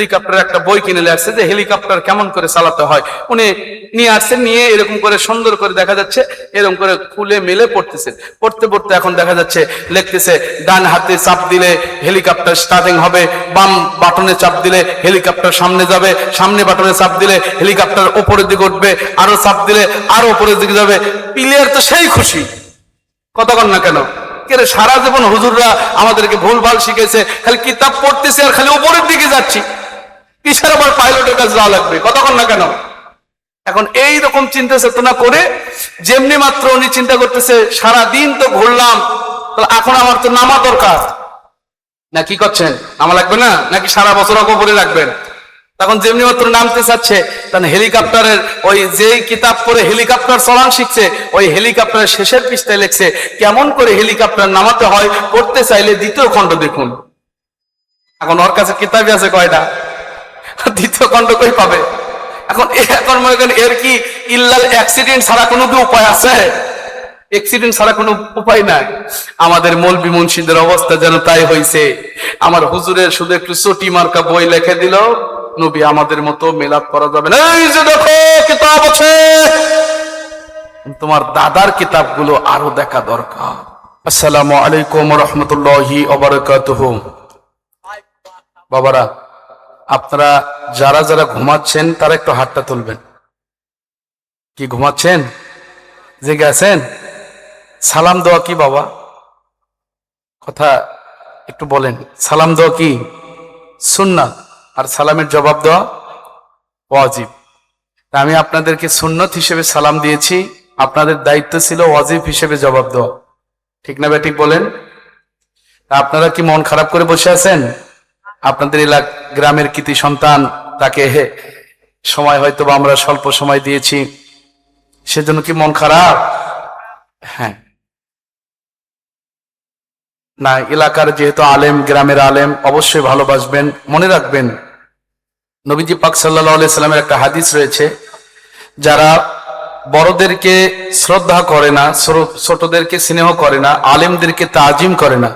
Helicopter একটা বই কিনে নিয়ে আসছে যে হেলিকপ্টার কেমন করে চালাতে হয়। উনি নিয়ে আসছেন, নিয়ে এরকম করে সুন্দর করে দেখা যাচ্ছে এরকম করে খুলে মেলে পড়তেছে। পড়তে পড়তে এখন দেখা যাচ্ছে লিখতেছে ডান হাতে চাপ দিলে হেলিকপ্টার স্টার্টিং হবে, বাম বাটনে চাপ দিলে হেলিকপ্টার সামনে যাবে, সামনে বাটনে চাপ দিলে হেলিকপ্টার উপরের দিকে উঠবে, আরো চাপ দিলে আরো উপরের দিকে যাবে। প্লেয়ার তো সেই খুশি, কতক্ষণ না কেন কেরে সারা জীবন হুজুররা আমাদেরকে ভুলভাল শিখেছে, খালি কিতাব পড়তেছে আর খালি উপরের দিকে যাচ্ছি, কিসের আবার পাইলটের কাছে যাওয়া লাগবে, কতক্ষণ না কেন। এখন এই রকম চিন্তা চেতনা করে যেমনি মাত্র উনি চিন্তা করতেছে সারা দিন তো ঘুরলাম, তাহলে এখন আমার তো নামা দরকার, না কি করছেন, নামা লাগবে না নাকি সারা বছর উপরে রাখবেন। তখন যেমনি মাত্র নামতে চাচ্ছে, তখন হেলিকপ্টারের ওই যেই কিতাব পড়ে হেলিকপ্টার চলান শিখছে, ওই হেলিকপ্টারের শেষের পৃষ্ঠায় লিখছে কেমন করে হেলিকপ্টার নামাতে হয়, পড়তে চাইলে দ্বিতীয় খণ্ড দেখুন। এখন ওর কাছে কিতাবই আছে কয়টা, দ্বিতীয় খণ্ড কই পাবে। এখন মনে করেন এর কি ইল্লাল অ্যাক্সিডেন্ট ছাড়া কোনো কি উপায় আছে? অ্যাক্সিডেন্ট ছাড়া কোনো উপায় নাই। আমাদের মৌলবি মুন্সিদের অবস্থা যেন তাই হয়েছে। আমার হুজুরের শুধু একটু চটি মার্কা বই লিখে দিল, নবী আমাদের মতো মিলাদ করা যাবে না। এই যে দেখো কিতাব আছে, তোমার দাদার কিতাবগুলো আরো দেখা দরকার। আসসালামু আলাইকুম ওয়া রাহমাতুল্লাহি ওয়া বারাকাতুহু। বাবারা, আপনারা যারা যারা ঘুমাচ্ছেন তারা একটু হাতটা তুলবেন। কি ঘুমাচ্ছেন, জেগে আছেন? সালাম দেওয়া কি বাবা, কথা একটু বলেন। সালাম দেওয়া কি সুন্নাত, আর সালামের জবাব দেওয়া ওয়াজিব। আমি আপনাদেরকে সুন্নত হিসেবে সালাম দিয়েছি, আপনাদের দায়িত্ব ছিল ওয়াজিব হিসেবে জবাব দেওয়া, ঠিক না বেঠিক বলেন? আপনারা কি মন খারাপ করে বসে আছেন? আপনাদের গ্রামের কৃতি সন্তান, তাকে সময় হয়তো বা আমরা স্বল্প সময় দিয়েছি, সেজন্য কি মন খারাপ? হ্যাঁ না, এলাকার যেহেতু আলেম, গ্রামের আলেম, অবশ্যই ভালোবাসবেন। মনে রাখবেন নবীজি পাক সাল্লাল্লাহু আলাইহি সাল্লামের একটা হাদিস রয়েছে, যারা বড়দেরকে শ্রদ্ধা করে না, ছোটদেরকে স্নেহ করে না, আলেমদেরকে তাজিম করে না,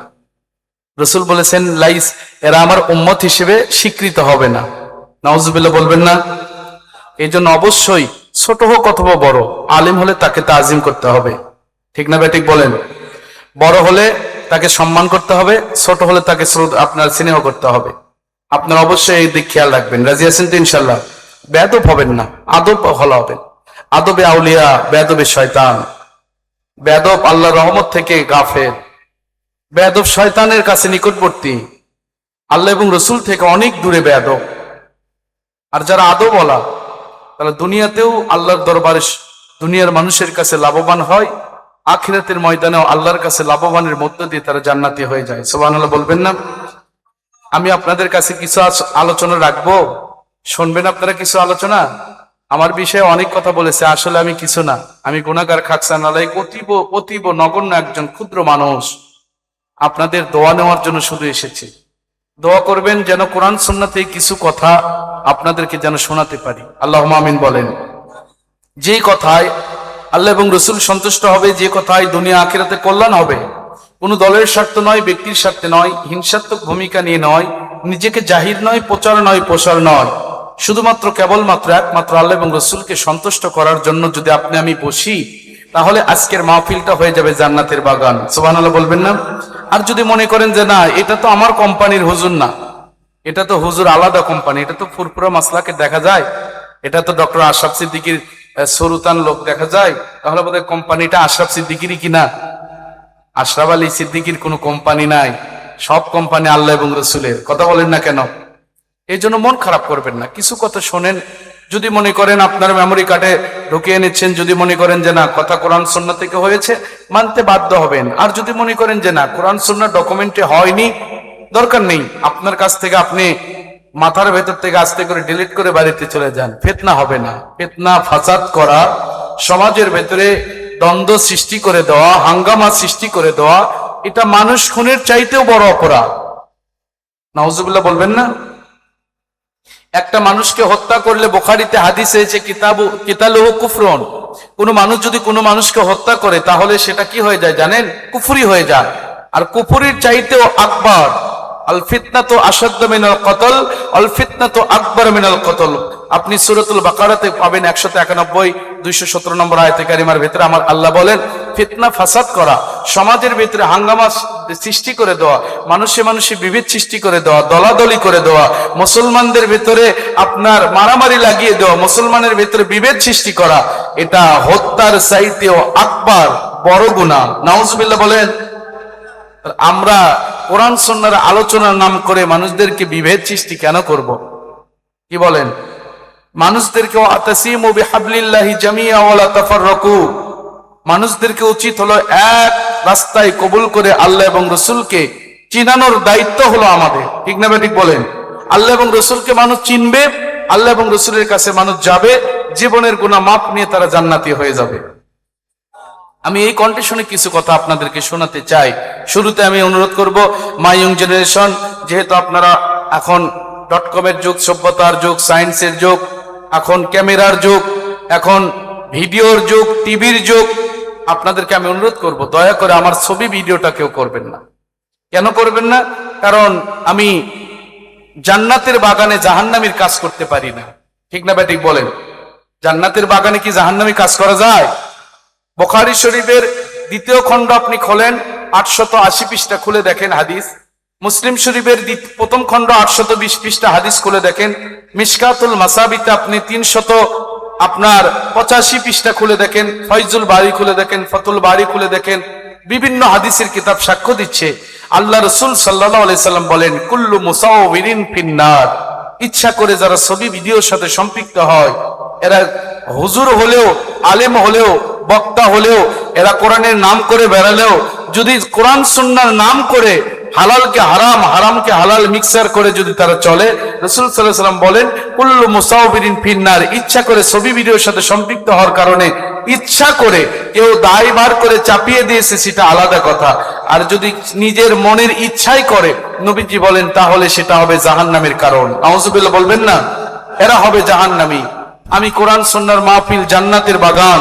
রাসূল বলেছেন লাইস, এরা আমার উম্মত হিসেবে স্বীকৃত হবে না। নাউজুবিল্লাহ বলবেন না? এই জন্য অবশ্যই ছোট হোক অথবা বড়, আলেম হলে তাকে তাজিম করতে হবে, ঠিক না বেঠিক বলেন? বড় হলে তাকে সম্মান করতে হবে, ছোট হলে তাকে আপনার স্নেহ করতে হবে। আপনার অবশ্যই এই দিক খেয়াল রাখবেন। রাজি আছেন তো ইনশাল্লাহ? বেয়াদব হবেন না, আদব ভালো হবেন। আদবে আউলিয়া, বেয়াদবে শয়তান। বেয়াদব আল্লাহর রহমত থেকে গাফেল, বেয়াদব শয়তানের কাছে নিকটবর্তী, আল্লাহ এবং রসুল থেকে অনেক দূরে বেয়াদব। আর যারা আদবওয়ালা তারা দুনিয়াতেও আল্লাহর দরবারে দুনিয়ার মানুষের কাছে লাভবান হয়, আখিরাতের ময়দানেও আল্লাহর কাছে লাভবানের মধ্য দিয়ে তারা জান্নাতি হয়ে যায়। সুবহানাল্লাহ বলবেন না? আমি আপনাদের কাছে কিছু আলোচনা রাখবো, শুনবেন আপনারা কিছু আলোচনা। আমার বিষয়ে অনেক কথা বলেছে, আসলে আমি কিছু না, আমি গুনাহগার, খাকসা, নালায়েক, অতীব নগণ্য একজন ক্ষুদ্র মানুষ। আপনাদের দোয়া নেওয়ার জন্য শুধু এসেছি। দোয়া করবেন যেন কোরআন সুন্নাতে কিছু কথা আপনাদেরকে যেন শোনাতে পারি। আল্লাহুম্মা আমিন বলেন। যে কথায় আল্লাহ এবং রসুল সন্তুষ্ট হবে, যে কথায় দুনিয়া আখিরাতে কল্যাণ হবে, কোনো দলের স্বার্থ নয়, ব্যক্তির স্বার্থে নয়, হিংসাত্মক ভূমিকা নিয়ে নয়, নিজেকে জাহির নয়, প্রচার নয়, প্রসার নয়, শুধুমাত্র কেবলমাত্র একমাত্র আল্লাহ এবং রসুলকে সন্তুষ্ট করার জন্য যদি আপনি আমি বসি, তাহলে আজকের মাহফিলটা হয়ে যাবে জান্নাতের বাগান। সুবহানাল্লাহ বলবেন না? আর যদি মনে করেন যে না, এটা তো আমার কোম্পানির হুজুর না, এটা তো হুজুর আলাদা কোম্পানি, এটা তো ফুরফুরা মাসলাকে দেখা যায়, এটা তো ডক্টর আশরাফ সিদ্দিকীর সরুতান লোক দেখা যায়, তাহলে বোধহয় কোম্পানিটা আশরাফ সিদ্দিকীরই কিনা। আশরাফ আলী সিদ্দিকীর কোনো কোম্পানি নাই, সব কোম্পানি আল্লাহ এবং রসুলের। কথা বলেন না কেন? এই জন্য মন খারাপ করবেন না, কিছু কথা শোনেন। যদি মনে করেন আপনার মেমোরি কার্ডে ঢুকিয়ে নিচ্ছেন, যদি মনে করেন যে না কথা কোরআন সুন্নাহ থেকে হয়েছে, মানতে বাধ্য হবেন। আর যদি মনে করেন যে না কোরআন সুন্নাহ ডকুমেন্টে হয়নি, দরকার নেই, আপনার কাছ থেকে আপনি মাথার ভেতর থেকে আস্তে করে ডিলিট করে বাড়িতে চলে যান, ফিতনা হবে না। ফিতনা ফাসাদ করা, সমাজের ভেতরে দ্বন্দ্ব সৃষ্টি করে দেওয়া, হাঙ্গামা সৃষ্টি করে দেওয়া, এটা মানুষ খুনের চাইতেও বড় অপরাধ। নাউজুবিল্লাহ বলবেন না? একটা মানুষকে হত্যা করলে বুখারীতে হাদিস হয়েছে কিতালুহু কুফরুন, কোন মানুষ যদি কোনো মানুষকে হত্যা করে তাহলে সেটা কি হয়ে যায় জানেন? কুফরি হয়ে যায়। আর কুফরির চাইতেও আকবার আল ফিতনাতু আশাদ্দু মিনাল কতল আল ফিতনাতু আকবার মিনাল কতল। আপনি সূরাতুল বাকারাতে পাবেন 191 217 নম্বর আয়াতে কারিমার ভিতরে আমার আল্লাহ বলেন, ফিতনা ফাসাদ করা, সমাজের ভিতরে হাঙ্গামা সৃষ্টি করে দেওয়া, মানুষে মানুষে বিভেদ সৃষ্টি করে দেওয়া, দলাদলি করে দেওয়া, মুসলমানদের ভিতরে আপনার মারামারি লাগিয়ে দেওয়া, মুসলমানের ভিতরে বিভেদ সৃষ্টি করা, এটা হত্যার চাইতেও আকবার বড় গুনাহ। নাউজুবিল্লাহ বলেন। আমরা কোরআন সুন্নাহর আলোচনার নাম করে মানুষদেরকে বিভেদ সৃষ্টি কেন করব? কি বলেন? মানুষদেরকে আতাসিমু বিহাবলিল্লাহি জামিআ ওয়ালা তাফাররাকু, মানুষদেরকে উচিত হলো এক রাস্তায় কবুল করে আল্লাহ এবং রসুলকে চিনানোর দায়িত্ব হলো আমাদের। ঠিক না ঠিক বলেন? আল্লাহ এবং রসুলকে মানুষ চিনবে, আল্লাহ এবং রসুলের কাছে মানুষ যাবে, জীবনের গুনাহ মাফ নিয়ে তারা জান্নাতি হয়ে যাবে। আমি এই কন্ডিশনে কিছু কথা আপনাদেরকে শোনাতে চাই। শুরুতে আমি অনুরোধ করব, মাই ইয়ং জেনারেশন, যেহেতু আপনারা এখন .com-এর যুগ, সভ্যতার যুগ, সায়েন্সের যুগ, এখন ক্যামেরার যুগ, এখন ভিডিওর যুগ, টিভির যুগ, আপনাদেরকে আমি অনুরোধ করব, দয়া করে আমার ছবি ভিডিওটা কেউ করবেন না। কেন করবেন না? কারণ আমি জান্নাতের বাগানে জাহান্নামীর কাজ করতে পারি না। ঠিক না ঠিক বলেন? জান্নাতের বাগানে কি জাহান্নামী কাজ করা যায়? বুখারী শরীফের 2য় খণ্ড আপনি খোলেন, 880 পৃষ্ঠা খুলে দেখেন হাদিস। মুসলিম শরীফের 1ম খণ্ড 820 পৃষ্ঠা হাদিস খুলে দেখেন। মিশকাতুল মাসাবিতে আপনি 385 পৃষ্ঠা খুলে দেখেন। ফয়জুল বারী খুলে দেখেন, ফাতুল বারী খুলে দেখেন। বিভিন্ন হাদিসের কিতাব সাক্ষ্য দিচ্ছে, আল্লাহ রাসূল সাল্লাল্লাহু আলাইহি সাল্লাম বলেন, কুল্লু মুসাওবিরিন ফিন্নার। ইচ্ছা করে যারা ছবি ভিডিওর সাথে সম্পৃক্ত হয়, এরা হুজুর হলেও, আলেম হলেও, বক্তা হলেও, এরা কোরআনের নাম করে বেড়ালেও, যদি কোরআন সুন্নাহর নাম করে হালালকে হারাম, হারামকে হালাল মিক্সার করে যদি তারা চলে, রাসূল সাল্লাল্লাহু আলাইহি সাল্লাম বলেন, কুল্লু মুসাওবিরিন ফিন্নার। ইচ্ছা করে ছবি ভিডিওর সাথে সম্পৃক্ত হওয়ার কারণে ইচ্ছা করে কেউ দায়ভার করে চাপিয়ে দিয়েছে, সেটা আলাদা কথা। আর যদি নিজের মনের ইচ্ছাই করে, নবীজি বলেন, তাহলে সেটা হবে জাহান্নামের কারণ। নাউজুবিল্লাহ বলবেন না? এরা হবে জাহান্নামী। আমি কোরআন সুন্নাহর মাহফিল জান্নাতের বাগান,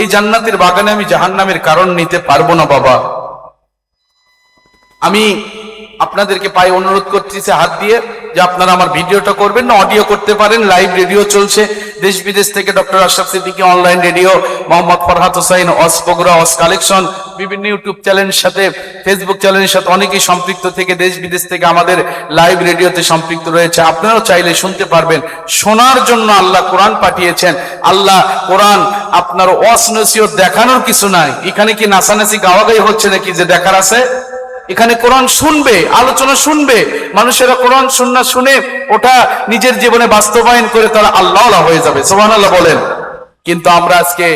এই জান্নাতের বাগানে আমি জাহান্নামের কারণ নিতে পারবো না বাবা। আমি আপনাদেরকে পায়ে অনুরোধ করতেছি হাত দিয়ে, যে আপনারা আমার ভিডিওটা করবেন না, অডিও করতে পারেন। লাইভ রেডিও চলছে দেশ বিদেশ থেকে, doctor Ashraf Siddiqui online radio, Mohammad Farhad Hossain ওয়াজ বগুড়া ওয়াজ কালেকশন, বিভিন্ন ইউটিউব চ্যানেলের সাথে, ফেসবুক চ্যানেলের সাথে অনেকেই সম্পৃক্ত থেকে দেশ বিদেশ থেকে আমাদের লাইভ রেডিওতে সম্পৃক্ত রয়েছে। আপনারাও চাইলে শুনতে পারবেন। শোনার জন্য আল্লাহ কোরআন পাঠিয়েছেন। আল্লাহ কোরআন আপনার ওয়াজ নসিহত দেখানোর কিছু নাই। এখানে কি নাচানাচি গাওয়াগাই হচ্ছে নাকি যে দেখার আছে? এখানে কোরআন শুনবে, আলোচনা শুনবে, মানুষেরা কোরআন সুন্নাহ শুনে ওটা নিজের জীবনে বাস্তবায়ন করে তারা আল্লাহওয়ালা হয়ে যাবে। সুবহানাল্লাহ বলেন। কিন্তু আমরা আজকে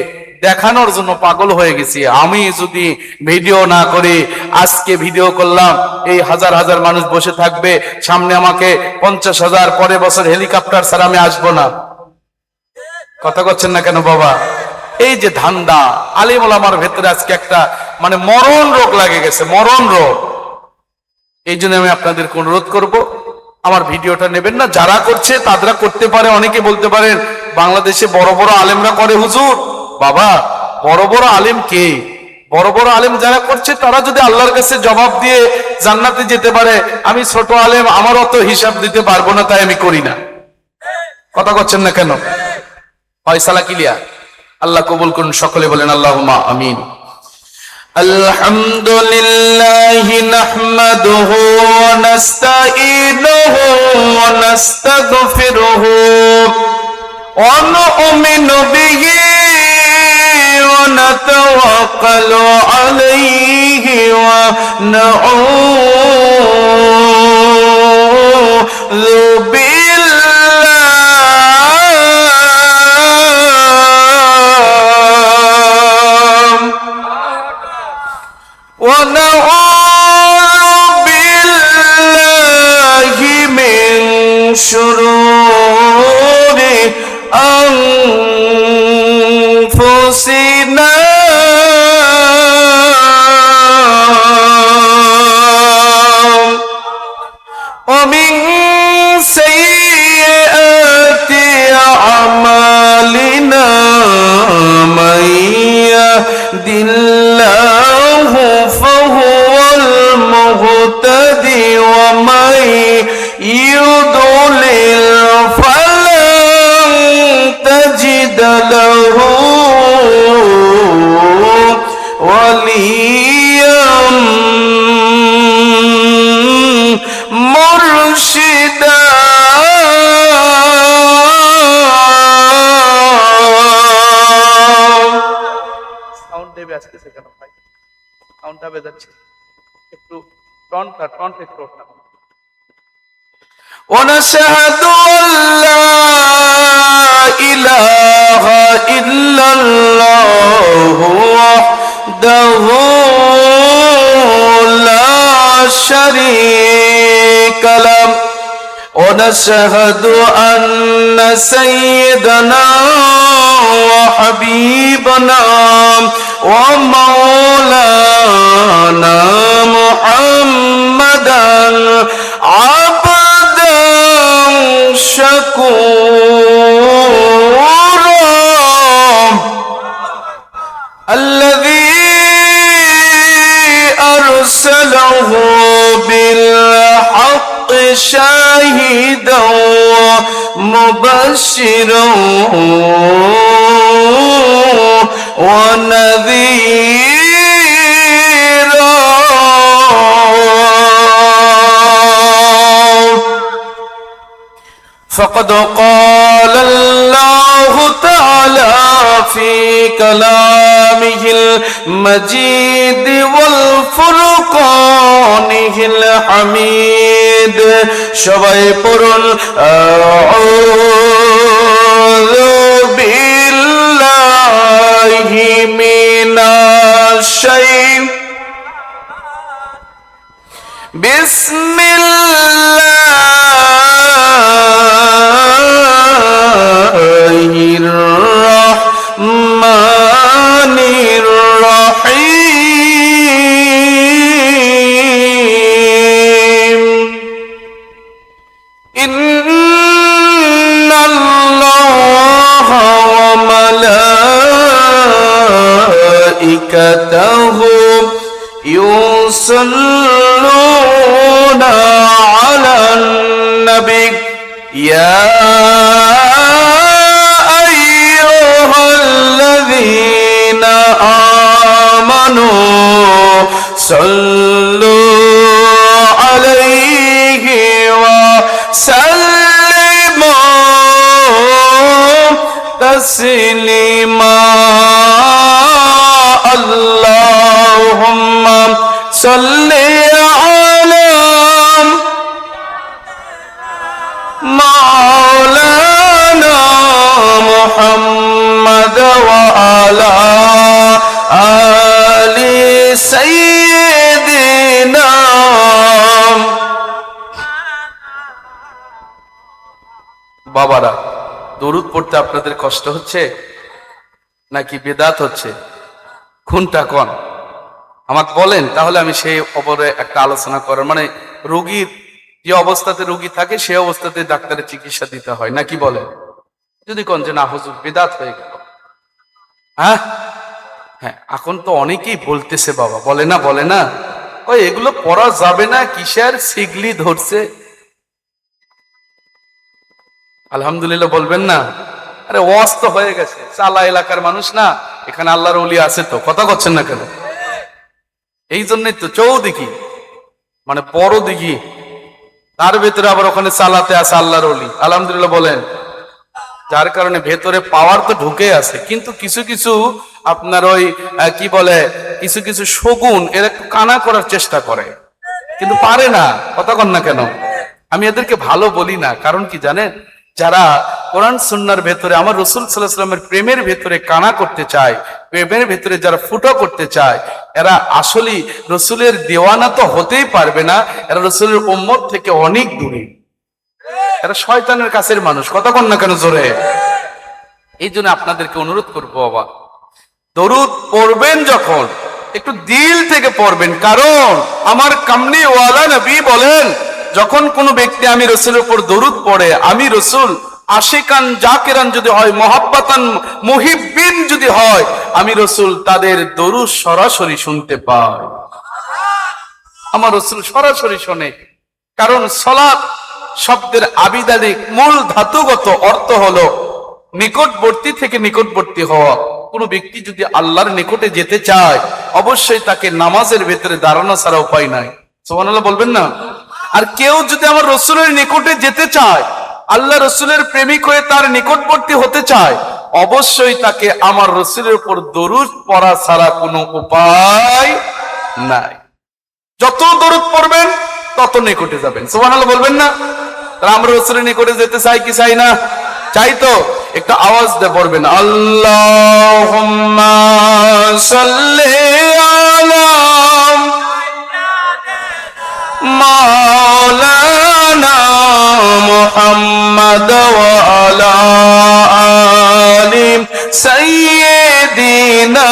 দেখানোর জন্য পাগল হয়ে গেছি। আমি যদি ভিডিও না করি, আজকে ভিডিও করলাম, এই হাজার হাজার মানুষ বসে থাকবে, সামনে আমাকে 50,000, পরের বছর হেলিকপ্টার ছাড়া আমি আসবো না। কথা করছেন না কেন বাবা? এই যে ধান্দা, আলিম ওলামার ভেতরে আজকে একটা মানে মরণ রোগ লাগে গেছে, মরণ রোগ। এই জন্য আমি আপনাদেরকে অনুরোধ করব, আমার ভিডিওটা নেবেন না। যারা করছে তারা করতে পারে। অনেকে বলতে পারেন, বাংলাদেশে বড় বড় আলেমরা করে হুজুর। বাবা, বড় বড় আলেম কে? বড় বড় আলেম যারা করছে তারা যদি আল্লাহর কাছে জবাব দিয়ে জান্নাতে যেতে পারে, আমি ছোট আলেম, আমার অত হিসাব দিতে পারবো না, তাই আমি করি না। কথা করছেন না কেন? ফয়সালা ক্লিয়ার? আল্লাহ কবুল করুন, সকলে বলেন আল্লাহুম্মা আমিন। আলহামদুলিল্লাহি নাহমাদুহু ওয়া নাস্তাঈনুহু ওয়া নাস্তাগফিরুহু ওয়া নু'মিনু বিহি ওয়া নাতাওয়াক্কালু আলাইহি ওয়া নাউযু ونعوذ بالله من شرور أنفسنا ومن سيئات أعمالنا من يهد الله فهو المهتدي ومن আসতেছে কেন ভাই? সাউন্ডটা বেজাচ্ছে একটু, টনটা একটু ওঠা। ونشهد أن لا إله إلا الله وحده لا شريك له ونشهد أن سيدنا وحبيبنا ومولانا محمدا عبدا شكورا الذي أرسله بالحق شاهدا ومبشرا ونذيرا فقد قال الله تعالى في كلامه المجيد والفرقانه الحميد সবাই পড়ুন আউযু বিল্লাহি মিনাশ শাইতানির বিসমিল্লাহির রহমানির রহিম ইন্নাল্লাহা ওয়া মালাইকাতাহু يصلون على النبي يا أيها الذين آمنوا صلوا عليه وسلموا تسليما اللهم صل على مولانا محمد وعلى آل سيدنا বাবারা দরুদ পড়তে আপনাদের কষ্ট হচ্ছে নাকি বেদাত হচ্ছে? কোনটা কোন আমাকে বলেন, তাহলে আমি সেই ওপরে একটা আলোচনা করার, মানে রোগীর যে অবস্থাতে রোগী থাকে সেই অবস্থাতে ডাক্তারের চিকিৎসা দিতে হয় নাকি বলেন? যদি কোন যে না হুজুর বেদাত হয়ে গেল, হ্যাঁ হ্যাঁ এখন তো অনেকেই বলতেছে বাবা, বলে না ওই এগুলো পড়া যাবে না, কিসের সিগলি ধরছে। আলহামদুলিল্লাহ বলবেন না? আরে ওয়াজ তো হয়ে গেছে, চালা এলাকার মানুষ না, এখানে আল্লাহর ওলি আছে তো, কথা করছেন না কেন? এই জন্যই তো চৌদিকে মানে বড় দিঘি, তার ভেতরে আবার ওখানে চালাতে আছে আল্লাহর ওলি, আলহামদুলিল্লাহ বলেন। যার কারণে ভেতরে পাওয়ার তো ঢুকে আছে, কিন্তু কিছু কিছু আপনার ওই কি বলে কিছু কিছু শগুন এর একটু কানা করার চেষ্টা করে, কিন্তু পারে না, কথা কন না কেন? আমি এদেরকে ভালো বলি না, কারণ কি জানেন, যারা কোরআন সুন্নাহর ভেতরে আমার রাসূল সাল্লাল্লাহু আলাইহি ওয়াসাল্লামের প্রেমের ভেতরে কানা করতে চায়, প্রেমের ভেতরে যারা ফুটো করতে চায়, এরা আসলে রাসূলের দেওয়ানা তো হতেই পারবে না, এরা রাসূলের উম্মত থেকে অনেক দূরে, এরা শয়তানের কাছের মানুষ, কথা কন না কেন জোরে? এই জন্য আপনাদেরকে অনুরোধ করবো বাবা, দরুদ পড়বেন যখন একটু দিল থেকে পড়বেন, কারণ আমার কামলি ওয়ালা নবী বলেন, যখন কোনো ব্যক্তি আমি রাসূলের উপর দরুদ পড়ে, আমি রাসূল আশিকান জাকিরান যদি হয়, মুহাব্বাতান মুহিব্বিন যদি হয়, আমি রাসূল তাদের দরুদ সরাসরি শুনতে পাই। আমার রাসূল সরাসরি শোনে, কারণ সালাত শব্দের আবিধানিক মূল ধাতুগত অর্থ হলো নিকটবর্তী থেকে নিকটবর্তী হওয়া। কোন ব্যক্তি যদি আল্লাহর নিকটে যেতে চায়, অবশ্যই তাকে নামাজের ভেতরে দাঁড়ানো ছাড়া উপায় নাই, সুবহানাল্লাহ বলবেন না? আর কেউ যদি আমার রাসূলের নিকটে যেতে চায়, আল্লাহ রাসূলের প্রেমিক হয়ে তার নিকটবর্তী হতে চায়, অবশ্যই তাকে আমার রসুলের উপর দরুদ পড়া ছাড়া কোনো উপায় নাই। যত দরুদ পড়বেন তত নিকটে যাবেন। সুবহানাল্লাহ বলবেন না? তাহলে আমরা রসুলের নিকটে যেতে চাই কি চাই না? চাই তো। একটা আওয়াজ দিয়ে পড়বেন, আল্লাহুম্মা সাল্লি আলা মাওলানা মুহাম্মদ ওয়া আলা আলি সাইয়্যিদিনা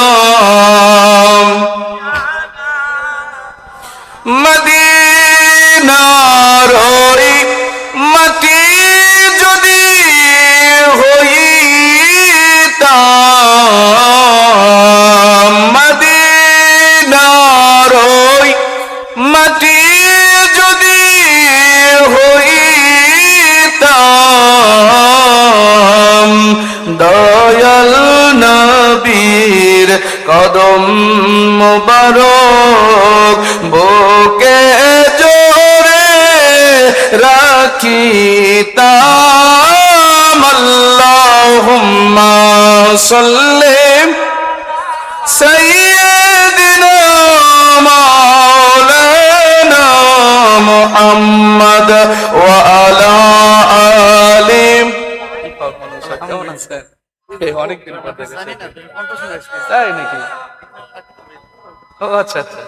মদিনার ওই মাটি যদি হইতাম, মদিনার ওই মাটি যদি হইতাম, দয়াল নবীর কদম মুবারক বুকে জোরে রাখিতাম। আল্লাহুম্মা সাল্লি সাইয়্যিদিনা মাওলানা মুহাম্মদ ওয়া আলা আলি। কেমন আছেন? অনেকদিন পর তাই নাকি? ও আচ্ছা আচ্ছা,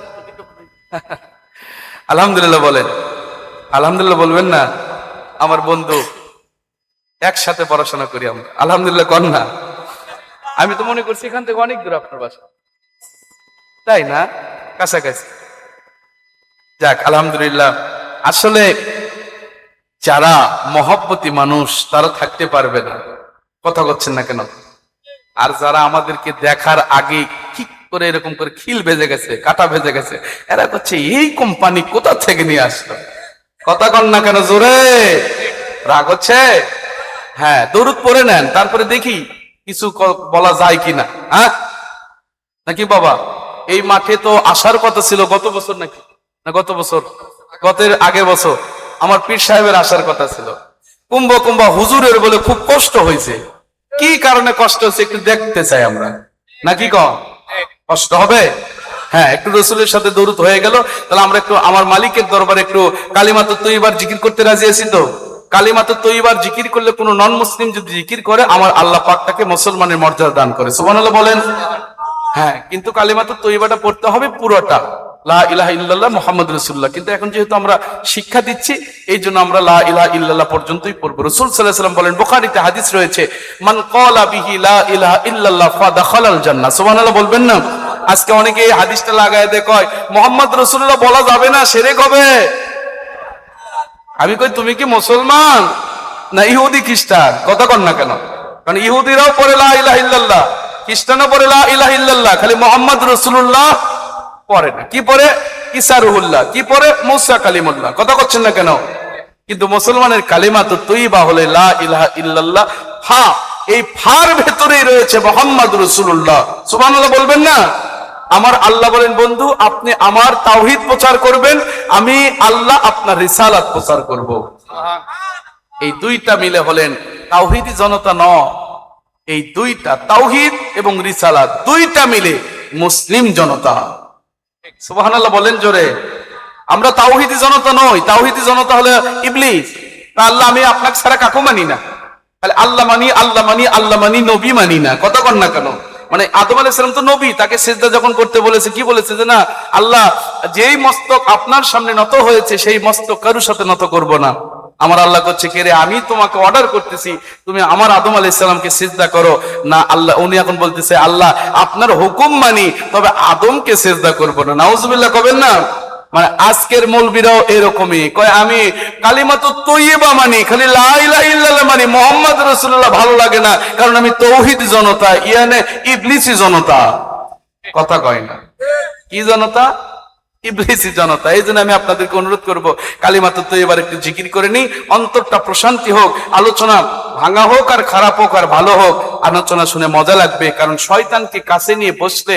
আলহামদুলিল্লাহ বলেন। আলহামদুলিল্লাহ বলবেন না? আমার বন্ধু, একসাথে পড়াশোনা করি আমরা। আলহামদুলিল্লাহ কর না? আমি তো মনে করছি এখান থেকে অনেক দূর আপনার বাসা, তাই না? কাছাকাছি। যাক আলহামদুলিল্লাহ। আসলে যারা মহব্বতী মানুষ তারা থাকতে পারবে না, কথা বলছেন না কেন? আর যারা আমাদেরকে দেখার আগে ঠিক করে এরকম করে খিল ভেজে গেছে, কাটা ভেজে গেছে, এরা করছে এই কোম্পানি কোথা থেকে নিয়ে আসলো, কথা কন না কেন? জোরে রাগ হচ্ছে? হ্যাঁ, দরুদ পড়ে নেন, তারপরে দেখি কিছু বলা যায় কিনা। হ্যাঁ নাকি বাবা? এই মাঠে তো আসার কথা ছিল গত বছর, নাকি না গত বছর, গতের আগের বছর আমার পীর সাহেবের আসার কথা ছিল। কুম্ভ হুজুরের বলে খুব কষ্ট হয়েছে। কি কারণে কষ্ট হচ্ছে একটু দেখতে চাই আমরা, নাকি কম? কষ্ট হবে? হ্যাঁ, একটু রসুলের সাথে দরুদ হয়ে গেল, তাহলে আমরা একটু আমার মালিকের দরবারে একটু কালিমাতুত তৈয়্যিবার জিকির করতে রাজি আছি তো? কালিমাতুত তৈয়্যিবার জিকির করলে কোনো নন মুসলিম যদি জিকির করে, আমার আল্লাহ পাক তাকে মুসলমানের মর্যাদা দান করে। সুবহানাল্লাহ বলেন। হ্যাঁ, কিন্তু কালিমাতুত তৈয়্যিবাটা পড়তে হবে পুরোটা, লা ইলাহা ইল্লাল্লাহ মুহাম্মাদুর রাসূলুল্লাহ। কিন্তু এখন যেহেতু আমরা শিক্ষা দিচ্ছি, এই জন্য আমরা লা ইলাহা ইল্লাল্লাহ পর্যন্তই পড়ব। রাসূল সাল্লাল্লাহু আলাইহি ওয়াসাল্লাম বলেন, বুখারীতে হাদিস রয়েছে, মান ক্বালা বিহি লা ইলাহা ইল্লাল্লাহ ফাদাখালাল জান্নাহ। সুবহানাল্লাহ বলবেন না? আজকে অনেকে এই হাদিসটা লাগায় দেয়, কয় মুহাম্মদ রাসূলুল্লাহ বলা যাবে না, শিরক হবে। আমি কই, তুমি কি মুসলমান না ইহুদি খ্রিস্টান? কথা কন না কেন? কারণ ইহুদিরাও পড়ে লা ইলাহা ইল্লাল্লাহ, খ্রিস্টানও পড়ে লা ইলাহা ইল্লাল্লাহ, খালি মুহাম্মদ রাসূলুল্লাহ পড়ে না। কি পড়ে? ঈসা রুহুল্লাহ। কি পড়ে? মুসা কালিমুল্লাহ। কথা করছেন না কেন? কিন্তু মুসলমানের কালিমাতুত তৈয়্যিবা হলে লা ইলাহা ইল্লাল্লাহ। হ্যাঁ, এই ফার ভেতরেই রয়েছে মুহাম্মদ রাসূলুল্লাহ। সুবহানাল্লাহ বলবেন না? আমার আল্লাহ বলেন, বন্ধু আপনি আমার তাওহীদ প্রচার করবেন, আমি আল্লাহ আপনার রিসালাত প্রচার করব। এই দুইটা মিলে হলেন তাওহীদি জনতা। এই দুইটা, তাওহীদ এবং রিসালাত, দুইটা মিলে মুসলিম জনতা। সুবহানাল্লাহ বলেন জোরে। আমরা তাওহীদি জনতা নই। তাওহীদি জনতা হলে ইবলিস। আল্লাহ আমি আপনাকে ছাড়া কাকু মানি না, তাহলে আল্লাহ মানি, আল্লাহ মানি, আল্লাহ মানি, নবী মানি না। কথা কন না কেন? মানে আদম আলাইহিস সালাম তো নবী, তাকে সিজদা যখন করতে বলেছে, কি বলেছে? যে না আল্লাহ, যেই মস্তক আপনার সামনে নত হয়েছে সেই মস্তক কারোর সাথে নত করব না। আমার আল্লাহ করছে, কে রে, আমি তোমাকে অর্ডার করতেছি তুমি আমার আদম আলাইহিস সালামকে সিজদা করো না। আল্লাহ উনি এখন বলতেছে, আল্লাহ আপনার হুকুম মানি, তবে আদমকে সিজদা করব না। নাউজুবিল্লাহ কবেন না? মানে আজকের মৌলবীরাও এরকমই কয়, আমি কালিমাতুত তৈয়্যিবা মানি, খালি লা ইলাহা ইল্লাল্লাহ মানি, মুহাম্মদ রাসূলুল্লাহ ভালো লাগে না, কারণ আমি তাওহীদ জনতা, ইয়ানে ইবলিসি জনতা। কথা কয় না? কি জনতা? ইবলিসি জনতা। এই জন্য আমি আপনাদেরকে অনুরোধ করব, কালিমাতুত তৈয়্যিবার একটু জিকির করে নি, অন্তরটা প্রশান্তি হোক। আলোচনা ভাঙা হোক আর খারাপ হোক আর ভালো হোক, আলোচনা শুনে মজা লাগবে। কারণ শয়তানকে কাছে নিয়ে বসলে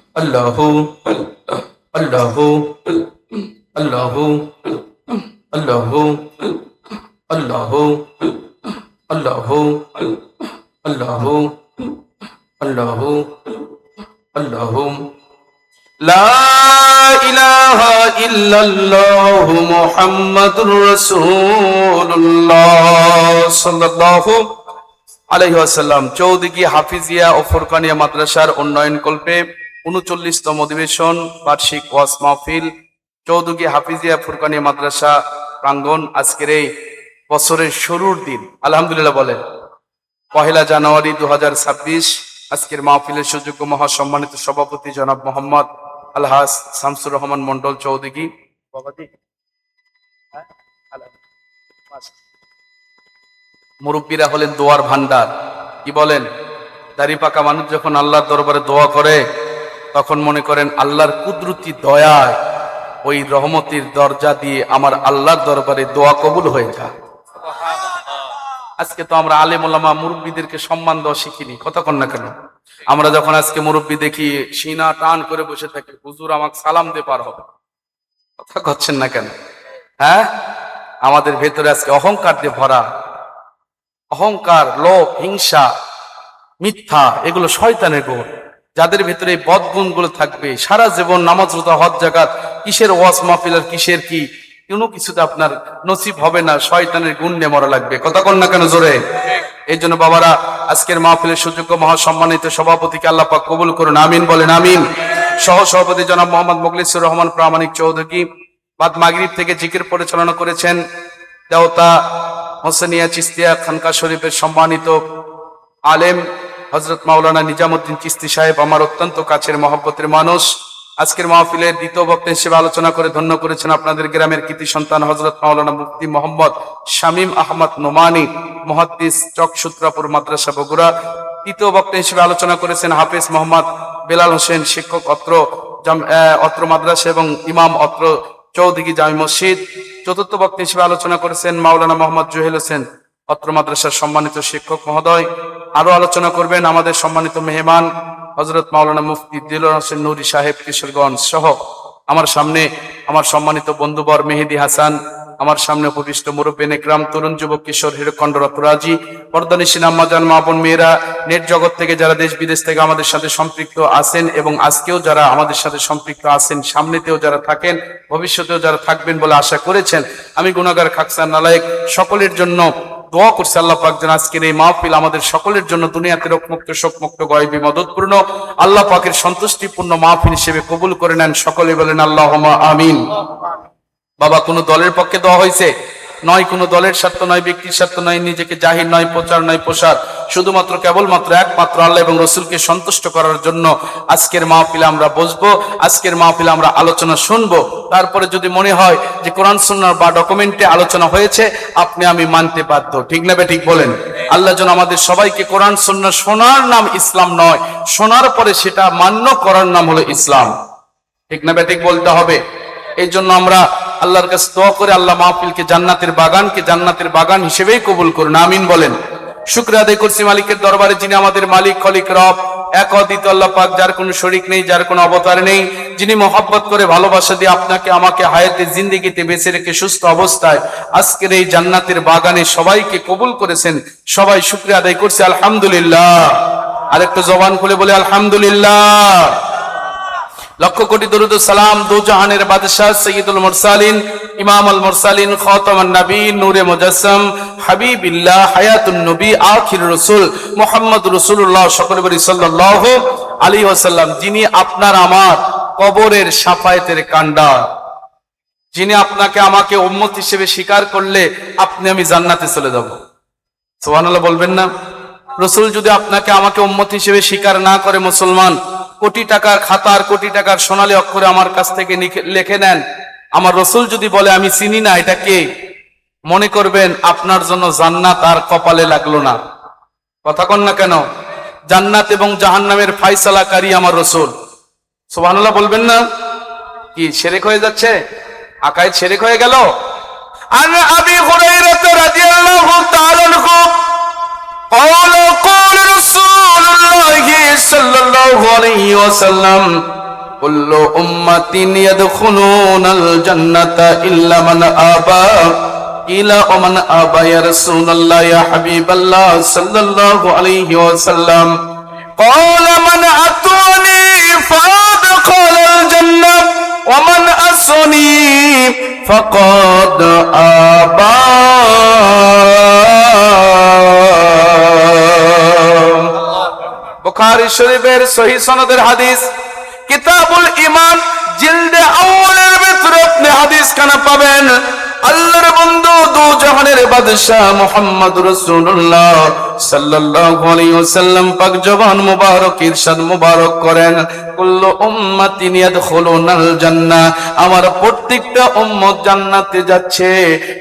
আল্লাহু আল্লাহু আল্লাহু আল্লাহু আল্লাহু আল্লাহু আল্লাহু আল্লাহু আল্লাহু লা ইলাহা ইল্লাল্লাহু মুহাম্মাদুর রাসূলুল্লাহ সাল্লাল্লাহু আলাইহি ওয়াসাল্লাম। চৌদিঘি হাফিজিয়া ও ফুরকানিয়া মাদ্রাসার উন্নয়ন কল্পে ৩৯তম অধিবেশন বার্ষিক ওয়াজ মাহফিল চৌদিঘি হাফিজিয়া ফুরকানিয়া মাদ্রাসা প্রাঙ্গণ। আজকের এই বছরের শুরুর দিন, আলহামদুলিল্লাহ বলেন, ১ জানুয়ারি ২০২৬। আজকের মাহফিলের সুযোগ্য মহাসম্মানিত সভাপতি জনাব মোহাম্মদ আলহাজ শামসুর রহমান মন্ডল চৌদিঘি। মুরব্বীরা হলেন দোয়ার ভান্ডার। কি বলেন? দাড়ি পাকা মানুষ যখন আল্লাহর দরবারে দোয়া করে তখন মনে করেন আল্লাহর কুদরতি দয়ায় ওই রহমতের দরজা দিয়ে আমার আল্লাহর দরবারে দোয়া কবুল হয়ে যায়। আজকে তো আমরা আলেম ওলামা মুরব্বীদেরকে সম্মান দেওয়া শিখিনি, কথা কন না কেন? আমরা যখন আজকে মুরব্বী দেখি সিনা টান করে বসে থাকি, হুজুর আমাকে সালাম দিয়ে পার হবে, কথা করছেন না কেন? হ্যাঁ, আমাদের ভেতরে আজকে অহংকার দিয়ে ভরা। অহংকার, লোভ, হিংসা, মিথ্যা, এগুলো শয়তানের গুণ। যাদের ভেতরে এই বদগুণ গুলো থাকবে, সারা জীবন নামাজ রোজা হজ জাকাত, কিসের ওয়াজ মাহফিল আর কিসের কি, কোনো কিছুতে আপনার নসিব হবে না, শয়তানের গুণ নিয়ে মরা লাগবে, কথা কন না কেন জোরে? এই জন্য বাবারা, আজকের মাহফিলের সুযোগ্য মহাসম্মানিত সভাপতিকে আল্লাহ পাক কবুল করুন, আমিন বলেন আমিন। সহ সভাপতি জনাব মোহাম্মদ মুখলিসুর রহমান প্রামাণিক চৌধুরী বাদ মাগরিব থেকে জিকির পরিচালনা করেছেন। দেওতা হোসেনিয়া চিস্তিয়া খানকা শরীফের সম্মানিত আলেম হযরত মাওলানা নিজামুদ্দিন চিস্তি সাহেব, আমার অত্যন্ত কাছের মহব্বতের মানুষ। আজকের মাহফিলের দ্বিতীয় বক্তা হিসেবে আলোচনা করে ধন্য করেছেন আপনাদের গ্রামের কৃতি সন্তান হযরত মাওলানা মুফতি মোহাম্মদ শামীম আহমদ নোমানী, মুহাদ্দিস, চকসূত্রাপুর মাদ্রাসা বগুড়া। তৃতীয় বক্তা হিসেবে আলোচনা করেছেন হাফেজ মোহাম্মদ বেলাল হোসেন, শিক্ষক অত্র মাদ্রাসা এবং ইমাম অত্র চৌদিঘি জামি মসজিদ। চতুর্থ বক্তা হিসেবে আলোচনা করেছেন মাওলানা মোহাম্মদ জুহেল হোসেন, অত্র মাদ্রাসার সম্মানিত শিক্ষক মহোদয়। আরো আলোচনা করবেন আমাদের সম্মানিত মেহমান হযরত মাওলানা মুফতি দিলওয়ার হোসেন নুরি সাহেব, কিশোরগঞ্জ সহ। আমার সামনে আমার সম্মানিত বন্ধুবর মেহেদি হাসান, আমার সামনে উপবিষ্ট মুরব্বিন একরাম, তরুণ যুবক কিশোর হিরকণ্ড রতরাজি, পর্দানিশীন আম্মাজান মা বোন মেয়েরা, নেট জগৎ থেকে যারা দেশ বিদেশ থেকে আমাদের সাথে সম্পৃক্ত আছেন এবং আজকেও যারা আমাদের সাথে সম্পৃক্ত আছেন, সামনেতেও যারা থাকেন, ভবিষ্যতেও যারা থাকবেন বলে আশা করেছেন, আমি গুনাহগার খাকসান নালায়েক সকলের জন্য দোয়া করছি আল্লাহ পাক যেন আজকের এই মাহফিল আমাদের সকলের জন্য দুনিয়াতে রোগমুক্ত শোকমুক্ত গয়বি মদতপূর্ণ আল্লাহ পাকের সন্তুষ্টিপূর্ণ মাহফিল হিসেবে কবুল করে নেন। সকলে বলেন আল্লাহুম্মা আমিন। বাবা, কোন দলের পক্ষে দেওয়া হয়েছে নয়, কোন দলের স্বার্থ নয়, ব্যক্তির স্বার্থ নয়, নিজেকে জাহির নয়, প্রচার নয়, প্রসার, শুধুমাত্র কেবলমাত্র একমাত্র আল্লাহ এবং রসুলকে সন্তুষ্ট করার জন্য আজকের মাহফিলে আমরা বসবো, আজকের মাহফিলে আমরা আলোচনা শুনবো। তারপরে যদি মনে হয় যে কোরআন সুন্নাহ বা ডকুমেন্টে আলোচনা হয়েছে, আপনি আমি মানতে বাধ্য, ঠিক না ঠিক বলেন? আল্লাহ যেন আমাদের সবাইকে কোরআন সুন্নাহ শোনার নাম ইসলাম নয়, শোনার পরে সেটা মান্য করার নাম হলো ইসলাম, ঠিক না ঠিক বলতে হবে। এই জন্য আমরা আল্লাহর কাছে দোয়া করে আল্লাহ মাহফিলকে জান্নাতের বাগান হিসেবেই কবুল করুন, আমিন বলেন। শুকরিয়া আদায় করছি মালিকের দরবারে, যিনি আমাদের মালিক, খলিক, রব, এক অদ্বিতীয় আল্লাহ পাক, যার কোনো শরীক নেই, যার কোনো অবতার নেই, যিনি মহব্বত করে ভালোবাসা দিয়ে আপনাকে আমাকে হায়াতে জিন্দেগিতে বেঁচে রেখে সুস্থ অবস্থায় আজকের এই জান্নাতের বাগানে সবাইকে কবুল করেছেন। সবাই শুকরিয়া আদায় করছি আলহামদুলিল্লাহ। আরেকটু জবান খুলে বলে আলহামদুলিল্লাহ। লক্ষ কোটি দরুদ ও সালাম দো জাহানের বাদশাহ সৈয়দুল মুরসালিন, ইমাম আল মুরসালিন, খাতামুন নবী, নূরে মুজাসসাম, হাবিবিল্লাহ, হায়াতুন নবী, আখির রাসূল মুহাম্মদ রাসূলুল্লাহ সাল্লাল্লাহু আলাইহি ওয়াসাল্লাম, যিনি আপনার আমার কবরের শাফায়েতের কান্ডা, যিনি আপনাকে আমাকে উম্মত হিসেবে স্বীকার করলে আপনি আমি জান্নাতে চলে যাব। সুবহানাল্লাহ বলবেন না? রাসূল যদি আপনাকে আমাকে উম্মত হিসেবে স্বীকার না করে, মুসলমান কোটি টাকার খাতার কোটি টাকার সোনালী অক্ষরে আমার কাছ থেকে লিখে নেন, আমার রাসূল যদি বলে আমি চিনি না এটা কে, মনে করবেন আপনার জন্য জান্নাত আর কপালে লাগলো না, কথা কন না কেন? জান্নাত এবং জাহান্নামের ফয়সালাকারী আমার রাসূল। সুবহানাল্লাহ বলবেন না? কি শিরক হয়ে যাচ্ছে? আকায়েদ শিরক হয়ে গেল? আন আবি হুরায়রা রাদিয়াল্লাহু তাআলা আনহু قال قال رسول الله صلى الله সাল্লাল্লাহু আলাইহি ওয়াসাল্লাম কুল্লু উম্মাতিন ইয়াদখুলুনাল জান্নাতা ইল্লা মান আবা ইলা ওমান আবা ইয়া রাসূলুল্লাহ ইয়া হাবিবাল্লাহ সাল্লাল্লাহু আলাইহি ওয়াসাল্লাম قال من أطعني فادخل الجنة ومن عصاني فقد أبى বুখারী শরীফের সহিহ সনদের হাদিস কিতাবুল ঈমান জিলদে আউয়ালের ভিতরে আপনি হাদিস খানা পাবেন। আল্লাহর বন্ধু দু জাহানের বাদশা মুহাম্মদ রাসূলুল্লাহ সাল্লাল্লাহু আলাইহি ওয়াসাল্লাম পাক জবান মুবারক ইরশাদ মুবারক করেন কুল্লু উম্মাতিন ইয়াদখুলুনাল জান্নাহ, আমার প্রত্যেকটা উম্মত জান্নাতে যাচ্ছে।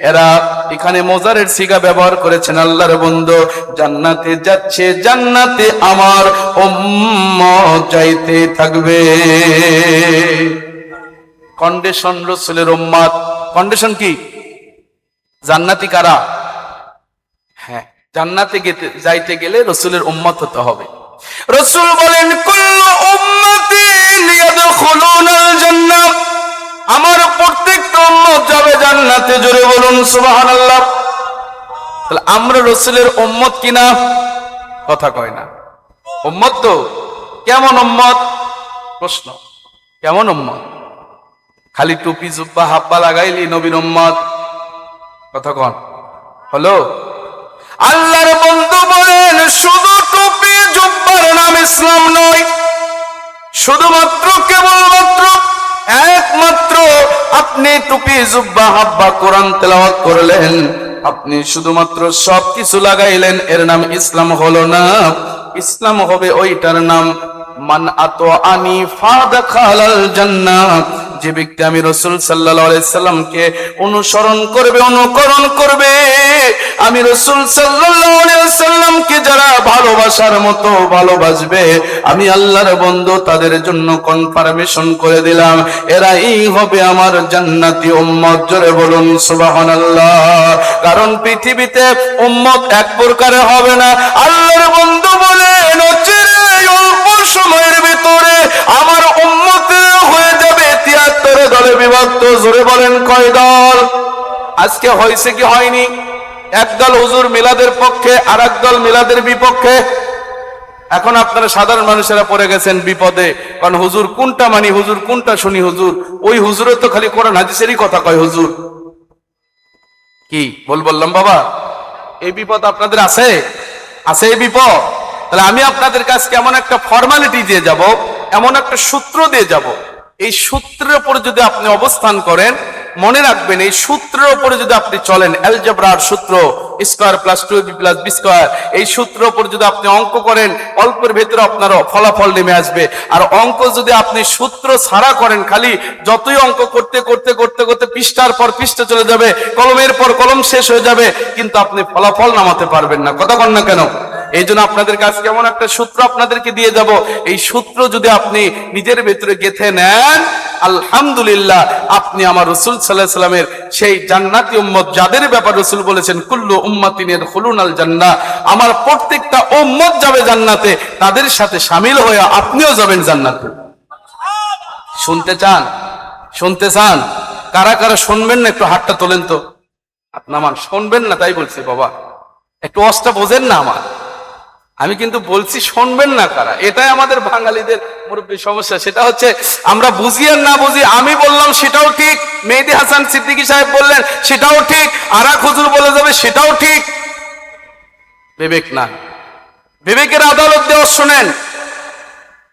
এরা এখানে মোজারের সিগা ব্যবহার করেছেন আল্লাহর বন্ধু, জান্নাতে যাচ্ছে, জান্নাতে আমার উম্মত যাইতে থাকবে। কন্ডিশন রাসূলের উম্মত, কন্ডিশন কি? জান্নাতি কারা? হ্যাঁ, জান্নাতে যাইতে গেলে রাসূলের উম্মত হতে হবে। রাসূল বলেন কুল্লু উম্মাতিন ইয়াদখুলুনাল জান্নাহ, আমার প্রত্যেকটা উম্মত যাবে জান্নাতে। জোরে বলুন সুবহানাল্লাহ। তাহলে আমরা রাসূলের উম্মত কিনা? কথা কয় না। উম্মত তো কেমন উম্মত? প্রশ্ন, কেমন উম্মত? খালি টুপি জুব্বা হাব্বা লাগাইলি নবীর উম্মত? কথা কন হলো? আল্লাহর বন্ধু বলেন শুধু টুপি জুব্বার নাম ইসলাম নয়, শুধুমাত্র কেবলমাত্র একমাত্র আপনি টুপি জুব্বা হাব্বা কোরআন তেলাওয়াত করলেন, আপনি শুধুমাত্র সবকিছু লাগাইলেন, এর নাম ইসলাম হলো না। ইসলাম হবে ওইটার নাম মান আতাআনি ফাদাখালাল জান্নাহ, যে ব্যক্তি আমি রাসূল সাল্লাল্লাহু আলাইহি সাল্লামকে অনুসরণ করবে, অনুকরণ করবে, আমি রাসূল সাল্লাল্লাহু আলাইহি সাল্লামকে যারা ভালোবাসার মতো ভালোবাসবে, আমি আল্লাহর বন্ধু তাদের জন্য কনফার্মেশন করে দিলাম, এরাই হবে আমার জান্নাতি উম্মত। জোরে বলুন সুবহানাল্লাহ। কারণ পৃথিবীতে উম্মত এক প্রকারের হবে না। আল্লাহর বন্ধু বলেন অচিরে অল্প সময়ের ভিতরে আমার উম্মত হয়ে যাবে ৭৩ দলে বিভক্ত। জোরে বলেন কয় দল? আজকে হয়েছে কি হয়নি? একদল হুজুর মিলাদের পক্ষে, আর একদল মিলাদের বিপক্ষে। এখন আপনারা সাধারণ মানুষেরা পড়ে গেছেন বিপদে, কারণ হুজুর কোনটা মানি, হুজুর কোনটা শুনি। হুজুর ওই হুজুরের তো খালি কোরআন হাদিসেরই কথা কয়। হুজুর কি বললাম বাবা? এই বিপদ আপনাদের আছে? আছে এই বিপদ? তাহলে আমি আপনাদের কাছে কেমন একটা ফর্মালিটি দিয়ে যাব, এমন একটা সূত্র দিয়ে যাব। এই সূত্রের উপরে যদি আপনি অবস্থান করেন, মনে রাখবেন এই সূত্রের উপরে যদি আপনি চলেন, অ্যালজেব্রার সূত্র square plus 2ab plus b square, এই সূত্রের উপর যদি আপনি অঙ্ক করেন, অল্পের ভেতরে আপনার ফলাফল নেমে আসবে। আর অঙ্ক যদি আপনি সূত্র ছাড়া করেন, খালি যতই অঙ্ক করতে করতে করতে করতে পৃষ্ঠার পর পৃষ্ঠা চলে যাবে, কলমের পর কলম শেষ হয়ে যাবে, কিন্তু আপনি ফলাফল নামাতে পারবেন না। কথা বল না কেন? এই জন্য আপনাদের কাছে কেমন একটা সূত্র আপনাদেরকে দিয়ে যাব, এই সূত্র যদি আপনি নিজের ভেতরে গেঁথে নেন, আলহামদুলিল্লাহ আপনি আমার রাসূল সাল্লাল্লাহু আলাইহি সাল্লামের সেই জান্নাতি উম্মত, যাদের ব্যাপারে রাসূল বলেছেন কুল্লু উম্মাতিন ইয়াদখুলুনাল জান্নাহ, আমার প্রত্যেকটা উম্মত যাবে জান্নাতে, তাদের সাথে শামিল হয়ে আপনিও যাবেন জান্নাতে। শুনতে চান? শুনতে চান? কারা কারা শুনবেন না একটু হাতটা তোলেন তো। আপনার শুনবেন না তাই বলছি বাবা, একটু অস্টা বোঝেন না আমার। আমি কিন্তু বলছি শুনবেন না কারা। এটাই আমাদের বাঙালিদের মুরব্বী সমস্যা। সেটা হচ্ছে আমরা বুঝি আর না বুঝি। আমি বললাম সেটাও ঠিক, মেহেদী হাসান সিদ্দিকী সাহেব বললেন সেটাও ঠিক, আরাক হুজুর বলে যাবে সেটাও ঠিক। বিবেক না, বিবেকের আদালত দেওয়া শোনেন।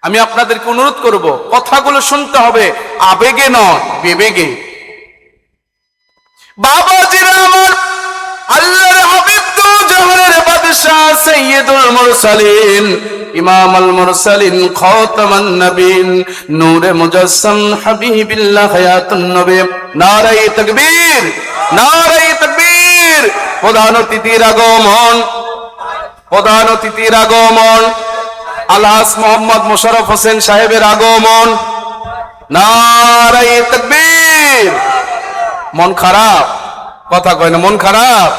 আমি আপনাদেরকে অনুরোধ করব, কথাগুলো শুনতে হবে আবেগে নয়, বিবেকে। বাবাজিরা আমার, আল্লাহর হাবিব তো জাহানের বাদশা, সাইয়্যিদুল মুরসালিন, ইমামুল মুরসালিন, খাতামান নবীন, নূরে মুজাসসাম, হাবিবিল্লাহ, হায়াতুন নবী। নারায়ে তাকবীর, নারায়ে তাকবীর। প্রধান অতিথির আগমন, প্রধান অতিথির আগমন, আলহাজ মোহাম্মদ মোশাররফ হোসেন সাহেবের আগমন। নারায়ে তাকবীর। মন খারাপ? কথা কয় না, মন খারাপ?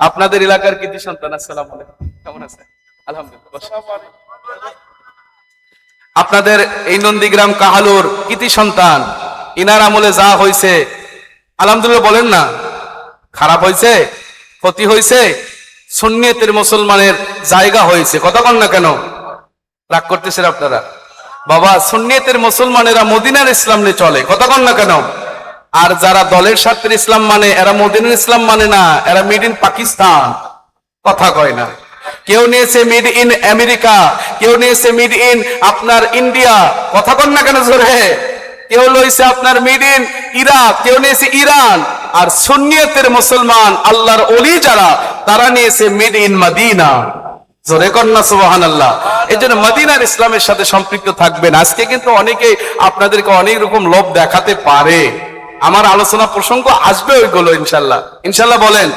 আপনাদের এলাকার কৃতি সন্তান, আসসালামু আলাইকুম, কেমন আছেন? আলহামদুলিল্লাহ। আপনাদের এই নন্দীগ্রাম কাহালুর কৃতি সন্তান, ইনার আমলে যা হয়েছে আলহামদুলিল্লাহ বলেন না? খারাপ হয়েছে, ক্ষতি হয়েছে, সুন্নিয়তের মুসলমানের জায়গা হয়েছে। কথা বল না কেন? রাগ করতেছেন আপনারা? বাবা, সুন্নিয়তের মুসলমানেরা মদিনার ইসলাম নিয়ে চলে। কথা বল না কেন? আর যারা দলের স্বার্থে ইসলাম মানে, এরা মদিনার ইসলাম মানে না, এরা মেড ইন পাকিস্তান। কথা কয় না? কেউ নিয়েছে মেড ইন আমেরিকা, কেউ নিয়েছে মেড ইন আপনার ইন্ডিয়া। কথা কন না কেন জোরে? কেউ লইছে আপনার মেড ইন ইরাক, কেউ নিয়েছে ইরান। আর সুন্নিয়তের মুসলমান আল্লাহর ওলি যারা, তারা নিয়েছে মেড ইন মদিনা। জোরে কন না সুবহানাল্লাহ। এই জন্য মদিনার ইসলামের সাথে সম্পৃক্ত থাকবেন। আজকে কিন্তু অনেকে আপনাদেরকে অনেক রকম লোভ দেখাতে পারে। আমার আলোচনা প্রসঙ্গ আসবে ওইগুলো ইনশাল্লাহ। ইনশাল্লাহ বলেন।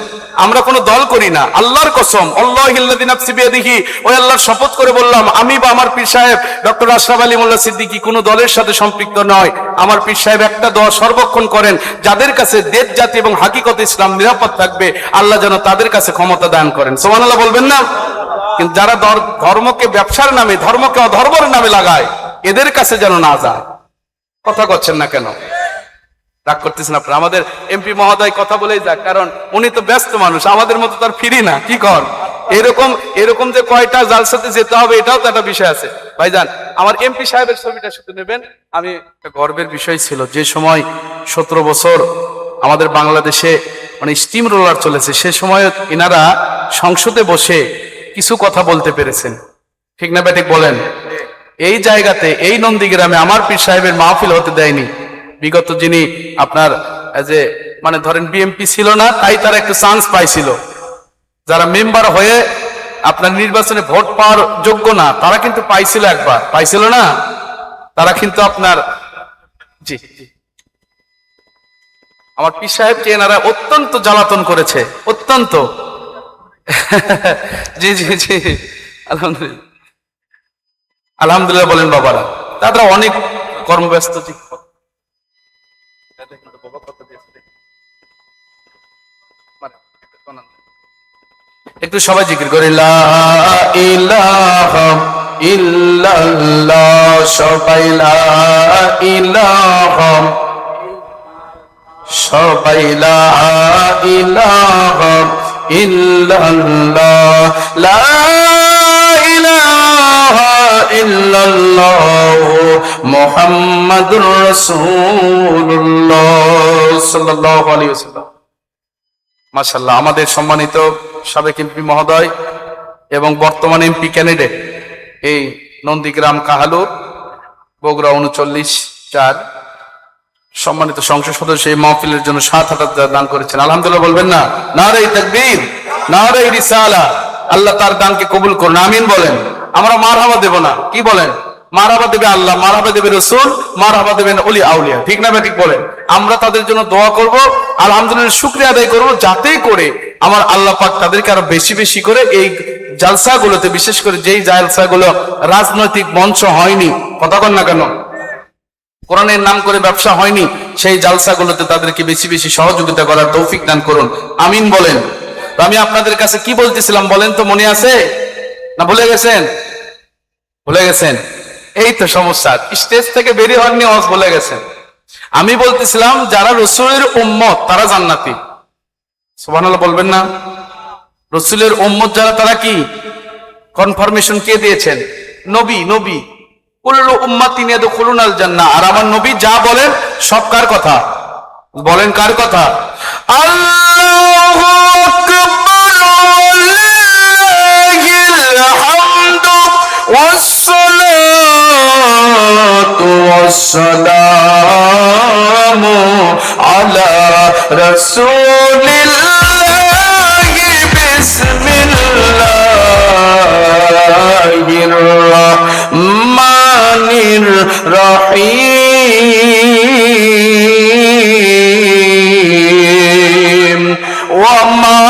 আমরা কোনো দল করি না, আল্লাহর কসম, আল্লাহিল্লাযী নাফসি বিয়াদিহি, ওই আল্লাহর শপথ করে বললাম, আমি বা আমার পীর সাহেব ডক্টর আশরাফ আলী মোল্লা সিদ্দিকী কোনো দলের সাথে সম্পৃক্ত নয়। আমার পীর সাহেব একটা দোয়া সর্বক্ষণ করেন, যাদের কাছে দেশ জাতি এবং হাকিকত ইসলাম নিরাপদ থাকবে, আল্লাহ যেন তাদের কাছে ক্ষমতা দান করেন। সুবহানাল্লাহ বলবেন না? কিন্তু যারা ধর্মকে ব্যবসার নামে, ধর্মকে অধর্মের নামে লাগায়, এদের কাছে যেন না যায়। কথা করছেন না কেন? রাগ করতেছেন আপনারা? আমাদের এমপি মহোদয় কথা বলেই যাক, কারণ উনি তো ব্যস্ত মানুষ, আমাদের মতো তার ফিরি না। কি কর? এরকম যে কয়টা জালসাতে যেতে হবে, এটাও তো একটা বিষয় আছে। ভাইজান, আমার এমপি সাহেবের ছবিটা শুধু নেবেন। আমি একটা গর্বের বিষয় ছিল, যে সময় 17 বছর আমাদের বাংলাদেশে মানে স্টিম রোলার চলেছে, সে সময় ইনারা সংসদে বসে কিছু কথা বলতে পেরেছেন। ঠিক না ব্যাটিক বলেন? এই জায়গাতে, এই নন্দীগ্রামে আমার পীর সাহেবের মাহফিল হতে দেয়নি। বিগত যিনি আপনার যে মানে ধরেন বিএমপি ছিল না, তাই তারা একটু চান্স পাইছিল। যারা মেম্বার হয়ে আপনার নির্বাচনে ভোট পাওয়ার যোগ্য না, তারা কিন্তু পাইছিল, একবার পাইছিল না? তারা কিন্তু আপনার জি আমার পীর সাহেবকে এনারা অত্যন্ত জ্বালাতন করেছে, অত্যন্ত। জি জি জি, আলহামদুলিল্লাহ, আলহামদুলিল্লাহ বলেন বাবারা। তারা অনেক কর্মব্যস্ত। একটু সবাই জিকির করে লা ইলাহা ইল্লাল্লাহ, সবাই লা ইলাহা, সবাই লা ইলাহা ইল্লাল্লাহ, লা ইলাহা ইল্লাল্লাহ মুহাম্মাদুর রাসূলুল্লাহ সাল্লাল্লাহু আলাইহি ওয়াসাল্লাম। মাশাআল্লাহ, আমাদের সম্মানিত সাবেক এমপি মহোদয় এবং বর্তমান এমপি ক্যান্ডিডেট, এই নন্দীগ্রাম কাহালুর বগুড়া 39-4 সম্মানিত সংসদ সদস্য এই মাহফিলের জন্য 7,000 দান করেছেন। আলহামদুলিল্লাহ বলবেন না? নারে তাকবীর, নারে রিসালাহ। আল্লাহ তার দানকে কবুল করুন, আমিন বলেন। আমরা মারহাবা দেব না, কি বলেন? মারহাবা দেবে আল্লাহ, মারহাবা দেবে রাসূল, মারহাবা দেবেন ওলি আউলিয়া। ঠিক না ঠিক বলেন? আমরা তাদের জন্য দোয়া করব, আলহামদুলিল্লাহ শুকরিয়া আদায় করব, যাতে করে আমার আল্লাহ পাক তাদেরকে আরো বেশি বেশি করে এই জালসাগুলোতে, বিশেষ করে যেই জালসাগুলো রাজনৈতিক মঞ্চ হয়নি, কথা বল না কেন, কোরআনের নাম করে ব্যবসা হয়নি, সেই জালসাগুলোতে তাদেরকে বেশি বেশি সহযোগিতা করার তৌফিক দান করুন, আমিন বলেন। তো আমি আপনাদের কাছে কি বলতেছিলাম বলেন তো? মনে আছে না ভুলে গেছেন? ভুলে গেছেন? এই তো সমস্যা, স্টেজ থেকে বেরিয়ে হননি, ওয়াজ ভুলে গেছেন। আমি বলতেছিলাম যারা রাসূলের উম্মত তারা জান্নাতি। সুবহানাল্লাহ বলবেন না? রাসূলের উম্মত যারা, তারা কি কনফার্মেশন কে দিয়েছেন? নবী। নবী কুল্লু উম্মাতি ইয়াদখুলুনাল জান্নাহ। আর আমার নবী যা বলেন সব কার কথা? বলেন কার কথা? আল্লাহু আকবার, ওয়ালিল্লাহিল হামদু, ওয়াসসালাতু ওয়াসসালামু আলা রাসূলিল্লাহি, বিসমিল্লাহির রাহমানির রহিম। ওয়া মা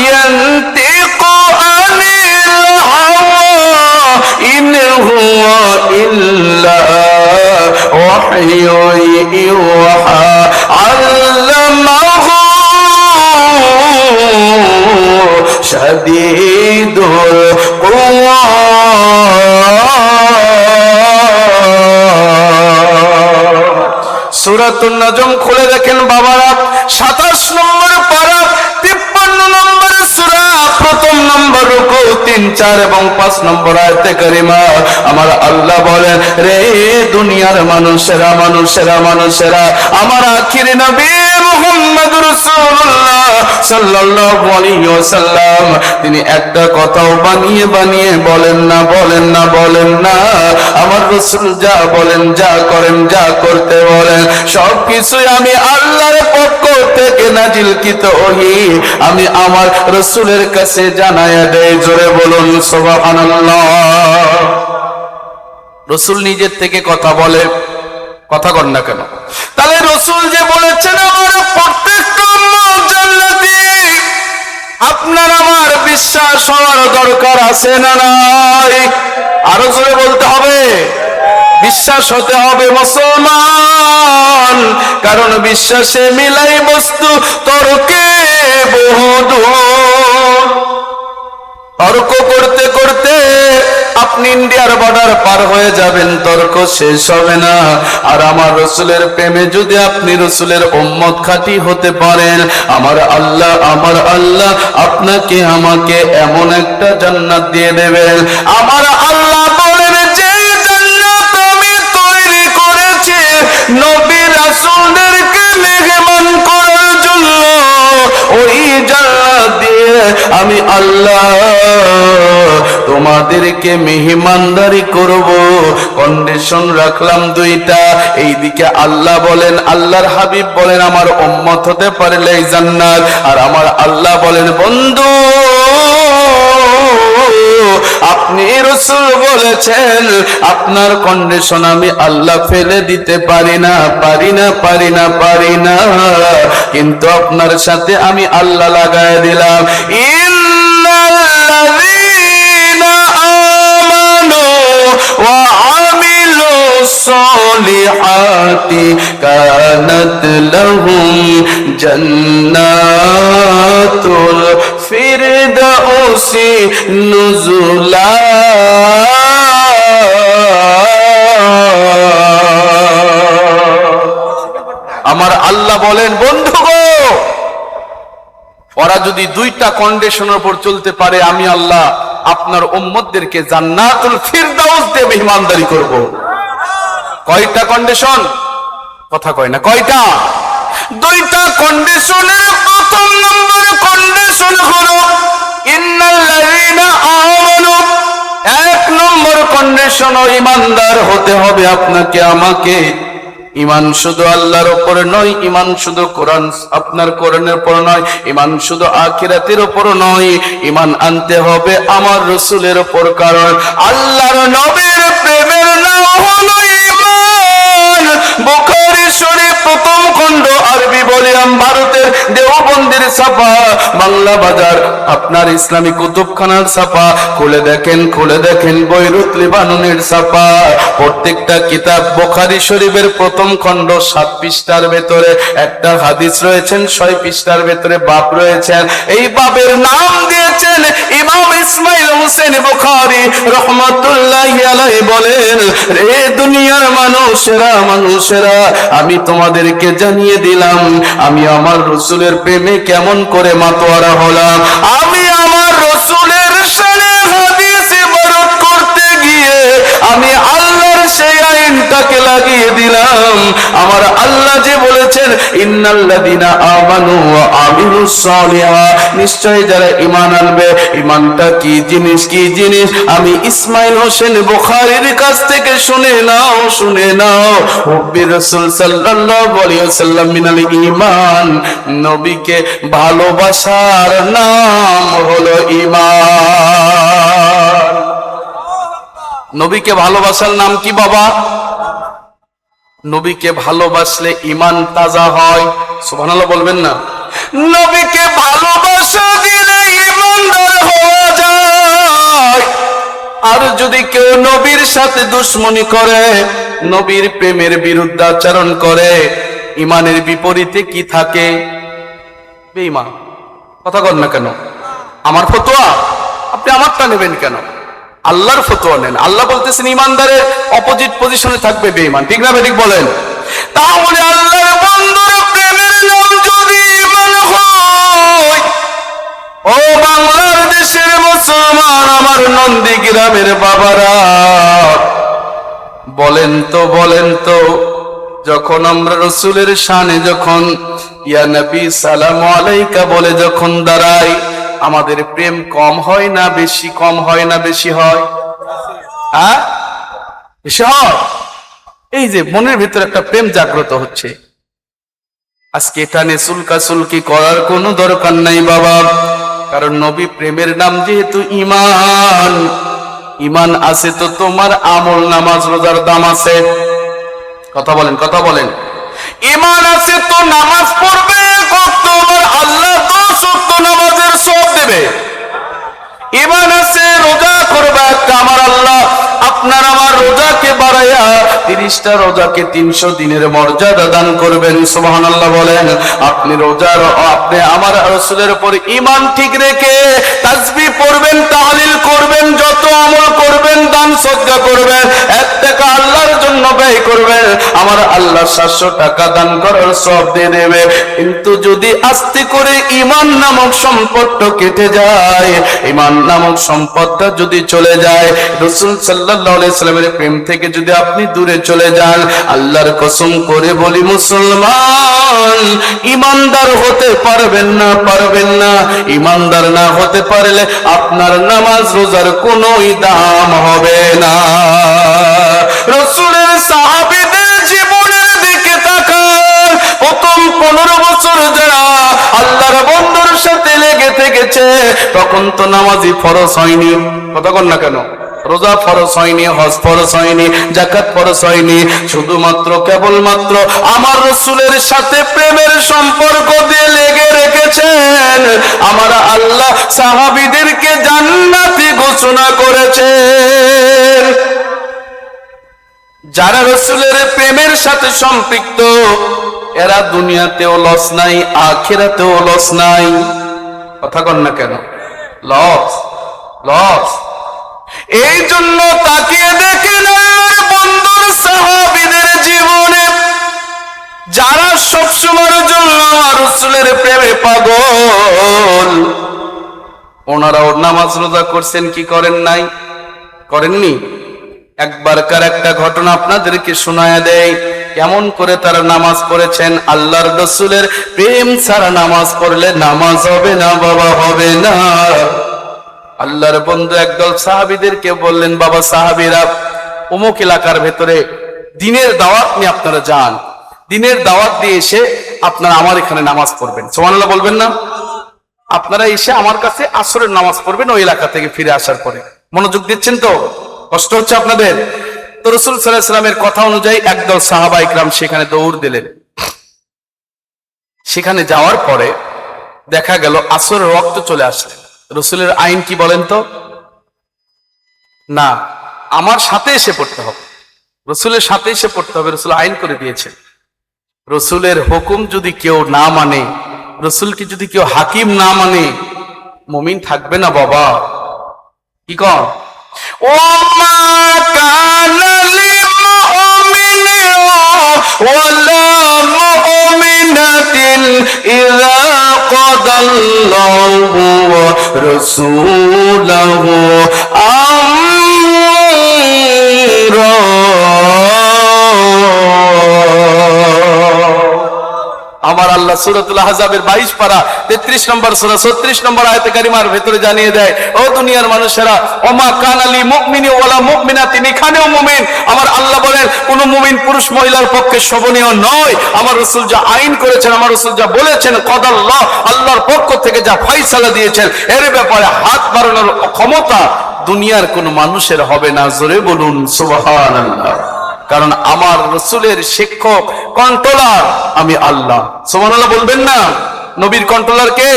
ইয়ানতিকু আনিল হাওয়া ইন হুয়া ইল্লা ওয়াহয়ুন ইউহা, আল্লামাহু শাদীদুল কুওয়া, সূরাতুন নজম খুলে দেখেন বাবারা, 27 নম্বর পারা, 53 নম্বর সূরা, প্রথম নম্বর রুকু, 3, 4 এবং 5 নম্বর আয়াতে কারিমা। আমার আল্লাহ বলেন, রে দুনিয়ার মানুষেরা, মানুষেরা, মানুষেরা, আমার আখির নবী মুহাম্মদ রাসূলুল্লাহ সাল্লাল্লাহু আলাইহি ওয়াসাল্লাম তিনি একটা কথাও বানিয়ে বানিয়ে বলেন না, বলেন না, বলেন না। আমার রাসূল যা বলেন, যা করেন, যা করতে বলেন, সবকিছুই আমি আল্লাহর পক্ষ থেকে নাজিলকৃত ওহী আমি আমার রাসূলের কাছে জানায়া দেই। জোরে বলুন সুবহানাল্লাহ। রাসূল নিজের থেকে কথা বলে, কথা কর না কেন? তাহলে রাসূল যে বলেছেন আমার প্রত্যেকটা উম্মত জান্নাতি, আপনার আমার বিশ্বাস হওয়ার দরকার আছে না নাই? আরো জোরে বলতে হবে, বিশ্বাস হতে হবে মুসলমান, কারণ বিশ্বাসে মিলাই বস্তু তর্কে বহুদূর। তর্ক করতে করতে আপনি ইন্ডিয়ার বর্ডার পার হয়ে যাবেন, তর্ক শেষ হবে না। আর আমার রাসূলের প্রেমে যদি আপনি রাসূলের উম্মত খাঁটি হতে পারেন, আমার আল্লাহ আপনাকে আমাকে এমন একটা জান্নাত দিয়ে দেবেন। আমার আল্লাহ বলেন, যে জান্নাত আমি তৈরি করেছি নবী রাসূলদেরকে মেহমান করার জন্য, ওই জান্নাত দিয়ে আমি আল্লাহ তোমাদেরকে মেহমানদারি করব। কন্ডিশন রাখলাম দুইটা। এইদিকে আল্লাহ বলেন, আল্লাহর হাবিব বলেন আমার উম্মত হতে পারলে জান্নাত, আর আমার আল্লাহ বলেন বন্ধু আপনি রাসূল বলেছেন আপনার কন্ডিশন আমি আল্লাহ ফেলে দিতে পারি না, পারি না, পারি না, পারি না, কিন্তু আপনার সাথে আমি আল্লাহ লাগায় দিলাম। ইন্নাল্লাযীনা আমানু ওয়া আমিলুস সালিহাতি কানাত লাহুম জান্নাতুল ফিরদাউসি নুজুলা। আমার আল্লাহ বলেন বন্ধু গো, ওরা যদি দুইটা কন্ডিশনের উপর চলতে পারে, আমি আল্লাহ আপনার উম্মতদেরকে জান্নাতুল ফিরদাউস দিয়ে মেহমানদারি করব। কয়টা কন্ডিশন? কথা কয় না, কয়টা? দুইটা কন্ডিশনের প্রথম নম্বর কন্ডিশন হলো ইন্নাল্লাযীনা আমানু। এক নম্বর কন্ডিশন, ইমানদার হতে হবে আপনাকে আমাকে। ইমান শুধু আল্লাহর উপরে নয়, ইমান শুধু কোরআন আপনার কোরআনের উপর নয়, ইমান শুধু আখিরাতের উপর নয়, ইমান আনতে হবে আমার রাসূলের উপর, কারণ আল্লাহর নবীর প্রেমের নাম হলো ঈমান। বুখারী শরীফ প্রথম খণ্ড, আরবি ভলিউম, ভারতের দেওবন্দের ছাপা, বাংলা বাজার আপনার ইসলামী কুতুবখানার ছাপা, খুলে দেখেন, খুলে দেখেন বৈরুত লেবাননের ছাপা। প্রত্যেকটা কিতাব বুখারী শরীফের প্রথম খণ্ড 7 পৃষ্ঠার ভেতরে একটা হাদিস রয়েছেন, 6 পৃষ্ঠার ভেতরে বাব রয়েছেন। এই বাবের নাম দিয়েছেন ইমাম ইসমাইল হোসেন বুখারী রাহমাতুল্লাহি আলাইহি। বলেন, রে দুনিয়ার মানুষেরা, মানুষেরা, আমি তোমাদেরকে জানিয়ে দিলাম আমি আমার রাসূলের প্রেমে কেমন করে মাতোয়ারা হলাম। আমি আমার রাসূলের শানে হাদিস ইবারত করতে গিয়ে আমি আল্লাহর সেই আইনটাকে লাগিয়ে দিলাম। আমার আল্লাহ যে বলেছেন ইন্নাল্লাযীনা আমানু ওয়া আমিলুস সালিহাত, নিশ্চয় যারা ঈমান আনবে। ঈমানটা কি জিনিস, কি জিনিস? আমি ইসমাইল হোসেন বুখারীর কাছ থেকে শুনে নাও, শুনে নাও। হুব্বি রাসূল সাল্লাল্লাহু আলাইহি ওয়াসাল্লাম মিনাল ঈমান, নবীকে ভালোবাসার নাম হলো ঈমান। নবীকে ভালোবাসার নাম কি বাবা? নবীকে ভালোবাসলে ঈমান তাজা হয়। সুবহানাল্লাহ বলবেন না? নবীকে ভালোবাসা দিলে ঈমানদার হওয়া যায়। আর যদি কেউ নবীর সাথে দুশমনি করে, নবীর প্রেমের বিরুদ্ধে আচরণ করে, ঈমানের বিপরীতে কি থাকে? বেঈমান। কথা বল না কেন? আমার ফতোয়া আপনি আমারটা নেবেন কেন? আল্লাহর ফতোয়া নেন। আল্লাহ বলতেছেন ইমানদারের অপোজিট পজিশনে থাকবে বেঈমান, ঠিক না ঠিক বলেন? তাহলে আল্লাহর বন্ধুর প্রেমের নাম যদি ঈমান হয়, ও বাংলার দেশের মুসলমান, আমার নন্দীগ্রামের বাবারা, বলেন তো যখন আমরা রাসূলের শানে যখন ইয়া নবী সালামু আলাইকা বলে যখন দাঁড়াই, আমাদের প্রেম কম হয় না বেশি? কম হয় না বেশি হয়? হ্যাঁ, বেশি হয়। এই যে মনের ভিতরে একটা প্রেম জাগ্রত হচ্ছে, আজকে এটা নিয়ে সুলকাসুলকি করার কোনো দরকার নাই বাবা। কারণ নবী প্রেমের নাম যেহেতু ঈমান, ঈমান আছে তো তোমার আমল নামাজ রোজার দাম আছে। কথা বলেন। ঈমান আছে তো নামাজ পড়বে, তোমার আল্লাহ 10 ওয়াক্ত নামাজের সওয়াব দেবে। ঈমান আছে রোজা করবে, আমার আল্লাহ আপনার আমার রোজাকে বাড়াইয়া 30টা রোজাকে 300 দিনের মর্যাদা দান করবেন। সুবহানাল্লাহ বলেন। আপনি রোজার, আপনি আমার রাসূলের উপর ঈমান ঠিক রেখে তাসবিহ পড়বেন, তাহলিল করবেন, যত আমল করবেন, দান সদকা করবেন, 1 টাকা আল্লাহর জন্য ব্যয় করবেন, আমার আল্লাহ 700 টাকা দান করার সওয়াব দিয়ে দেবে। কিন্তু যদি আস্তে করে ঈমান নামক সম্পদটা কেটে যায়, ঈমান নামক সম্পদটা যদি চলে যায়, রাসূল সাল্লাল্লাহু আলাইহি সাল্লামের প্রেম থেকে যদি আপনি দূরে চলে যান, আল্লাহর কসম করে বলি মুসলমান, ঈমানদার হতে পারবেন না। ঈমানদার না হতে পারলে আপনার নামাজ রোজার কোনোই দাম হবে না। রাসূলের সাহাবীদের জীবনের দিকে তাকান। প্রথম 15 বছর যারা আল্লাহর বন্ধুর সাথে লেগে থেকেছে, তখন তো নামাজই ফরজ হয়নি। কথা বল না কেন? রোজা ফরজ হয়নি, হজ ফরজ হয়নি, যাকাত ফরজ হয়নি। শুধুমাত্র কেবলমাত্র আমার রাসূলের সাথে প্রেমের সম্পর্ক দিয়ে লেগে রেখেছেন, আমার আল্লাহ সাহাবীদেরকে জান্নাতি ঘোষণা করেছেন। যারা রাসূলের প্রেমের সাথে সম্পৃক্ত, এরা দুনিয়াতেও লস নাই, আখিরাতেও লস নাই। কথা কন না কেন? লস। এই জন্য তাকিয়ে দেখেন আল্লাহর বন্ধুর সাহাবীদের জীবনে, যারা সবসময়ের জন্য আমার রাসূলের প্রেমে পাগল, ওনারাও নামাজ রোজা করছেন কি করেন নাই? করেননি? একবারকার একটা ঘটনা আপনাদেরকে শোনায়া দেয়, কেমন করে তারা নামাজ পড়েছেন। আল্লাহর রাসূলের প্রেম ছাড়া নামাজ পড়লে নামাজ হবে না বাবা, হবে না। আল্লাহর বন্ধু একদল সাহাবীদেরকে বললেন, বাবা সাহাবীরা, অমুক এলাকার ভেতরে দ্বীনের দাওয়াত নিয়ে আপনারা যান, দ্বীনের দাওয়াত দিয়ে এসে আপনারা আমার এখানে নামাজ পড়বেন। সুবহানাল্লাহ বলবেন না? আপনারা এসে আমার কাছে আসরের নামাজ পড়বেন ওই এলাকা থেকে ফিরে আসার পরে। মনোযোগ দিচ্ছেন তো? কষ্ট হচ্ছে আপনাদের? তো রাসূল সাল্লাল্লাহু আলাইহি ওয়াসাল্লামের কথা অনুযায়ী একদল সাহাবা ইকরাম সেখানে দৌড় দিলেন। সেখানে যাওয়ার পরে দেখা গেল আসরের ওয়াক্ত চলে আসলে। রাসূলের আইন কি বলেন তো? না, আমার সাথে এসে পড়তে হবে, রাসূলের সাথে এসে পড়তে হবে। রাসূল আইন করে দিয়েছেন। রাসূলের হুকুম যদি কেউ না মানে, রাসূলকে যদি কেউ হাকিম না মানে, মুমিন থাকবে না বাবা। কি কর? ও মা কানা লিল মুমিনিন ওয়ালা মুমিনাতিন ইযা কাদাল্লাহু ওয়া রাসূলুহু আমরা। আমার আল্লাহ সূরাতুল আহজাবের 22 পারা 33 নম্বর সূরা 36 নম্বর আয়াতে কারিমার ভেতরে জানিয়ে দেয়, ও দুনিয়ার মানুষেরা, ওমা কানা লিল মুমিনি ওয়ালা মুমিনাতিন, এখানেও মুমিন। আমার আল্লাহ বলেন কোন মুমিন পুরুষ মহিলার পক্ষে শোভনীয় নয়। আমার রাসূল যা আইন করেছেন, আমার রাসূল যা বলেছেন, কদাল্লাহ, আল্লাহর পক্ষ থেকে যা ফয়সালা দিয়েছেন, এর ব্যাপারে হাত বাড়ানোর ক্ষমতা দুনিয়ার কোন মানুষের হবে না। জোরে বলুন সুবহানাল্লাহ। কারণ আমার রাসূলের শিক্ষক, কন্ট্রোলার আমি আল্লাহ। সুবহানাল্লাহ বলবেন না? নবীর কন্ট্রোলার কে?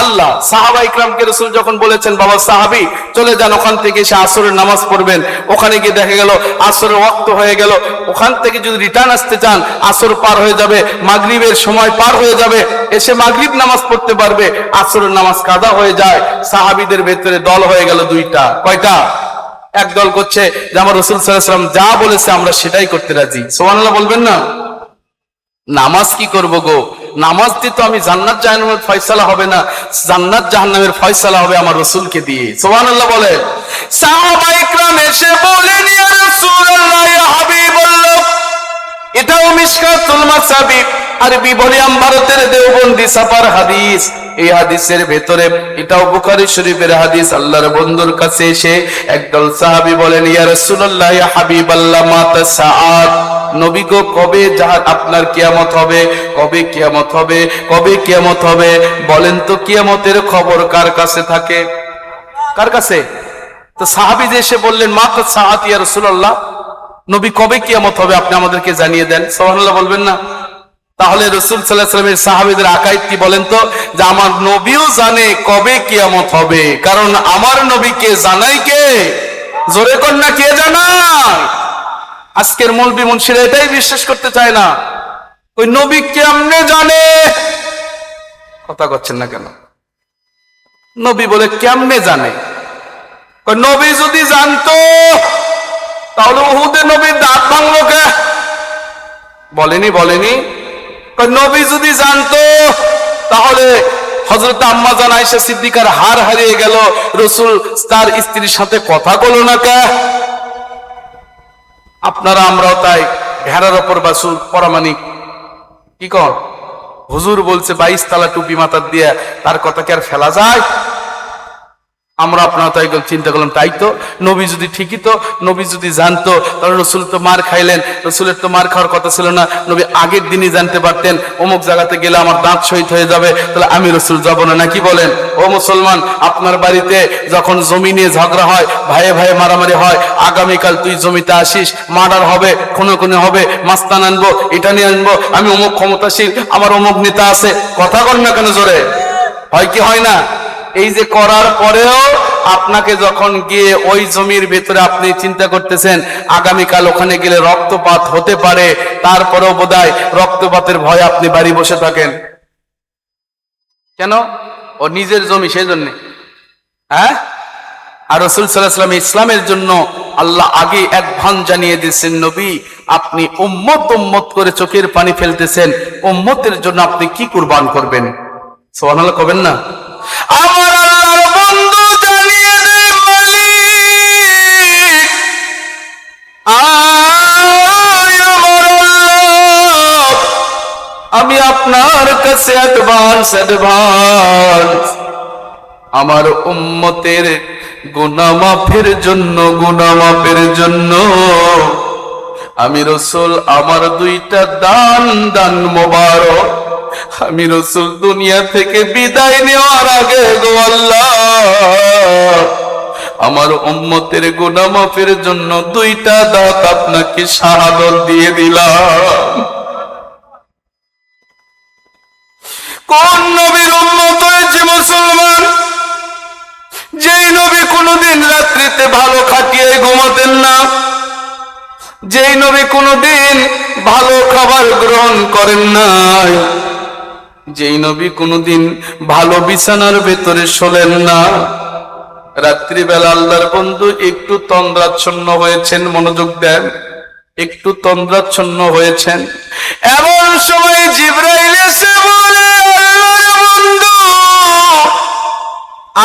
আল্লাহ। সাহাবা ইকরামকে রাসূল যখন বলেছেন, বাবা সাহাবী চলে যান, ওখান থেকে এসে আসরের নামাজ পড়বেন। ওখানে গিয়ে দেখা গেল আসরের ওয়াক্ত হয়ে গেল। ওখান থেকে যদি রিটার্ন আসতে চান, আসর পার হয়ে যাবে, মাগরিবের সময় পার হয়ে যাবে, এসে মাগরিব নামাজ পড়তে পারবে, আসরের নামাজ কাজা হয়ে যায়। সাহাবীদের ভেতরে দল হয়ে গেল দুইটা। কয়টা? একদল করছে যে আমার রাসূল সাল্লাল্লাহু আলাইহি ওয়াসাল্লাম যা বলেছে আমরা সেটাই করতে রাজি। সুবহানাল্লাহ বলবেন না? নামাজ কি করব গো, নামাজ দিয়ে তো আমি জান্নাত জাহান্নামের ফয়সালা হবে না, জান্নাত জাহান্নামের ফয়সালা হবে আমার রাসূলকে দিয়ে। সুবহানাল্লাহ বলে। সাহাবায়ে কেরাম এসে বলেন ইয়া রাসূলুল্লাহ ইয়া হাবিবাল্লাহ, এটাও মিশকাতুল মাসাবিব আরবি ভলিউম ভারতের দেওবন্দি ছাপার হাদিস। এই হাদিসের ভেতরে এটাও বুখারী শরীফের হাদিস। আল্লাহর বন্ধুর কাছে এসে একদল সাহাবী বলেন ইয়া রাসূলুল্লাহ ইয়া হাবিবাল্লাহ মাতা সাআত, নবী গো কবে আপনার কিয়ামত হবে, কবে কিয়ামত হবে, কবে কিয়ামত হবে বলেন তো, কিয়ামতের খবর কার কাছে থাকে? কার কাছে? তো সাহাবী যে এসে বললেন মাতা সাআত ইয়া রাসূলুল্লাহ, নবী কবে কিয়ামত হবে আপনি আমাদেরকে জানিয়ে দেন। সুবহানাল্লাহ বলবেন না? তাহলে রাসূল সাল্লাল্লাহু আলাইহি ওয়াসাল্লামের সাহাবীদের আকাইদ কি বলেন তো, যে আমার নবীও জানে কবে কিয়ামত হবে, কারণ আমার নবীকে জানাই কে? জোরে কোন না, কে জানায়? আজকের মৌলবী মুন্সিরা এটাই বিশ্বাস করতে চায় না। ওই নবী কেমনে জানে? কথা করছেন না কেন? নবী বলে কেমনে জানে? নবী যদি জানতো তাহলে উহুদে নবীর দাঁত ভাঙলো কে? বলেনি? বলেনি? নবী যদি জানতো তাহলে হযরত আম্মা জান আয়েশা সিদ্দিকার হার হারিয়ে গেল, রাসূল তার স্ত্রীর সাথে কথা বলো না কে? আপনারা আমরাও তাই ভেড়ার ওপর বাসুর পরামানিক কি কর, হুজুর বলছে 22 তালা টুপি মাথার দিয়ে, তার কথা কি আর ফেলা যায়? আমরা আপনারা তাই চিন্তা করলাম তাই তো, নবী যদি ঠিকই তো, নবী যদি জানতো তাহলে রাসূল তো মার খাইলেন, রাসূলের তো মার খাওয়ার কথা ছিল না, নবী আগের দিনই জানতে পারতেন অমুক জায়গাতে গেলে আমার দাঁত শহীদ হয়ে যাবে, তাহলে আমি রাসূল যাব না, নাকি বলেন? ও মুসলমান, আপনার বাড়িতে যখন জমি নিয়ে ঝগড়া হয়, ভাইয়ে ভাইয়ে মারামারি হয়, আগামীকাল তুই জমিতে আসিস, মার্ডার হবে, খুনে খুনে হবে, মাস্তান আনবো, এটা নিয়ে আনবো, আমি অমুক ক্ষমতাশীল, আমার অমুক নেতা আছে, কথা বল না কেন জোরে? হয় কি হয় না? এই যে করার পরেও আপনাকে যখন গিয়ে ওই জমির ভেতরে আপনি চিন্তা করতেছেন আগামীকাল ওখানে গেলে রক্তপাত হতে পারে, তারপরেও বোধহয় রক্তপাতের ভয় আপনি বাড়ি বসে থাকেন। কেন? ও নিজের জমি, সেই জন্য। হ্যাঁ? আর রাসূল সাল্লাল্লাহু আলাইহি ওয়াসাল্লাম ইসলামের জন্য আল্লাহ আগে অ্যাডভান্স জানিয়ে দিয়েছেন, নবী আপনি উম্মত উম্মত করে চোখের পানি ফেলতেছেন, উম্মতের জন্য আপনি কি কুরবান করবেন? সুবহানাল্লাহ কবেন না? আমার আল্লাহর বন্ধু জানিয়ে দেয় মালিক, আমার আল্লাহ আমি আপনার কাছে অ্যাডভান্স আমার উম্মতের গুনাহ মাফের জন্য আমি রাসূল আমার 2টা দান মোবারক আমি রাসূল দুনিয়া থেকে বিদায় নেওয়ার আগে গো আল্লাহ আমার উম্মতের গুনাহ মাফের জন্য 2টা দাঁত আপনাকে শাহাদাত দিয়ে দিলাম। কোন নবীর উম্মত হয়েছে মুসলমান? যেই নবী কোনদিন রাত্রিতে ভালো খাটিয়ে ঘুমাতেন না, যেই নবী কোনদিন ভালো খাবার গ্রহণ করেন নাই, যেই নবী কোনদিন ভালো বিছানার ভেতরে শোলেন না, রাত্রিবেলা আল্লাহর বন্ধু একটু তন্দ্রাচ্ছন্ন হয়েছেন, মনোযোগ দেন, একটু তন্দ্রাচ্ছন্ন হয়েছেন, এমন সময় জিবরাইল এসে বলে আল্লাহর বন্ধু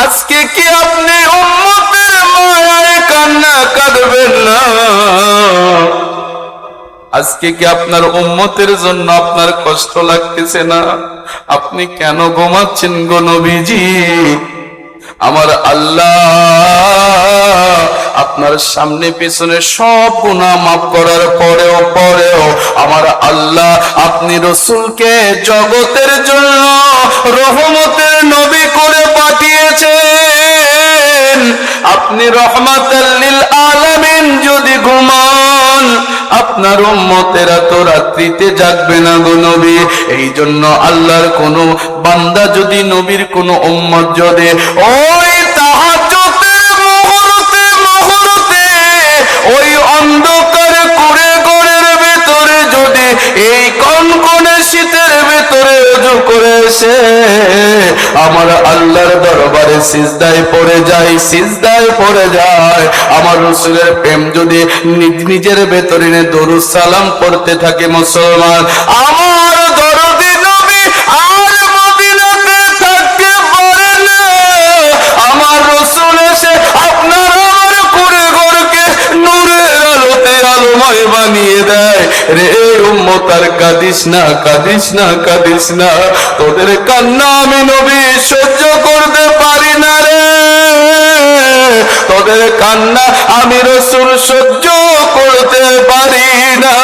আজকে কি আপনি উম্মতের মায়ায় কান্না কাঁদবেন না? আজকে কি আপনার উম্মতের জন্য আপনার কষ্ট লাগতেছে না? আপনি কেন ঘুমাচ্ছেন গো নবীজি? আমার আল্লাহ আপনার সামনে পেছনে সব গুনাহ মাফ করার পরেও আমার আল্লাহ আপনি রাসূলকে জগতের জন্য রহমতের নবী করে পাঠিয়েছেন। আপনি রহমাতাল লিল আলামিন যদি ঘুমান আপনার উম্মতেরা তো রাত্রিতে জাগবে না গো নবী। এই জন্য আল্লাহর কোন বান্দা যদি নবীর কোন উম্মত যদি ওই তাহাজ্জুদের মুহূর্তে ওই অন্ধকারে কুঁড়ে ঘরের ভেতরে যদি এই কনকনে শীতের ভেতরে করে এসে আমার আল্লাহর দরবারে সিজদায় পড়ে যায়, সিজদায় পড়ে যায়। আমার রাসূলের প্রেম যদি নিজের ভেতরে দরুদ সালাম পড়তে থাকে মুসলমান, আমার দরদি নবী আর মদিনাতে থাকতে পারে না। আমার রাসূল এসে আপনার আমার করে ঘরকে নূরের আলোতে আলোময় বানিয়ে দেয়। রে উম্মত আর কাঁদিস না, কাঁদিস না, কাঁদিস না, তোদের কান্না আমি নবী সহ্য করতে পারি না রে, তোদের কান্না আমি রাসূল সহ্য করতে পারি না।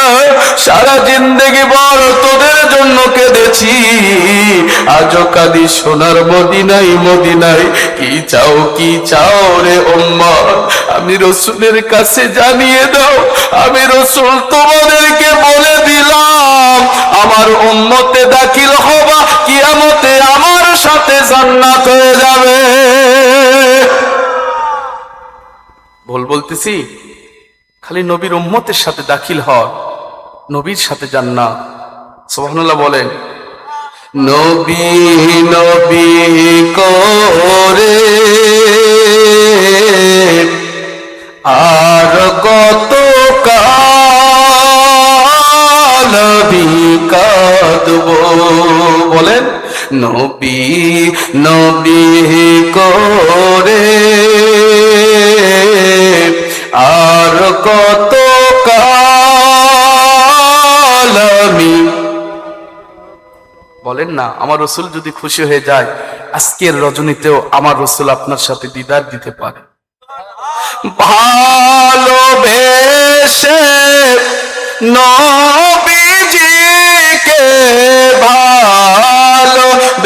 সারা জিন্দেগি বল তোদের জন্য কেঁদেছি, আজও কাঁদি সোনার মদিনায়, মদিনায়। কি চাও, কি চাও রে উম্মত, আমি রাসূলের কাছে জানিয়ে দাও। আমি রাসূল তোমাদেরকে বলে দিলাম, আমার উম্মতে দাখিল হবা, কিয়ামতে আমার সাথে জান্নাত হয়ে যাবে। ভুল বলতেছি? খালি নবীর উম্মতের সাথে দাখিল হওয়া, নবীর সাথে জান্নাত। সুবহানাল্লাহ বলেন। নবী নবী করে আর কত কাল কাঁদব, বলেন। নবী নবী করে আর কত কাল আমি, বলেন না। আমার রাসূল যদি খুশি হয়ে যায়, আজকের রজনীতেও আমার রাসূল আপনার সাথে দিদার দিতে পারে। ভালোবেসে নবীজিকে, ভালোবেসে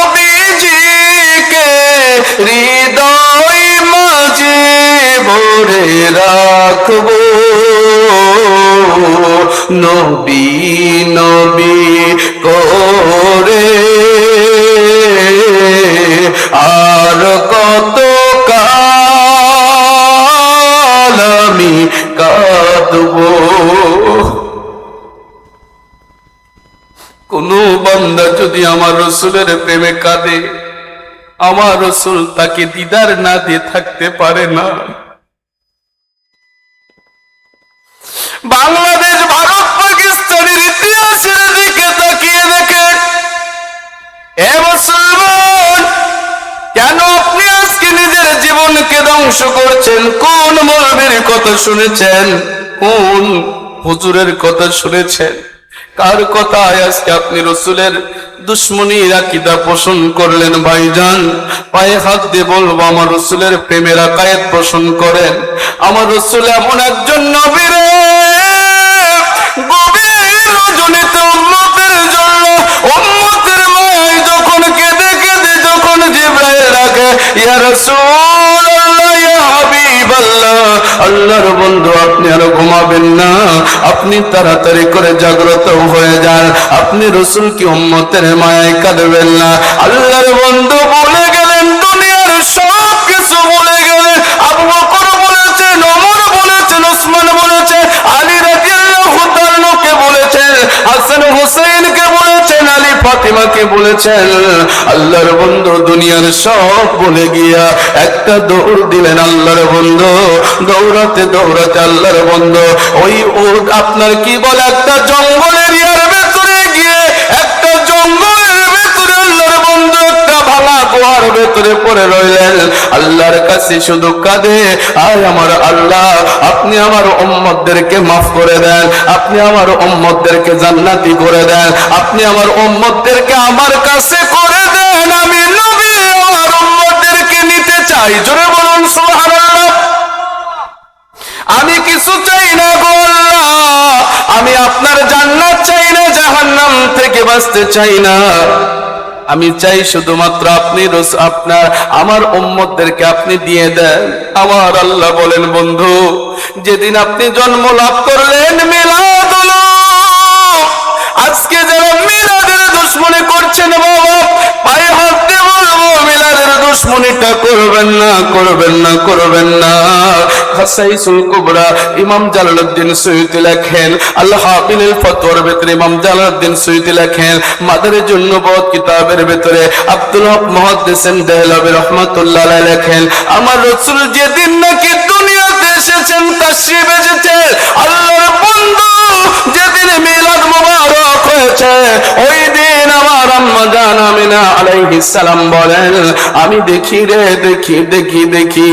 নবীজিকে হৃদয় মাঝে ভরে রাখবো। নবী নবী করে আর কত কাল আমি কাঁদব। কোন বান্দা যদি আমার রাসূলের প্রেমে কাঁদে, আমার রাসূল তাকে দিদার না দিয়ে থাকতে পারে না। বাংলাদেশ, ভারত, পাকিস্তানের ইতিহাসের দিকে তাকিয়ে দেখে, এ মুসলমান, কেন আপনি আজকে নিজের জীবনকে ধ্বংস করছেন? কোন মৌলবীর কথা শুনেছেন? কোন হুজুরের কথা শুনেছেন? কার কথায় আজকে আপনি রাসূলের দুশ্মনীর আকীদা পোষণ করলেন? ভাইজান, পায়ে হাত দিয়ে বলবো, আমার রাসূলের প্রেমের আকায়েদ পোষণ করেন। আমার রাসূল এমন একজন নবী রে, গভীর রজনীতে উম্মতের জন্য, উম্মতের মায় যখন কেঁদে কেঁদে যখন জিবরাইল ডাকে, ইয়া রাসূলুল্লাহ, ইয়া হাবিবাল্লাহ, আল্লাহর বন্ধু আপনি আর ঘুমাবেন না, আপনি তাড়াতাড়ি করে জাগ্রত হয়ে যান, আপনি রাসূল কি উম্মতের মায়ায় কাঁদবেন না? আল্লাহর বন্ধু বলে গেলেন, দুনিয়ার সব কিছু বলে গেলেন। আবু বকর বলেছেন, ওমর বলেছেন, ওসমান বলেছেন, আলী রাদিয়াল্লাহু তাআলাকে বলেছেন, হাসান হুসাইনকে বলেছেন, আলী ফাতিমাকে বলেছেন। আল্লাহর বন্ধু দুনিয়ার সব বলে গিয়া একটা দৌড় দিলেন আল্লাহর বন্ধু। দৌড়াতে দৌড়াতে আল্লাহর বন্ধু ওই আপনার কি বলে একটা জঙ্গল এরিয়ার ভেতরে গিয়ে, একটা জঙ্গলের ভেতরে আল্লাহর বন্ধু একটা ভাঙা গুহার ভেতরে পড়ে রইলেন। আল্লাহর কাছে শুধু কাঁদে, আয় আমার আল্লাহ, আপনি আমার উম্মতদেরকে মাফ করে দেন, আপনি আমার উম্মতদেরকে জান্নাতি করে দেন, আপনি আমার উম্মতদেরকে আমার কাছে করে দেন। আমি নবী আমার উম্মতদেরকে নিতে চাই। জোরে বলুন সুবহানাল্লাহ। আমি কিছু চাই না গো আল্লাহ, আমি আপনার জান্নাত চাই না, জাহান্নাম থেকে বাঁচতে চাই না। আমি চাই শুধুমাত্র আপনি আপনার আমার উম্মতদেরকে আপনি দিয়ে দেন। আমার আল্লাহ বলেন, বন্ধু, যেদিন আপনি জন্ম লাভ করলেন, মিলাদ হলো। আজকে যারা মিলাদের দুশমনি করছেন, বাবা পায়ে হাত দিয়ে বলবো, মিলাদের দুশ্মনীটা করবেন না, করবেন না, করবেন না। খাসাইসুল কুবরা ইমাম জালালউদ্দিন সুয়ুতী লেখেন, আল হাবিল ফতোয়ার ভিতরে ইমাম জালালউদ্দিন সুয়ুতী লেখেন, মাদারিজুন নবুওয়াত কিতাবের ভিতরে আব্দুল হক মুহাদ্দিসিন দেহলভী রাহমাতুল্লাহ আলাইহি লেখেন, আমার রাসূল যেদিন নাকি দুনিয়াতে এসেছেন, তাশরীফ এসেছে, আল্লাহর বন্ধু যেদিন মিলাদ মুবারক হয়েছে, ওই দিন আমার আম্মা জান আমিনা আলাইহিস সালাম বলেন, আমি দেখি রে, দেখি দেখি দেখি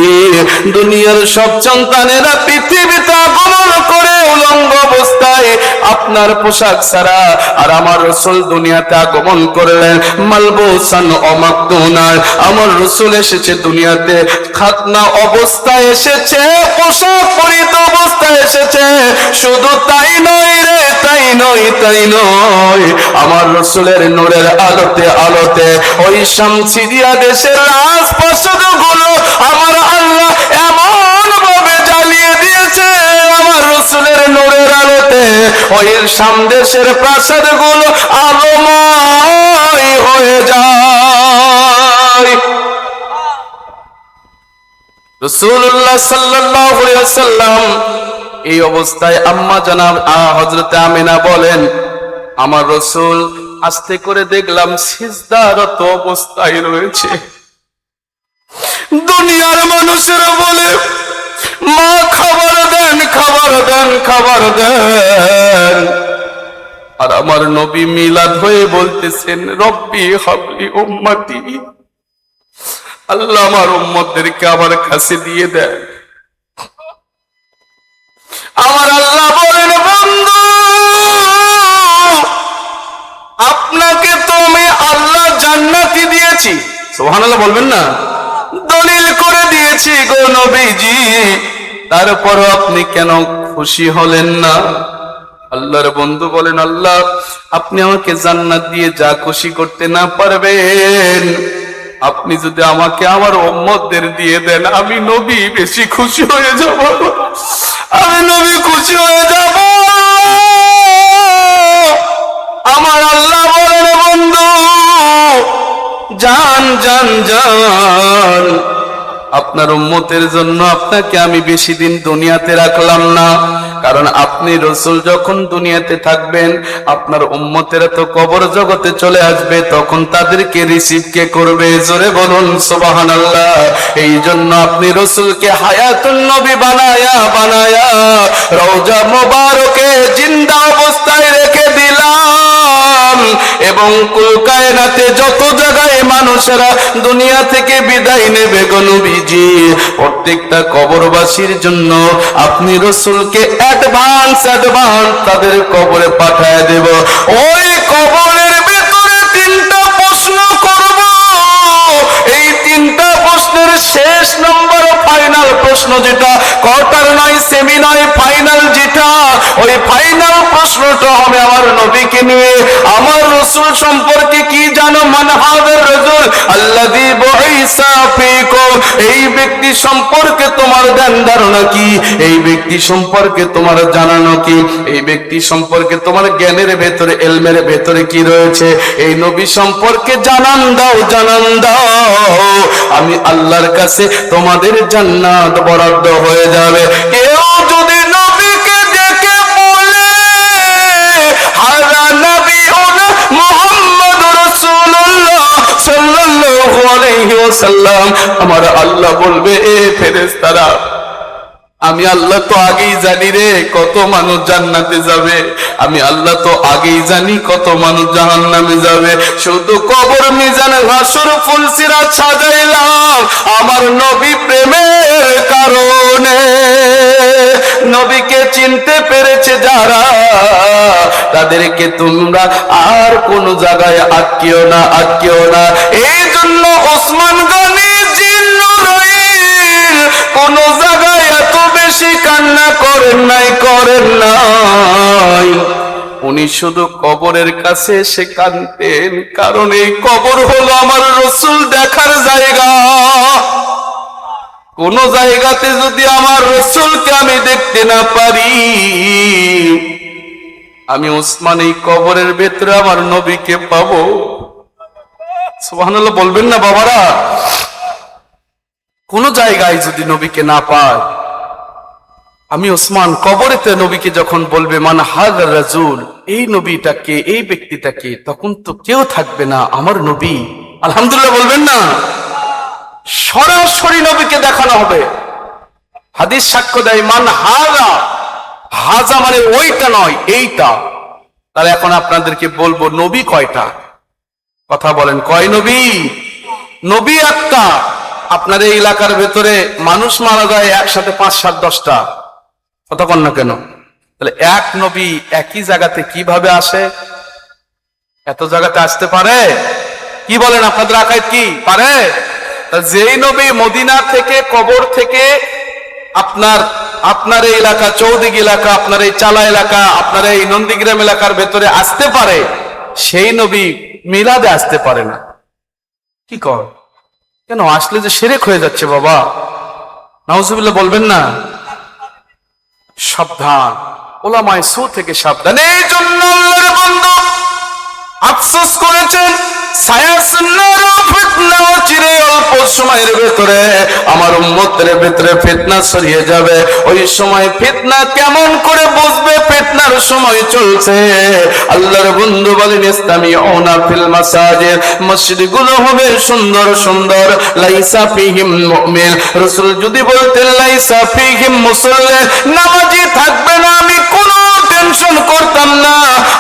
দুনিয়ার সব সন্তানেরা পৃথিবীতে আগমন করে উলঙ্গ অবস্থায় আপনার পোশাক ছাড়া, আর আমার রাসূল দুনিয়াতে আগমন করলেন মালবুসান ও মাকতুনান। আমার রাসূল এসেছে দুনিয়াতে খাতনা অবস্থায় এসেছে, পোশাক পরিহিত অবস্থায় এসেছে। শুধু তাই নয় রে, তাই নয়, তাই নয়, আমার রাসূলের নূরের আলোতে আলোতে ওই শামসিরিয়া দেশের রাজপ্রাসাদগুলো আমার আল্লাহ এমন ভাবে জ্বালিয়ে দিয়েছে, আমার রাসূলের নূরের আলোতে ওই শাম দেশের প্রাসাদগুলো আলোময় হয়ে যায়। রাসূলুল্লাহ সাল্লাল্লাহু আলাইহি ওয়াসাল্লাম এই অবস্থায় আম্মা জানাব হযরত আমিনা বলেন, আমার রাসূল আস্তে করে দেখলাম সিজদারত অবস্থায় রয়েছে। দুনিয়ার মানুষেরা বলে, মা খাবার দেন, খাবার দেন, খাবার দেন, আর আমার নবী মিলাদ হয়ে বলতেছেন, রব্বি হাবলি উম্মতি, আল্লাহ আমার উম্মতদেরকে আমার কাছে দিয়ে দেন। আমার আল্লাহ বলেন, বন্ধু আপনাকে তো আমি আল্লাহ জান্নাতি দিয়েছি, সুবহানাল্লাহ বলবেন না, দলিল করে দিয়েছি গো নবীজি, তারপরও আপনি কেন খুশি হলেন না? আল্লাহর বন্ধু বলেন, আল্লাহ আপনি আমাকে জান্নাত দিয়ে যা খুশি করতে না পারবেন, আপনি যদি আমাকে আমার উম্মতদের দিয়ে দেন, আমি নবী বেশি খুশি হয়ে যাব, আমি নবী খুশি হয়ে যাব। আমার আল্লাহ বলেন, বন্ধু যান যান যান, আপনার উম্মতের জন্য আপনাকে আমি বেশি দিন দুনিয়াতে রাখলাম না, কারণ আপনি রাসূল যখন দুনিয়াতে থাকবেন, আপনার উম্মতেরা তো কবর জগতে চলে আসবে, তখন তাদেরকে রিসিভ কে করবে? জোরে বলুন সুবহানাল্লাহ। এই জন্য আপনি রাসূলকে হায়াতুন নবী বানায়া বানায়া রওজা মোবারকে জিন্দা অবস্থায় রেখে দিলাম, এবং কুল কায়নাতে যত জায়গায় মানুষেরা দুনিয়া থেকে বিদায় নেবে গো নবীজি, প্রত্যেকটা কবরবাসীর জন্য আপনি রাসূলকে অ্যাডভান্স তাদের কবরে পাঠায় দেব। ওই কবরের ভেতরে 3টা প্রশ্ন করব, এই 3টা প্রশ্নের শেষ নম্বর ফাইনাল প্রশ্ন যেটা, কোয়ার্টার নয়, সেমি নয়, ফাইনাল যেটা, ওই ফাইনাল প্রশ্নটা হবে আমার নবীকে নিয়ে। আমার রাসূল সম্পর্কে কি জানো? মান হাদার রাজুল আল্লাযী বুইসা ফীকুম, এই ব্যক্তি সম্পর্কে তোমার জ্ঞান ধারণা কি? এই ব্যক্তি সম্পর্কে তোমার জানানো কি? এই ব্যক্তি সম্পর্কে তোমার জ্ঞানের ভেতরে, ইলমের ভেতরে কি রয়েছে? এই নবী সম্পর্কে জানান দাও, জানান দাও, আমি আল্লাহর কাছে তোমাদের জান্নাত বরাদ্দ হয়ে যাবে। কেউ যদি নবীকে ডেকে বলে হাযা নবিয়ুনা মুহাম্মাদুর রাসূলুল্লাহ সাল্লাল্লাহু আলাইহি ওয়াসাল্লাম, আমার আল্লাহ বলবে, এ ফেরেশতারা, আমি আল্লাহ তো আগেই জানি রে কত মানুষ জান্নাতে যাবে, আমি আল্লাহ তো আগেই জানি কত মানুষ জাহান্নামে যাবে। শুধু কবর, মিজান, হাসর, ফুলসিরাত সাজাইলাম আমার নবী প্রেমের কারণে। নবীকে চিনতে পেরেছে যারা, তাদেরকে তোমরা আর কোন জায়গায় আটকিও না, আটকিও না। এই জন্য ওসমান গনি জিন্নুরাইল কোন জায়গায় এত বেশি কান্না করেন নাই, করেন নাই। উনি শুধু কবরের কাছে এসে কাঁদতেন, কারণ এই কবর হলো আমার রাসূল দেখার জায়গা। কোন জায়গাতে যদি আমার রাসূলকে আমি দেখতে না পারি, আমি ওসমান এই কবরের ভেতরে আমার নবীকে পাবো। সুবহানাল্লাহ বলবেন না বাবারা? কোন জায়গায় যদি নবীকে না পায়, আমি ওসমান কবরেতে নবীকে যখন বলবে মান হাযার রাজূল, এই নবীটাকে, এই ব্যক্তিটাকে, তখন তো কেউ থাকবে না আমার নবী, আলহামদুলিল্লাহ বলবেন না? সরাসরি নবীকে দেখানো হবে। হাদিস সাক্ষ্য দেয় মান হাযা, হাযা মানে ওইটা নয়, এইটা। তাহলে এখন আপনাদেরকে বলবো নবী কয়টা? কথা বলেন, কয় নবী? নবী একটা। আপনার এই এলাকার ভেতরে মানুষ মারা যায় একসাথে 5, 7, 10টা, কথা বল না কেন? তাহলে এক নবী একই জায়গাতে কিভাবে আসে? এত জায়গাতে আসতে পারে? কি বলেন আপনাদের আকাইদ কি পারে? যেই নবী মদিনা থেকে, কবর থেকে আপনার এই এলাকা, চৌদিঘি এলাকা, আপনার এই চালা এলাকা, আপনার এই নন্দীগ্রাম এলাকার ভেতরে আসতে পারে, সেই নবী মিলাদে আসতে পারে না। কি কর? কেন আসলে যে শিরক হয়ে যাচ্ছে বাবা, নাউজুবিল্লাহ বলবেন না? সাবধান, ওলামায়ে সু থেকে সাবধান। এই জন্য আল্লাহর বান্দা আফসোস করেছেন, সায়াসনার ফিতনা, চিরে অল্প সময়ের ভেতরে আমার উম্মতের ভেতরে ফিতনা ছড়িয়ে যাবে। ওই সময় ফিতনা কেমন করে বুঝবে ফিতনার সময় চলছে? আল্লাহর বন্ধু বলেন ইসতামিউনা ফিল মাসাজিদ, মসজিদগুলো হবে সুন্দর সুন্দর, লাইসা ফিহিম মুমিন। রাসূল যদি বলতেন লাইসা ফিহিম মুসাল্লি, নামাজি থাকবে না, আমি কোনো টেনশন করতাম না।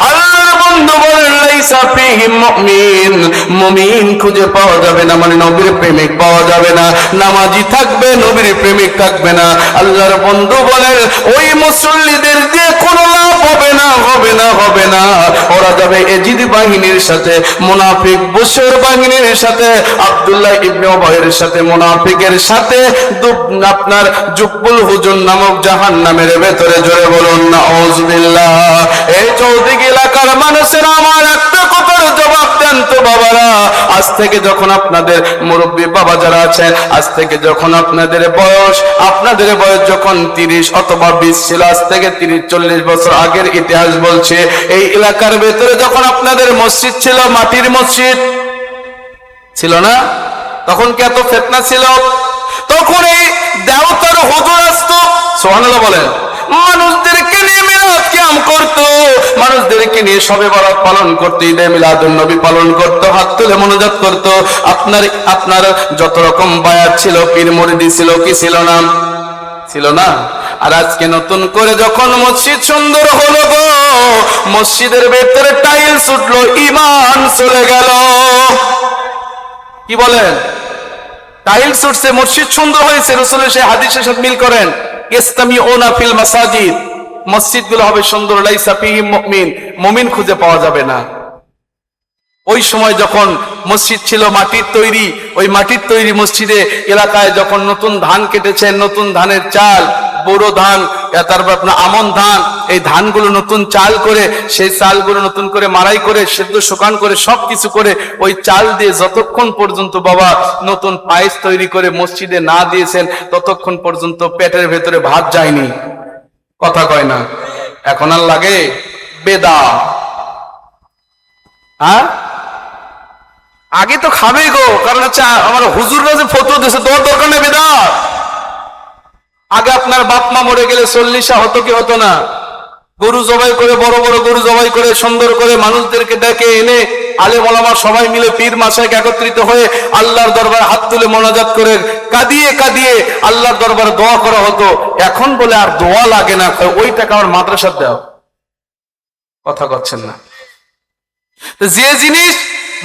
আল্লাহর বন্ধু বলেন লাইসা ফিহিম মুমিন, মুমিন খুঁজে পাওয়া যাবে না, মানে নবীর প্রেমিক পাওয়া যাবে না। নামাজি থাকবে, নবীর প্রেমিক থাকবে না। আল্লাহর বন্ধু বলেন ওই মুসল্লিদের দিয়ে কোনো লাভ হবে না, হবে না, হবে না। ওরা যাবে এজিদ বাহিনীর সাথে, মুনাফিক বুশর বাহিনীর সাথে, আব্দুল্লাহ ইবনে উবাইয়ের সাথে, মুনাফিকের সাথে, আপনার জুব্বুল হুজুর নামক জাহান্নামের ভেতরে। জোরে বলুন নাউজুবিল্লাহ। এই চৌদিঘি এলাকার মানুষেরা আমার একটা কথার জবাব দেন তো বাবারা। আজ থেকে যখন আপনাদের মুরব্বী বাবা যারা আছেন, আজ থেকে যখন আপনাদের বয়স যখন 30 অথবা 20 ছিল, আজ থেকে 30-40 বছর আগের ইতিহাস বলছে, এই এলাকার ভেতরে যখন আপনাদের মসজিদ ছিল, মাটির মসজিদ ছিল না, তখন কি এত ফিতনা ছিল? তখন এই দেওতার হুজুর আসতো, সুবহানাল্লাহ বলেন, মানুষদেরকে নিয়ে মিলাদ কিয়াম করতো, মানুষদেরকে নিয়ে শবে বরাত পালন করতো, ঈদে মিলাদুন নবী পালন করতো, হাত তুলে মোনাজাত করতো। আপনার যত রকম বায়াত ছিল, পীর মুরিদি ছিল, কি ছিল না? ছিল না? আর আজকে নতুন করে যখন মসজিদ সুন্দর হলো গো, মসজিদের ভেতরে টাইলস উঠলো, ঈমান চলে গেল। কি বলেন? টাইলস উঠছে, মসজিদ সুন্দর হয়েছে, রাসূলের সেই হাদিসের সাথে মিল করেন, ইসতামিউনা ফিল মাসাজিদ, মসজিদগুলো হবে সুন্দর, লাইসা ফিহিম মুমিন, মুমিন খুঁজে পাওয়া যাবে না। ওই সময় যখন মসজিদ ছিল মাটির তৈরি, ওই মাটির তৈরি মসজিদে এলাকায় যখন নতুন ধান কেটেছেন, নতুন ধানের চাল, বোরো ধান, তারপর আপনার আমন ধান, এই ধানগুলো নতুন চাল করে, সেই চালগুলো নতুন করে মাড়াই করে, সেদ্ধ শুকান করে, সবকিছু করে, ওই চাল দিয়ে যতক্ষণ পর্যন্ত বাবা নতুন পায়েস তৈরি করে মসজিদে না দিয়েছেন, ততক্ষণ পর্যন্ত পেটের ভেতরে ভাত যায়নি। কথা কয় না? এখন আর লাগে বেদা। হ্যাঁ, আগে তো খাবেই গো, কারণ হচ্ছে আমার হুজুররা যে ফতোয়া দিয়েছে, তোর দরকার নেই বেদা। আগে আপনার বাপ মা মরে গেলে 40 হতো কি হতো না? গরু জবাই করে, বড় বড় গরু জবাই করে, সুন্দর করে মানুষদেরকে ডেকে এনে, আলেম ওলামা সবাই মিলে, পীর মাশায়েখ একত্রিত হয়ে আল্লাহর দরবারে হাত তুলে মোনাজাত করে, কাঁদিয়ে কাঁদিয়ে আল্লাহর দরবারে দোয়া করা হতো। এখন বলে আর দোয়া লাগে না, ওই টাকা আমার মাদ্রাসায় দাও। কথা করছেন না? যে জিনিস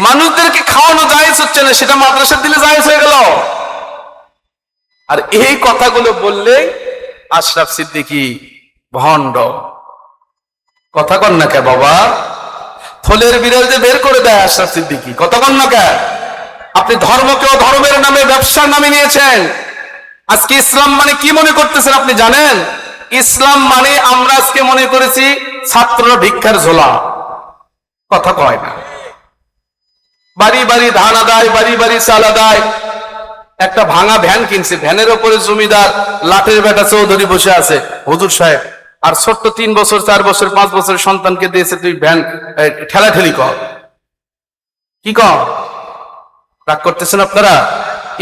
মানুষদেরকে খাওয়ানো জায়েজ হচ্ছে না, সেটা মাদ্রাসা দিলে জায়েজ হয়ে গেল। আর এই কথাগুলো বললে আশরাফ সিদ্দিকী ভণ্ড। কথা কন না কে বাবা? থলের বিড়াল যে বের করে দেয় আশরাফ সিদ্দিকী, কথা কন না কে? আপনি ধর্মকেও ধর্মের নামে, ব্যবসার নামে নিয়েছেন। আজকে ইসলাম মানে কি মনে করতেছেন আপনি জানেন? ইসলাম মানে আমরা আজকে মনে করেছি ছাত্ররা ভিক্ষার ঝোলা। কথা কয় না? বাড়ি বাড়ি ধান আদায়, বাড়ি বাড়ি চাল আদায়। একটা ভাঙা ভ্যান কিনছে, ভ্যানের উপরে জমিদার লাটের বেটা চৌধুরী বসে আছে, হুজুর সাহেব, আর ছোট্ট 3 বছর 4 বছর 5 বছরের সন্তানকে দিয়েছে, তুই ভ্যান ঠেলাঠেলি কর। কি কর? রাগ করতেছেন আপনারা?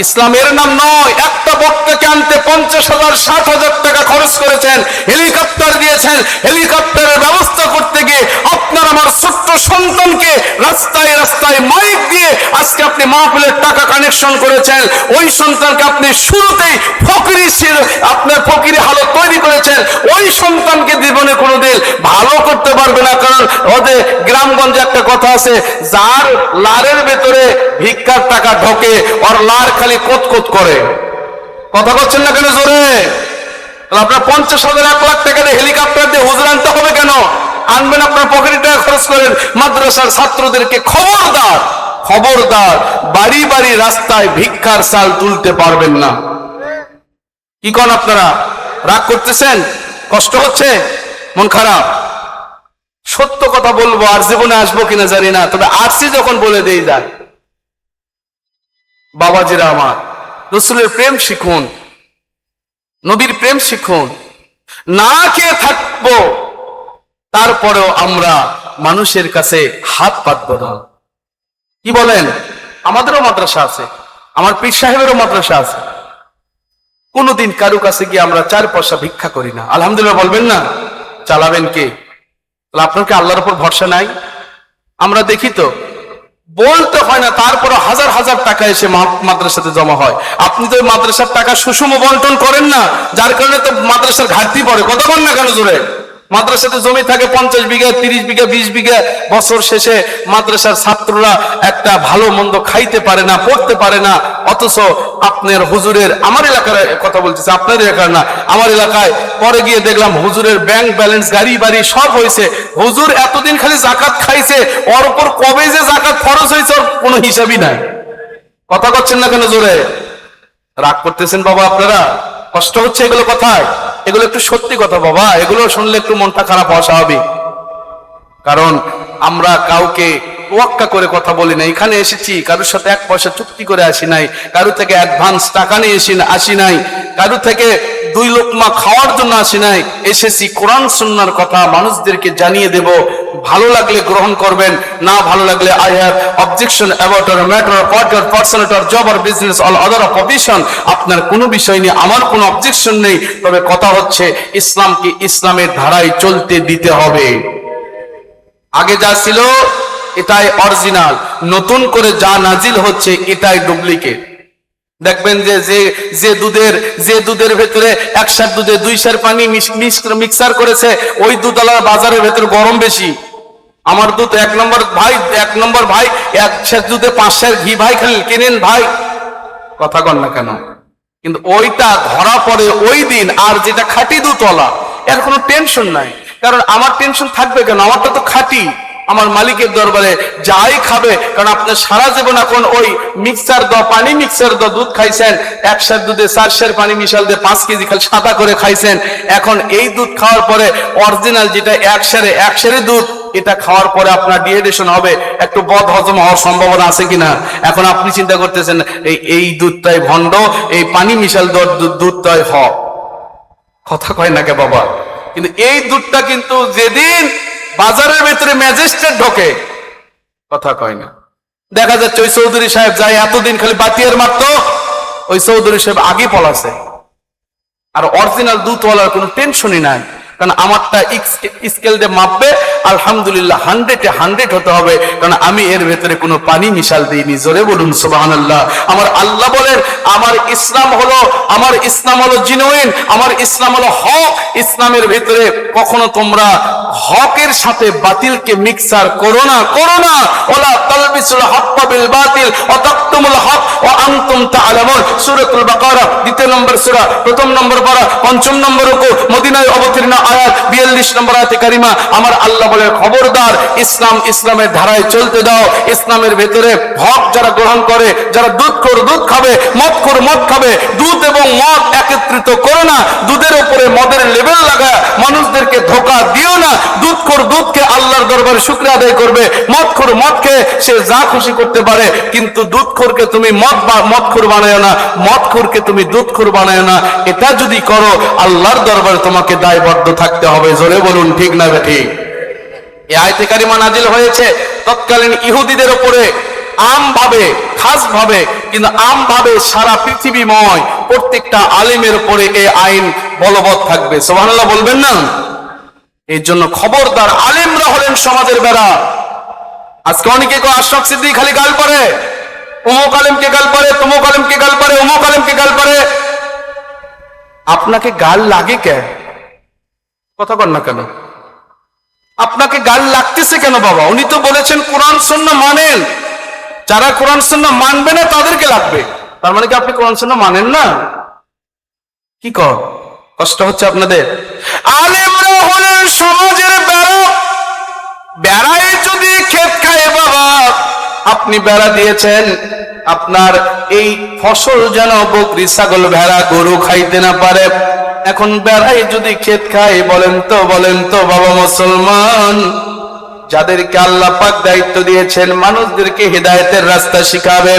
ইসলামের নাম নয়। একটা বক্তাকে আনতে 50,000 60,000 টাকা খরচ করেছেন, হেলিকপ্টার দিয়েছেন। হেলিকপ্টারের ব্যবস্থা করতে গিয়ে আপনার আমার ছোট্ট সন্তানকে রাস্তায় রাস্তায় মাইক দিয়ে আজকে আপনি মাহফিলের টাকা কানেকশন করেছেন। ওই সন্তানকে আপনি শুরুতেই আপনার ফকিরি হালত তৈরি করেছেন। ওই সন্তানকে জীবনে কোনোদিন ভালো করতে পারবে না। কারণ ওদের গ্রামগঞ্জে একটা কথা আছে, যার লারের ভেতরে ভিক্ষার টাকা ঢোকে ওর লার খালি কোতকোত করে। কথা বলছেন না কেন জোরে? আপনার 50,000 1 লাখ টাকা দিয়ে হেলিকপ্টার দিয়ে হুজুর আনতে হবে কেন? আনবেন আপনার পকেটে টাকা খরচ করেন। মাদ্রাসার ছাত্রদেরকে খবরদার, খবরদার, বাড়ি বাড়ি রাস্তায় ভিক্ষার চাল তুলতে পারবেন না। কি কন আপনারা? রাগ করতেছেন? কষ্ট হচ্ছে? মন খারাপ? সত্য কথা বলবো, আর জীবনে আসবো কিনা জানি না, তবে আসছি যখন বলে দেই যায়। বাবাজিরা আমার, রসুলের প্রেম শিখুন, নবীর প্রেম শিখুন। না খেয়ে থাকবো, তারপরেও আমরা মানুষের কাছে হাত পাতবো না। কি বলেন? আমাদেরও মাদ্রাসা আছে, আমার পীর সাহেবেরও মাদ্রাসা আছে। কোনদিন কারো কাছে গিয়ে আমরা 4 পয়সা ভিক্ষা করি না। আলহামদুলিল্লাহ বলবেন না? চালাবেন কে? আপনার কি আল্লাহর উপর ভরসা নাই? আমরা দেখি তো, বলতে হয় না, তারপরে হাজার হাজার টাকা এসে মাদ্রাসাতে জমা হয়। আপনি তো মাদ্রাসার টাকা সুষম বন্টন করেন না, যার কারণে তো মাদ্রাসার ঘাটতি পড়ে। কথা বল না কেন জোরে? মাদ্রাসাতে জমি থাকে 50 বিঘা, 30 বিঘা, 20 বিঘা। বছর শেষে মাদ্রাসার ছাত্ররা একটা ভালো মন্দ খাইতে পারে না, পড়তে পারে না। অথচ আপনার হুজুরের, আমার এলাকার কথা বলতেছে, আপনার এলাকার না, আমার এলাকায় পরে গিয়ে দেখলাম হুজুরের ব্যাংক ব্যালেন্স, গাড়ি বাড়ি সব হয়েছে। হুজুর এতদিন খালি জাকাত খাইছে, ওর উপর কবে যে জাকাত খরচ হয়েছে ওর কোনো হিসাবই নাই। কথা করছেন না কেন জোরে? রাগ করতেছেন বাবা আপনারা? কষ্ট হচ্ছে এগুলো কথায়? এগুলো একটু সত্যি কথা বাবা, এগুলো শুনলে একটু মনটা খারাপ হওয়া স্বাভাবিক। কারণ আমরা কাউকে তোয়াক্কা করে কথা বলি না। এখানে এসেছি, কারোর সাথে 1 পয়সা চুক্তি করে আসি নাই, কারো থেকে অ্যাডভান্স টাকা নিয়ে আসি নাই, কারো থেকে 2 লোকমা খাওয়ার জন্য আসি নাই। এসেছি কোরআন সুন্নাহর কথা মানুষদেরকে জানিয়ে দেব। ভালো লাগলে গ্রহণ করবেন, না ভালো লাগলে I have objection about a matter of person or job or business all other provision. আপনার কোনো বিষয় নিয়ে আমার কোনো অবজেকশন নেই, তবে কথা হচ্ছে ইসলামকে ইসলামের ধারায় চলতে দিতে হবে। আগে যা ছিল এটাই অরিজিনাল, নতুন করে যা নাজিল হচ্ছে এটাই ডুপ্লিকেট। দেখবেন যে দুধের ভেতরে 1 সের দুধে 2 সের পানি মিক্সার করেছে, ওই দুধওয়ালার বাজারের ভেতরে গরম বেশি। আমার দুধ 1 নম্বর ভাই, 1 নম্বর ভাই, 1 সের দুধে 5 সের ঘি ভাই খালি কেনেন ভাই। কথা কন না কেন? কিন্তু ওইটা ধরা পড়ে ওই দিন। আর যেটা খাঁটি দুধওয়ালা, এর কোনো টেনশন নাই। কারণ আমার টেনশন থাকবে কেন? আমারটা তো খাঁটি। আমার মালিকের দরবারে যাই খাবে, কারণ আপনার সারা জীবন এখন ওই মিক্সার পানি মিক্সার দুধ খাইছেন, 1 সের দুধে 4 সের পানি মিশাল দিয়ে 5 কেজি খালি সাদা করে খাইছেন। এখন এই দুধ খাওয়ার পরে অরিজিনাল যেটা 1 সেরে দুধ, এটা খাওয়ার পরে আপনার ডিহাইড্রেশন হবে, একটু বদ হজম হওয়ার সম্ভাবনা আছে কিনা? এখন আপনি চিন্তা করতেছেন এই দুধটাই ভণ্ড, এই পানি মিশাল দুধটাই হক। কথা কয় না কে বাবা? কিন্তু এই দুধটা কিন্তু যেদিন বাজারের ভেতরে ম্যাজিস্ট্রেট ঢোকে, কথা কয় না, দেখা যাচ্ছে ওই চৌধুরী সাহেব যায় এতদিন খালি বাতিয়ার মারতো, ওই চৌধুরী সাহেব আগে পলাছে। আর অরিজিনাল দুধওয়ালার কোনো টেনশনই নাই। কারণ আমারটা স্কেল দিয়ে মাপবে, আলহামদুলিল্লাহ 100-এ 100 হতে হবে, কারণ আমি এর ভেতরে কোনো পানি মিশাল দিইনি। জোরে বলুন সুবহানাল্লাহ। আমার আল্লাহ বলেন আমার ইসলাম হলো জিনুইন, আমার ইসলাম হলো হক। ইসলামের ভেতরে কখনো তোমরা হকের সাথে বাতিলকে মিক্সার করো না। ওয়ালা তালবিসুল হক বিল বাতিল ওয়া তাকতুমুল হক ওয়া আনতুম তা'লামুন। সূরাতুল বাকারা 2 নম্বর সূরা, 1 নম্বর পারা, 5 নম্বর রুকু, মদিনায় অবতীর্ণ আয়াত 42 নম্বর আয়াতে কারিমা। আমার আল্লাহ বলে খবরদার, ইসলামের ধারায় চলতে দাও। ইসলামের ভেতরে হক যারা গ্রহণ করে, যারা দুধ খাবে, মদ খাবে, দুধ এবং মদ একত্রিত করো না। দুধের উপরে মদের লেবেল লাগায় মানুষদেরকে ধোঁকা দিও না। দুধকে আল্লাহর দরবারে শুকরিয়া আদায় করবে। মদকে সে যা খুশি করতে পারে, কিন্তু দুধখোরকে তুমি মদখোর বানায় না, মদখোরকে তুমি দুধখোর বানায় না। এটা যদি করো আল্লাহর দরবারে তোমাকে দায়বদ্ধ থাকতে হবে। জোরে বলুন ঠিক না বেঠিক? এই আয়াতে কারিমা নাজিল হয়েছে তৎকালীন ইহুদিদের উপরে। আম ভাবে, খাস ভাবে, কিন্তু আম ভাবে সারা পৃথিবীময় প্রত্যেকটা আলেমের উপরে এই আইন বলবৎ থাকবে। সুবহানাল্লাহ বলবেন না? এই জন্য খবরদার, আলেমরা হলেন সমাজের বেড়া। আজকে অনেকে আশরাফ সিদ্দিকী খালি গাল পারে, অমুক আলেমকে গাল পারে, তমুক আলেমকে গাল পারে, অমুক আলেমকে গাল পারে। আপনাকে গাল লাগে কেন? কথা বল না কেন? আপনাকে গাল লাগতেছে কেন বাবা? উনি তো বলেছেন কোরআন সুন্নাহ মানেন, যারা কোরআন সুন্নাহ মানবে না তাদেরকে লাগবে। তার মানে কি আপনি কোরআন সুন্নাহ মানেন না? কি কষ্ট হচ্ছে আপনাদের? আলেমরা হলেন সমাজের বেড়া। বেড়ায় যদি ক্ষেত খায় বাবা, আপনি বেড়া দিয়েছেন, আপনার এই ফসল যেন বকরি, ছাগল, ভেড়া, গরু খাইতে না পারে। এখন বেড়াই যদি ক্ষেত খায়, বলেন তো বাবা মুসলমান, যাদেরকে আল্লাহ পাক দায়িত্ব দিয়েছেন মানুষদেরকে হিদায়াতের রাস্তা শিখাবে,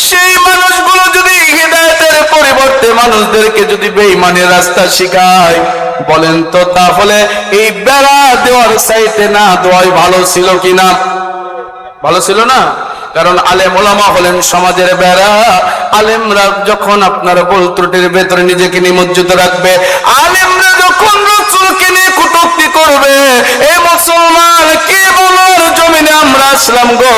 সেই মানুষগুলো যদি হিদায়াতের পরিবর্তে মানুষদেরকে যদি বেঈমানের রাস্তা শিখায়, বলেন তো তাহলে এই বেড়া দেওয়ার চাইতে না দেওয়াই ভালো ছিল কিনা? ভালো ছিল না? কারণ আলেম ওলামা হলেন সমাজের বেড়া। আলেমরা যখন আপনার ভুল ত্রুটির ভেতরে নিজেকে নিমজ্জিত রাখবে, আলেমরা যখন রাসূলকে নিয়ে কটূক্তি করবে, এ মুসলমান কে বলার জমিনে আমরা আসলাম গো?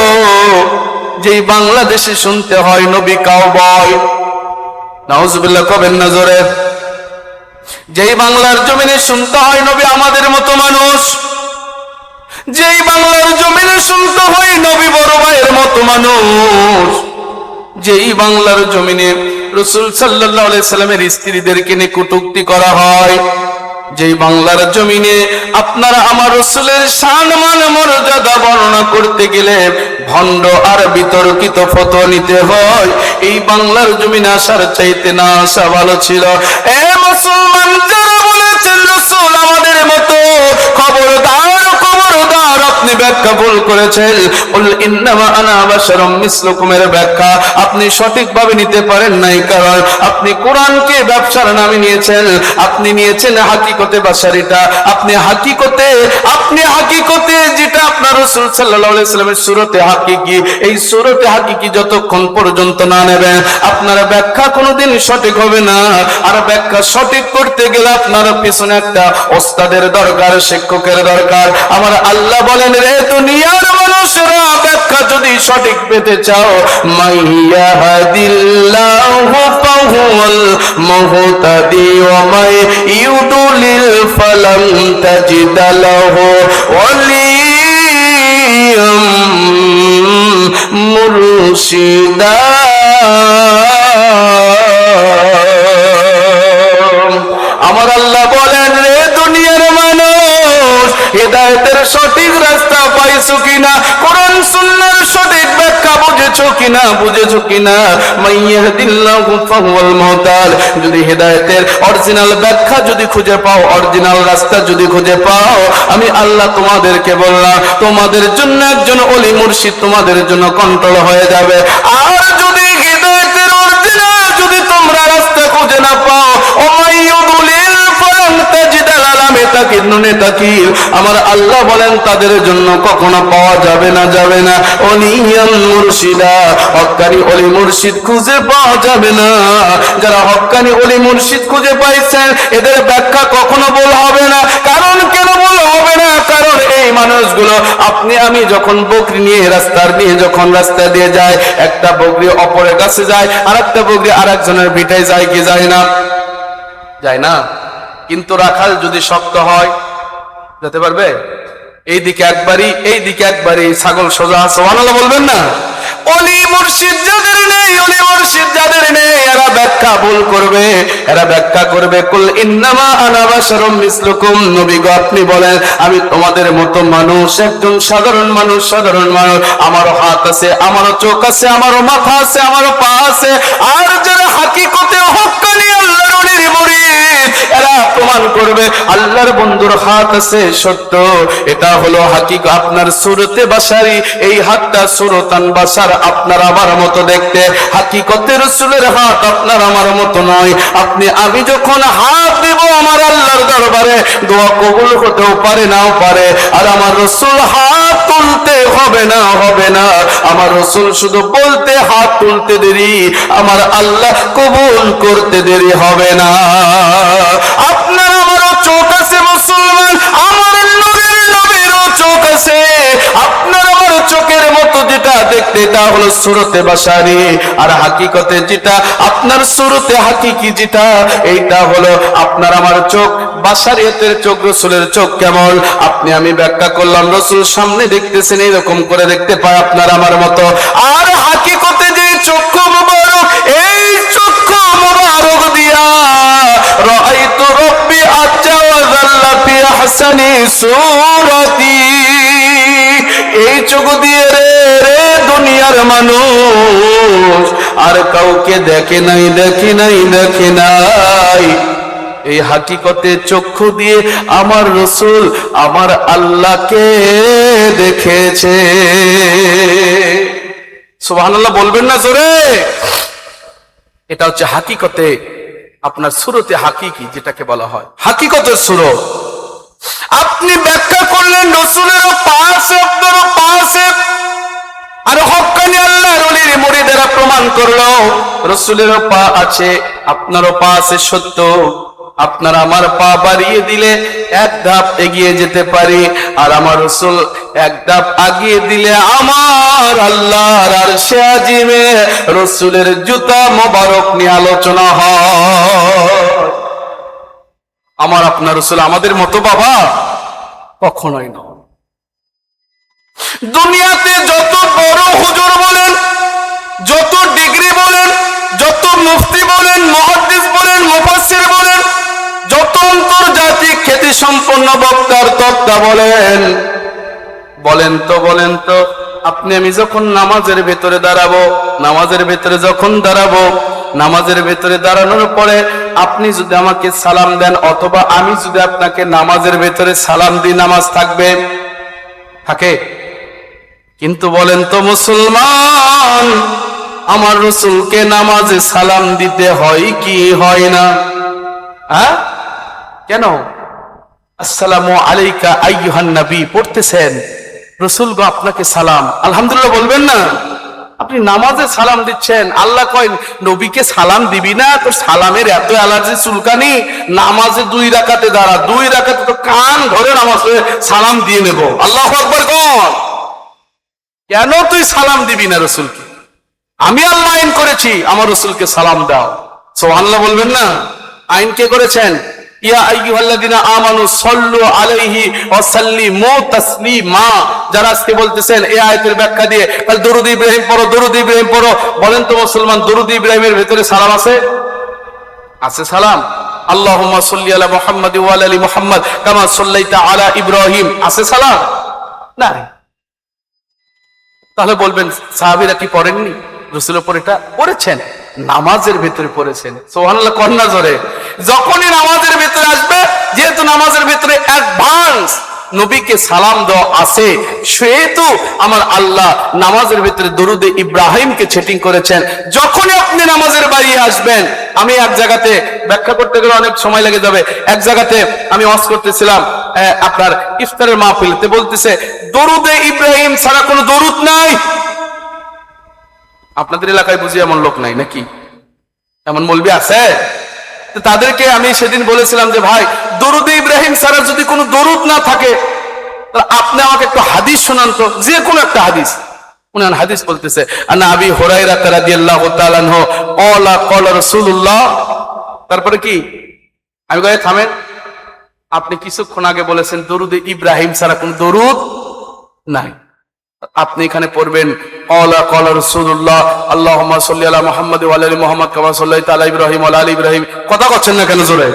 যেই বাংলাদেশে শুনতে হয় নবী কাউবয়, নাউজুবিল্লাহ কবেন না জোরে। যেই বাংলার জমিনে শুনতে হয় নবী আমাদের মতো মানুষ, যেই বাংলার জমিনে শুনতে হয় নবী বড় ভাইয়ের মতো মানুষ, যেই বাংলার জমিনে রাসূল সাল্লাল্লাহু আলাইহি সাল্লামের স্ত্রীদেরকে নিয়ে কটূক্তি করা হয়, যেই বাংলার জমিনে আপনারা আমার রাসূলের শান মান মর্যাদা বর্ণনা করতে গেলে ভণ্ড আর বিতর্কিত ফতোয়া নিতে হয়, এই বাংলার জমিনে আসার চাইতে না আসা ভালো ছিল। এ মুসলমান, যারা বলেছেন রাসূল আমাদের মতো, খবরদার আপনি ব্যাখ্যা ভুল করেছেন। কুল ইন্নামা আনা বাশারুম মিসলুকুমের ব্যাখ্যা আপনি সঠিকভাবে নিতে পারেন নাই, কারণ আপনি কোরআনকে ব্যবসার নামে নিয়েছেন। আপনি নিয়েছেন হাকিকতে বাশারিটা। আপনি হাকিকতে যেটা আপনার রাসূল সাল্লাল্লাহু আলাইহি সাল্লামের সূরতে হাকিকি, এই সূরতে হাকিকি যতক্ষণ পর্যন্ত না নেবেন, আপনার ব্যাখ্যা কোনোদিন সঠিক হবে না। আর ব্যাখ্যা সঠিক করতে গেলে আপনার পিছনে একটা ওস্তাদের দরকার, শিক্ষকের দরকার। আমার আল্লাহ বলেন, রে দুনিয়ার মানুষরা, ব্যাখ্যা যদি সঠিক পেতে চাও, মাইয়াহাদিল্লাহু ফাহুয়াল মুহতাদি ওয়া মাই ইউদলিল ফালাম তাজিদ লাহু ওয়ালিয়াম মুরশিদা। আমার আল্লাহ বলেন, রে দুনিয়ার মানুষ, হিদায়াতের সঠিক রাস্তা পাইছো কিনা? কোরআন সুন্নাহর সঠিক ব্যাখ্যা বুঝেছো কিনা? মাইয়াহদিল্লাহু ফাহুয়াল মুহতাদ। যদি হিদায়াতের অরিজিনাল ব্যাখ্যা যদি খুঁজে পাও, অরিজিনাল রাস্তা যদি খুঁজে পাও, আমি আল্লাহ তোমাদেরকে বললাম, তোমাদের জন্য একজন ওলি মুর্শিদ তোমাদের জন্য কন্ট্রোল হয়ে যাবে। আর যদি হিদায়াতের অরিজিনাল যদি তোমরা রাস্তা খুঁজে না পাও, আমার আল্লাহ বলেন তাদের জন্য কখনো পাওয়া যাবে না ওলিয়াম মুর্শিদা, হক্কানি ওলি মুর্শিদ খুঁজে পাওয়া যাবে না। যারা হক্কানি ওলি মুর্শিদ খুঁজে পাইছেন, এদের ব্যাখ্যা কখনো ভুল হবে না। কারণ কেন ভুল হবে না? কারণ এই মানুষগুলো, আপনি আমি যখন বকরি নিয়ে যখন রাস্তা দিয়ে যায়, একটা বকরি অপরের কাছে যায়, আর একটা বকরি আর একজনের ভিটায় যায় কি যায় না? যায় না। কিন্তু রাখাল যদি শক্ত হয়, যেতে পারবে? এইদিকে একবারই ছাগল সোজা। সুবহানাল্লাহ বলবেন না? ওলি মুর্শিদ যাদের নেই, এরা ব্যাখ্যা ভুল করবে, এরা ব্যাখ্যা করবে কুল ইন্নামা আনা বাশারুম মিসলুকুম। নবী গো, আপনি বলেন আমি তোমাদের মতো মানুষ, একজন সাধারণ মানুষ। আমারও হাত আছে, আমারও চোখ আছে, আমারও মাথা আছে, আমারও পা আছে। আর যারা হাকিকতে হক্কানি আল্লাহর ওলির মুরিদ, এরা প্রমাণ করবে আল্লাহর বন্ধুর হাত আছে, সত্য। এটা হলো হাকিক। আপনার সূরতে বাশারি, এই হাতটা সূরতান বাশার, আপনার আমার মতো দেখতে। হাকিকতে রাসূলের হাত আপনার আমার মতো নয়। আমি যখন হাত দেব আমার আল্লাহর দরবারে, দোয়া কবুল হতেও পারে, নাও পারে। আর আমার রাসূল হাত তুলতে হবে না, হবে না। আমার রাসূল শুধু বলতে হাত তুলতে দেরি, আমার আল্লাহ কবুল করতে দেরি হবে না। আপনার আমারও চোখ আছে মুসলমান, আমার নবীর নবীরও চোখ আছে। আপনার আমার চোখের মতো যেটা দেখতে এটা হলো সুরতে বাশারি, আর হাকিকতে যেটা আপনার সুরতে হাকিকি যেটা এইটা হলো আপনার আমার চোখ। বাশারিয়তের চোখ, রাসূলের চোখ কেমন আপনি আমি ব্যাখ্যা করলাম। রাসূল সামনে দেখতেছেন এরকম করে দেখতে পায় আপনার আমার মতো। আর হাকিকতে যে চক্ষু মুবারক, এই চক্ষু মুবারক দিয়া রাআইতু রাব্বি আজ্জা ওয়া জাল্লা ফি আহসানি সূরাতি, এই চোখ দিয়ে রে দুনিয়ার মানুষ আর কাউকে দেখে নাই, দেখে নাই, দেখে নাই। এই হাকিকতে চক্ষু দিয়ে আমার রাসূল আমার আল্লাহকে দেখেছে। সুবহানাল্লাহ বলবেন না জোরে? এটা হচ্ছে হাকিকতে আপনার সুরতে হাকিকি, যেটাকে বলা হয় হাকিকতের সুরত। আপনি ব্যাখ্যা করলেন রাসূলেরও পা আছে, আপনারও পা আছে, আর হক্কানি আল্লাহর ওলির মুরিদেরা প্রমাণ করলো রাসূলেরও পা আছে, আপনারও পা আছে। সত্য, আপনার আমার পা বাড়িয়ে দিলে এক ধাপ এগিয়ে যেতে পারি, আর আমার রাসূল এক ধাপ আগিয়ে দিলে আমার আল্লাহর আরশে আজিমে রাসূলের জুতা মোবারক নিয়ে আলোচনা হয়। আমার আপনার রাসূল আমাদের মতো বাবা কখনোই নয়। দুনিয়াতে যত বড় হুজুর বলেন, যত ডিগ্রি বলেন, যত মুফতি বলেন, মুহাদ্দিস বলেন, মুফাসসির বলেন, যত আন্তর্জাতিক খ্যাতি সম্পন্ন বক্তার তক্তা বলেন, বলেন তো আপনি আমি যখন নামাজের ভেতরে দাঁড়াবো, নামাজের ভেতরে যখন দাঁড়াবো, নামাজের ভেতরে দাঁড়ানোর পরে আপনি যদি আমাকে সালাম দেন অথবা আমি যদি আপনাকে নামাজের ভেতরে সালাম দিই, নামাজ থাকবে? থাকে? কিন্তু বলেন তো মুসলমান, আমার রাসূলকে নামাজে সালাম দিতে হয় কি হয় না? হ্যাঁ, কেন? আসসালামু আলাইকা আইয়ুহান নবী পড়তেছেন, রাসূল গো আপনাকে সালাম, আলহামদুলিল্লাহ বলবেন না? আপনি নামাজে সালাম দিচ্ছেন, আল্লাহ কয় নবীকে সালাম দিবি না? তো সালামের এত অ্যালার্জি চুলকানি, নামাজে 2 রাকাতে দাঁড়া, 2 রাকাতে তো কান ধরে নামাজ সালাম দিয়ে নেব। আল্লাহু আকবার কোন? কেন তুই সালাম দিবি না রাসূলকে? আমি আল্লাহ আইন করেছি আমার রাসূলকে সালাম দাও। সুবহানাল্লাহ বলবেন না? আইন কে করেছেন? ইয়া আইয়ুহাল্লাযিনা আমানু সাল্লু আলাইহি ওয়া সাল্লিমু তাসলিমা। যারা আজকে বলতেছেন এই আয়াতের ব্যাখ্যা দিয়ে তাহলে দরুদ ইব্রাহিম পড়ো, দরুদ ইব্রাহিম পড়ো, বলেন তো মুসলমান দরুদ ইব্রাহিমের ভিতরে সালাম আছে? আছে সালাম? আল্লাহুম্মা সাল্লি আলা মুহাম্মাদ ওয়া আলা আলি মুহাম্মাদ কামা সাল্লাইতা আলা ইব্রাহিম, আছে সালাম? না। তাহলে বলবেন সাহাবীরা কি পড়েননি? রাসূলের উপর এটা পড়েছেন, নামাজের ভিতরে পড়েছেন। সুবহানাল্লাহ কন্যা জোরে। যখনই নামাজের ভিতরে আসবে, যেহেতু নামাজের ভিতরে অ্যাডভান্স নবীকে সালাম দেওয়া আছে, সেহেতু আমার আল্লাহ নামাজের ভিতরে দরুদে ইব্রাহিমকে সেটিং করেছেন। যখনই আপনি নামাজের বাইরে আসবেন, আমি এক জায়গাতে ব্যাখ্যা করতে গেলে অনেক সময় লেগে যাবে। এক জায়গাতে আমি ওয়াজ করতেছিলাম আপনার ইফতারের মাহফিলতে, বলতেছে দরুদে ইব্রাহিম ছাড়া কোনো দরুদ নাই। আপনাদের এলাকায় বুঝি এমন লোক নাই নাকি? এমন মৌলবি আছে? তাদেরকে আমি সেদিন বলেছিলাম যে ভাই, দরুদে ইব্রাহিম ছাড়া যদি কোনো দরুদ না থাকে তাহলে আপনি আমাকে একটু হাদিস শোনান তো, যে কোনো একটা হাদিস। উনার হাদিস বলতেছে আনা আবি হুরায়রা রাদিয়াল্লাহু তাআলা আনহু ক্বালা ক্বালা রাসূলুল্লাহ। তারপরে কি? আমি কই থামেন, আপনি কিছুক্ষণ আগে বলেছেন দরুদে ইব্রাহিম ছাড়া কোনো দরুদ নাই। আপনি এখানে পড়বেন ক্বালা ক্বালা রাসূলুল্লাহ আল্লাহুম্মা সাল্লি আলা মুহাম্মাদ ওয়া আলা আলি মুহাম্মাদ কামা সাল্লাইতা আলা ইব্রাহিম ওয়া আলা আলি ইব্রাহিম। কথা বলছেন না কেন জোরে?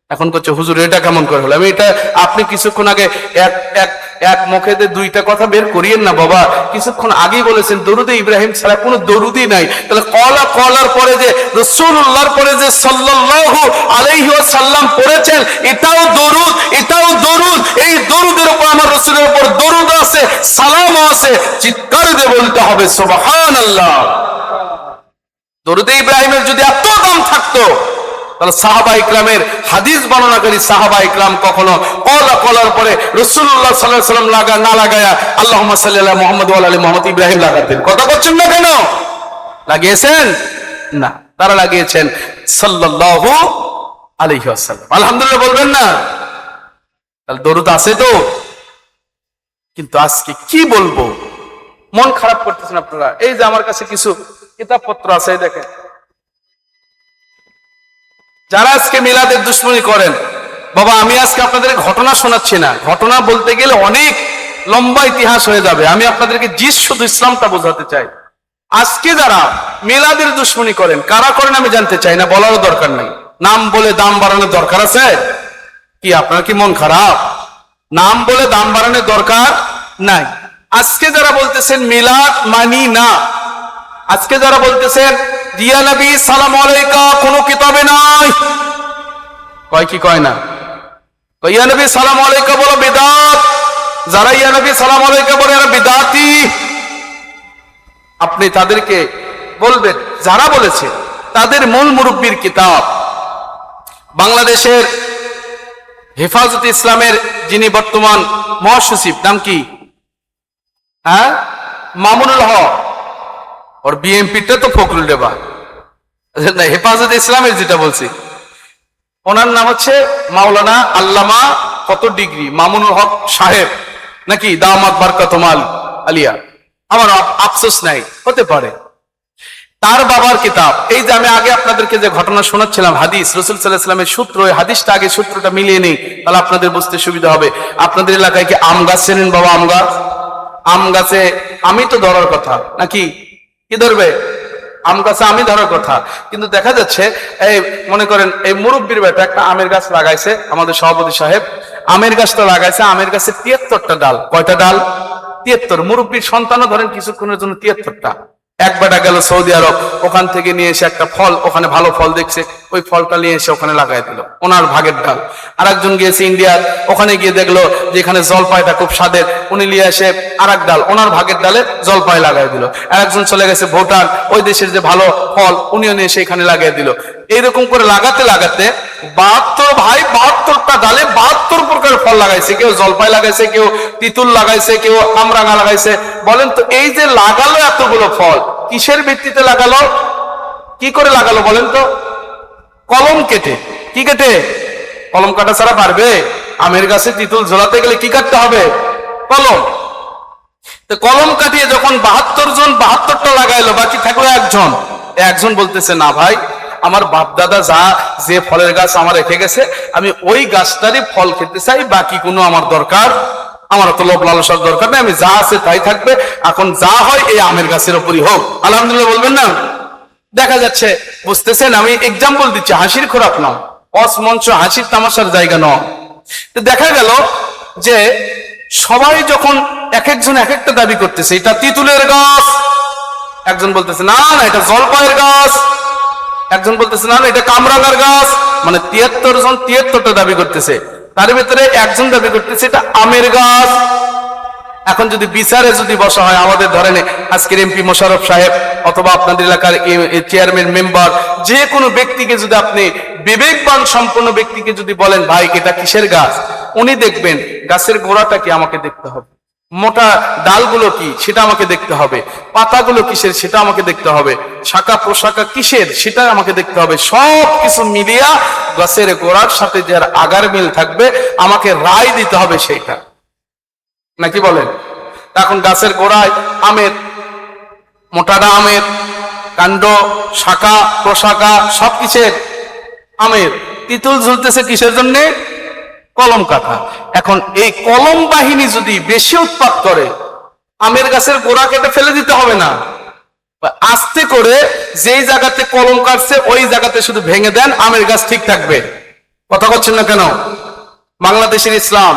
এখন করছে হুজুর এটা কেমন করে হলো? আমি এটা আপনি কিছুক্ষণ আগে এক মুখে 2টা কথা বের করিয়েন না বাবা। কিছুক্ষণ আগেই বলেছেন দরুদে ইব্রাহিম ছাড়া কোনো দরুদই নাই। তাহলে ক্বালা ক্বালার পরে যে রাসূলুল্লাহর পরে যে সাল্লাল্লাহু আলাইহি ওয়াসাল্লাম পড়েছেন, এটাও দরুদ, এটাও দরুদ। এই দরুদের উপর আমার রাসূলের উপর দরুদ আছে, সালামও আছে। চিৎকার দিয়ে বলতে হবে সুবহানাল্লাহ। দরুদে ইব্রাহিমের যদি এত দাম থাকতো তাহলে সাহাবা ইকরামের হাদিস বর্ণনাকারী সাহাবা ইকরাম কখনো কলা কলার পরে রাসূলুল্লাহ সাল্লাল্লাহু আলাইহি ওয়াসাল্লাম না লাগায়া আল্লাহুম্মা সাল্লি আলা মুহাম্মদ ওয়া আলা আলি মুহাম্মদ ইব্রাহিম লাগাতেন। কথা বলছেন না কেন? লাগিয়েছেন না, তারা লাগিয়েছেন সাল্লাল্লাহু আলাইহি ওয়াসাল্লাম। আলহামদুলিল্লাহ বলবেন না? তাহলে দরুদ আছে তো। কিন্তু আজকে কি বলবো, মন খারাপ করতেছেন আপনারা। এই যে আমার কাছে কিছু কিতাবপত্র আছে, দেখেন, যারা আজকে মিলাদের দুশ্মনী করেন। বাবা, আমি আজকে আপনাদের ঘটনা শোনাচ্ছি না, ঘটনা বলতে গেলে অনেক লম্বা ইতিহাস হয়ে যাবে। আমি আপনাদেরকে শুধু ইসলামটা বোঝাতে চাই। আজকে যারা মিলাদের দুশ্মনী করেন, কারা করেন আমি জানতে চাই না, বলারও দরকার নাই। নাম বলে দাম বাড়ানোর দরকার আছে কি? আপনার কি মন খারাপ? নাম বলে দাম বাড়ানোর দরকার নাই। আজকে যারা বলতেছেন মিলাদ মানি না, আজকে যারা বলতেছেন ইয়া নবী সালাম আলাইকা কোন কিতাবে নাই, কয় কি কয় না? ইয়া নবী সালাম আলাইকা বলো বিদআত। যারা ইয়া নবী সালাম আলাইকা বলে এরা বিদআতি। আপনি তাদেরকে বলবেন, যারা বলেছে তাদের মূল মুরব্বীর কিতাব, বাংলাদেশের হেফাজতে ইসলামের যিনি বর্তমান মহাসচিব, নাম কি? হ্যাঁ, মামুনুল হক। ওর বিএমপিটা তো ফখরুল রেবা, হেফাজতে ইসলামের যেটা বলছি, ওনার নাম হচ্ছে মাওলানা আল্লামা কত ডিগ্রি মামুনুল হক সাহেব নাকি, দামাত বারকাতুল আলিয়া। আমার আফসোস নাই, হতে পারে। তার বাবার কিতাব, এই যে আমি আগে আপনাদেরকে যে ঘটনা শোনাচ্ছিলাম, হাদিস রাসূল সাল্লাল্লাহু আলাইহি ওয়াসাল্লামের সূত্র, ওই হাদিসটা আগে সূত্রটা মিলিয়ে নেই, তাহলে আপনাদের বুঝতে সুবিধা হবে। আপনাদের এলাকায় কি আম গাছ চেনেন বাবা? আম গাছ, আম গাছে আমি তো ধরার কথা নাকি, কি ধরবে? আম গাছে আমি ধরার কথা। কিন্তু দেখা যাচ্ছে এই মনে করেন এই মুরব্বীর বেটা একটা আমের গাছ লাগাইছে, আমাদের সভাপতি সাহেব আমের গাছটা লাগাইছে, আমের গাছে 73টা ডাল। কয়টা ডাল? 73। মুরব্বীর সন্তানও ধরেন কিছুক্ষণের জন্য 73টা। এক বেটা গেল সৌদি আরব, ওখান থেকে নিয়ে এসে একটা ফল, ওখানে ভালো ফল দেখছে, ওই ফলটা নিয়ে এসে ওখানে লাগাই দিল, ওনার ভাগের ডাল। আর একজন গিয়েছে ইন্ডিয়া, ওখানে গিয়ে দেখলো যে এখানে জলপাইটা খুব স্বাদের, উনি নিয়ে এসে আর এক ডাল, ওনার ভাগের ডালে জলপাই লাগাই দিল। আর একজন চলে গেছে ভুটান, ওই দেশের যে ভালো ফল উনিও নিয়ে এসে এখানে লাগিয়ে দিল। এইরকম করে লাগাতে লাগাতে 72 ভাই 72টা ডালে 72 প্রকার ফল লাগাইছে। কেউ জলপাই লাগাইছে, কেউ তিতুল লাগাইছে, কেউ আমরাঙা লাগাইছে। বলেন তো, এই যে লাগালো এতগুলো ফল, কিসের ভিত্তিতে লাগালো? কি করে লাগালো বলেন তো? কলম কেটে। কি কেটে? কলম কাটা ছাড়া পারবে? আমের গাছে তিতুল ঝোলাতে গেলে কি কাটতে হবে? কলম। তো কলম কাটিয়ে যখন 72 জন 72টা লাগাইলো, বাকি থাকলো একজন। একজন বলতেছে, না ভাই, আমার বাপ দাদা যে ফলের গাছ আমার রেখে গেছে, আমি ওই গাছটারই ফল খেতে চাই, বাকি কোনো আমার দরকার, আমার তো লোভ লালসার দরকার নেই, আমি যা আছে তাই থাকবে, এখন যা হয় এই আমের গাছের উপরই হোক। আলহামদুলিল্লাহ বলবেন না? দেখা যাচ্ছে, বুঝতেছেন, আমি এক্সাম্পল দিচ্ছি, হাসির খোরাক নয়, অসমঞ্চ হাসির তামাশার জায়গা নয়। তো দেখা গেল যে সবাই যখন এক একজন এক একটা দাবি করতেছে, এটা তিতুলের গাছ, একজন বলতেছে না না এটা জলপাইয়ের গাছ, একজন বলতেছে না না এটা কামরাঙার গাছ, মানে 73 জন 73টা দাবি করতেছে। তার ভিতরে একজন দাবি করতেছে এটা আমের গাছ। এখন যদি বিচারে যদি বসা হয়, আমাদের ধরেন আজকের এমপি মোশাররফ সাহেব অথবা আপনাদের এলাকার চেয়ারম্যান মেম্বার, যে কোনো ব্যক্তিকে যদি আপনি, বিবেকবান সম্পন্ন ব্যক্তিকে যদি বলেন ভাই এটা কিসের গাছ, উনি দেখবেন গাছের গোড়াটা কি আমাকে দেখতে হবে, মোটা ডালগুলো কি সেটা আমাকে দেখতে হবে, পাতাগুলো কিসের সেটা আমাকে দেখতে হবে, শাখা প্রশাখা কিসের সেটা আমাকে দেখতে হবে। সব কিছু মিলিয়া গাছের গোড়ার সাথে যার আগার মিল থাকবে আমাকে রায় দিতে হবে সেইটা, নাকি বলেন? এখন গাছের গোড়ায় আমের, মোটাটা আমের, কাণ্ড শাখা প্রশাখা সব কিসের? আমের। তিতুল ঝুলতেছে কিসের জন্য? কলম কাটা। এখন এই কলম বাহিনী যদি বেশি উৎপাত করে, আমের গাছের গোড়া কেটে ফেলে দিতে হবে না, আস্তে করে যেই জায়গাতে কলম কাটছে ওই জায়গাতে শুধু ভেঙে দেন, আমের গাছ ঠিক থাকবে। কথা বলছেন না কেন? বাংলাদেশের ইসলাম,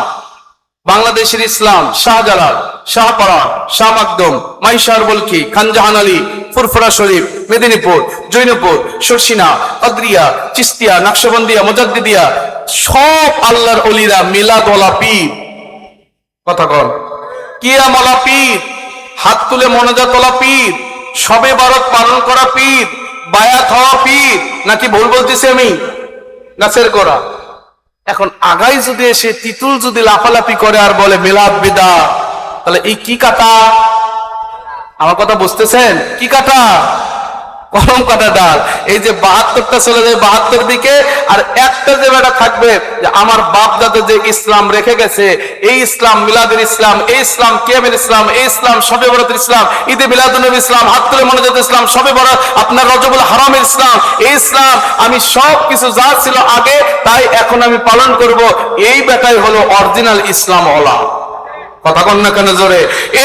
বাংলাদেশের ইসলাম শাহজালাল, শাহপরান, শাহ মাকদুম, মাইশার বলকি, খানজাহান আলী, ফুরফুরা শরীফ, মেদিনীপুর, জৈনপুর, শর্ষিনা, কদরিয়া, চিস্তিয়া, নকশবন্দিয়া, মুজাদ্দিদিয়া, সব আল্লাহর ওলিরা মিলাদওয়ালা পীর। কথা কন, কিয়ামওয়ালা পীর, হাত তুলে মোনাজাতওয়ালা পীর, শবে বারত পালন করা পীর, বায়াত হওয়া পীর, নাকি ভুল বলতেছি আমি? গাছের গোড়া। এখন আগাই যদি এসে তিতুল যদি লাফালাফি করে আর বলে মিলাদ বিদআত, তাহলে এই কি কাটা? আমার কথা বুঝতেছেন? কি কাটা? কলম কাটা ডাল। এই যে ৭২টা চলে যায় ৭২ দিকে, আর একটা যে বেটা থাকবে যে আমার বাপ দাদা যে ইসলাম রেখে গেছে, এই ইসলাম মিলাদের ইসলাম, এই ইসলাম কিয়ামের ইসলাম, এই ইসলাম শবে বরাতের ইসলাম, ঈদে মিলাদুন্নবী ইসলাম, হাত তুলে মোনাজাত ইসলাম, শবে বরাত আপনার রজবুল হারামের ইসলাম, এই ইসলাম আমি সব কিছু যা ছিল আগে তাই এখন আমি পালন করব, এই বেটাই হলো অরিজিনাল ইসলাম ওয়ালা। কথা কন না কেন জোরে?